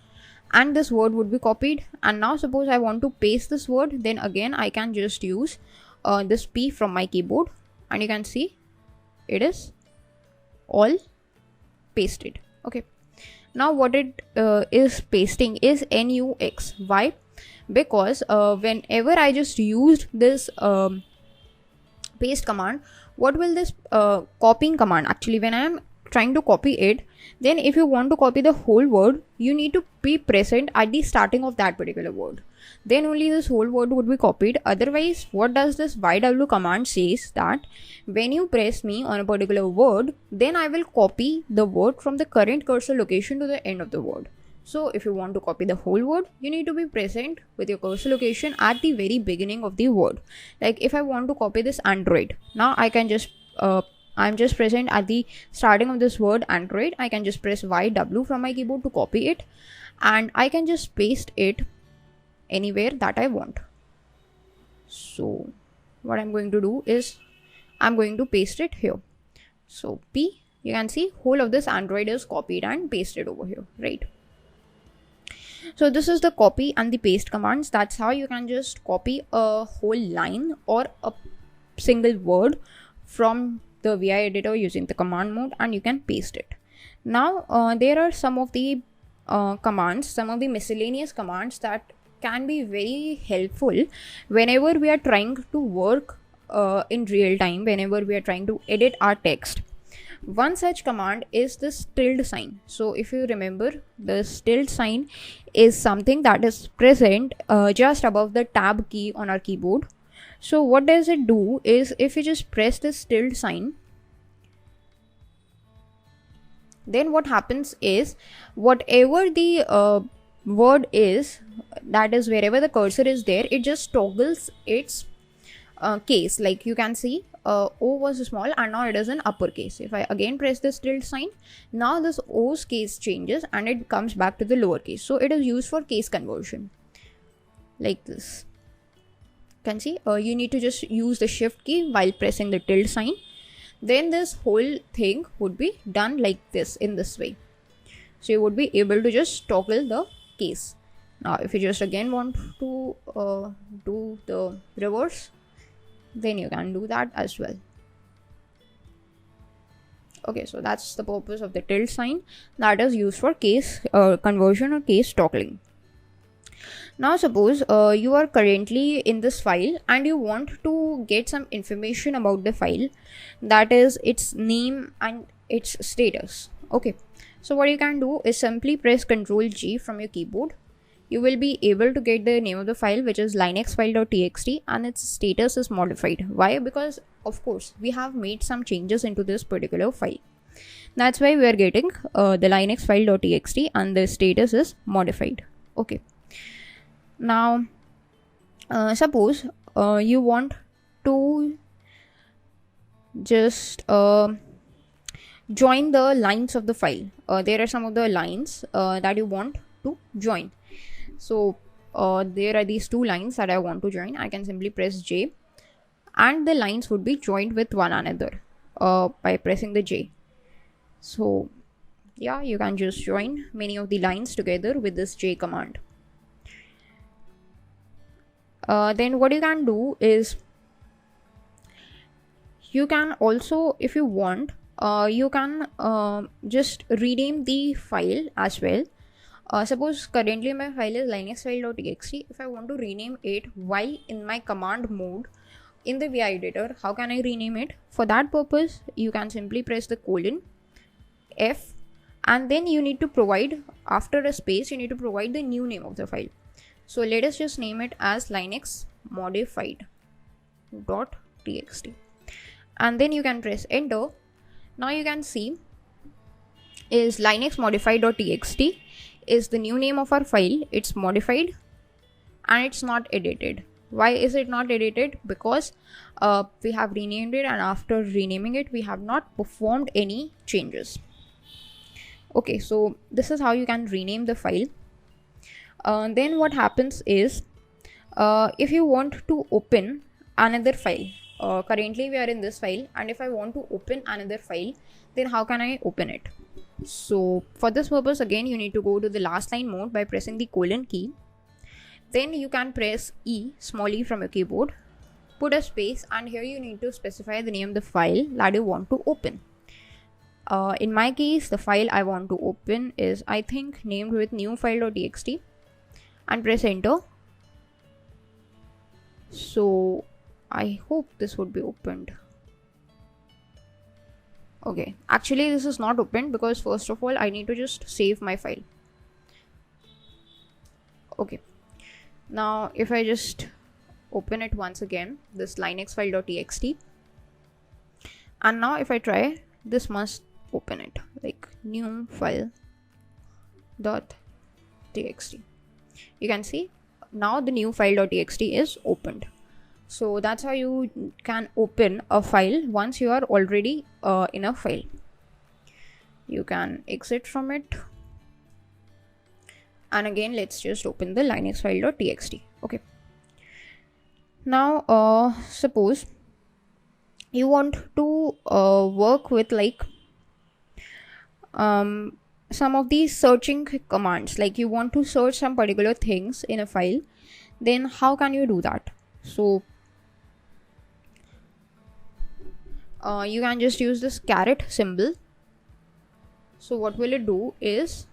and this word would be copied. And now suppose I want to paste this word, then again I can just use this P from my keyboard, and you can see it is all pasted. Okay, now what it is pasting is NUX. Why? Because whenever I just used this paste command, what will this copying command, actually when I am trying to copy it, then if you want to copy the whole word, you need to be present at the starting of that particular word. Then only this whole word would be copied. Otherwise, what does this YW command says that when you press me on a particular word, then I will copy the word from the current cursor location to the end of the word. So if you want to copy the whole word, you need to be present with your cursor location at the very beginning of the word. Like if I want to copy this Android, now I can just I'm just present at the starting of this word Android. I can just press YW from my keyboard to copy it, and I can just paste it anywhere that I want. So what I'm going to do is I'm going to paste it here. So P, you can see whole of this Android is copied and pasted over here, right? So this is the copy and the paste commands. That's how you can just copy a whole line or a single word from the VI editor using the command mode, and you can paste it. Now there are some of the commands, some of the miscellaneous commands that can be very helpful whenever we are trying to work in real time, whenever we are trying to edit our text. One such command is this tilde sign. So if you remember, the tilde sign is something that is present just above the tab key on our keyboard. So what does it do is, if you just press this tilde sign, then what happens is whatever the word is, that is wherever the cursor is there, it just toggles its case. Like you can see O was small and now it is in uppercase. If I again press this tilde sign, now this O's case changes and it comes back to the lowercase. So it is used for case conversion like this. You can see you need to just use the shift key while pressing the tilde sign. Then this whole thing would be done like this, in this way. So you would be able to just toggle the case. Now if you just again want to do the reverse, then you can do that as well. Okay, so that's the purpose of the tilde sign, that is used for case conversion or case toggling. Now suppose you are currently in this file and you want to get some information about the file, that is its name and its status. Okay, so what you can do is simply press Ctrl G from your keyboard. You will be able to get the name of the file, which is linuxfile.txt, and its status is modified. Why? Because of course we have made some changes into this particular file. That's why we are getting the linuxfile.txt and the status is modified. Okay. Now, suppose you want to just join the lines of the file. There are some of the lines that you want to join. So there are these two lines that I want to join. I can simply press J and the lines would be joined with one another by pressing the J. So yeah, you can just join many of the lines together with this J command. Then what you can do is you can also, if you want, you can just rename the file as well. Suppose currently my file is linuxfile.txt. If I want to rename it while in my command mode in the VI editor, how can I rename it? For that purpose, you can simply press the colon F and then you need to provide, after a space, you need to provide the new name of the file. So let us just name it as linuxmodified.txt and then you can press enter. Now you can see is linuxmodified.txt is the new name of our file. It's modified and it's not edited. Why is it not edited? Because we have renamed it and after renaming it we have not performed any changes. Okay, so this is how you can rename the file. Then what happens is if you want to open another file, currently we are in this file and if I want to open another file, then how can I open it? So for this purpose, again you need to go to the last line mode by pressing the colon key. Then you can press E, small e from your keyboard, put a space and here you need to specify the name of the file that you want to open. In my case, the file I want to open is, I think, named with new file.txt and press enter. So I hope this would be opened. Okay, actually this is not opened because first of all I need to just save my file. Okay, now if I just open it once again, this linuxfile.txt, and now if I try, this must open it, like new file.txt. You can see now the new file.txt is opened. So that's how you can open a file once you are already in a file. You can exit from it and again let's just open the linuxfile.txt. Okay, now suppose you want to work with like some of these searching commands, like you want to search some particular things in a file, then how can you do that? So you can just use this caret symbol. So what will it do is,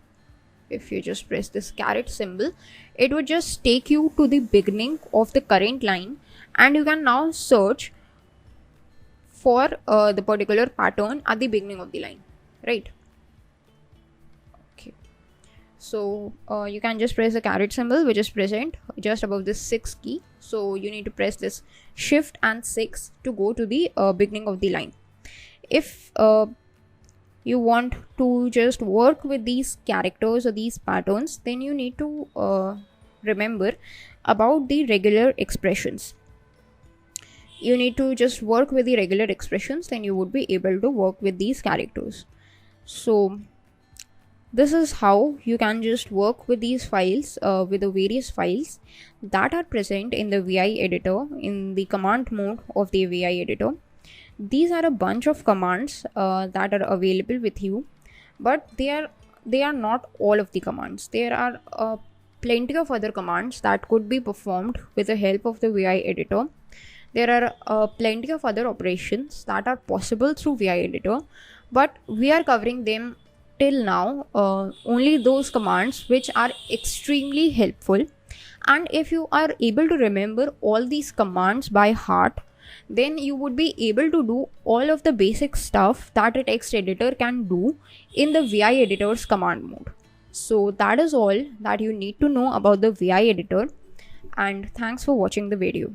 if you just press this caret symbol, it would just take you to the beginning of the current line and you can now search for the particular pattern at the beginning of the line, right? Okay, so you can just press the caret symbol, which is present just above this 6 key. So you need to press this shift and 6 to go to the beginning of the line. If you want to just work with these characters or these patterns, then you need to remember about the regular expressions. you need to just work with the regular expressions, then you would be able to work with these characters. So this is how you can just work with these files, with the various files that are present in the VI editor, in the command mode of the VI editor. These are a bunch of commands that are available with you, but they are not all of the commands. There are plenty of other commands that could be performed with the help of the VI editor. There are plenty of other operations that are possible through VI editor, but we are covering them till now only those commands which are extremely helpful. And if you are able to remember all these commands by heart, then you would be able to do all of the basic stuff that a text editor can do in the VI editor's command mode. So that is all that you need to know about the VI editor, and thanks for watching the video.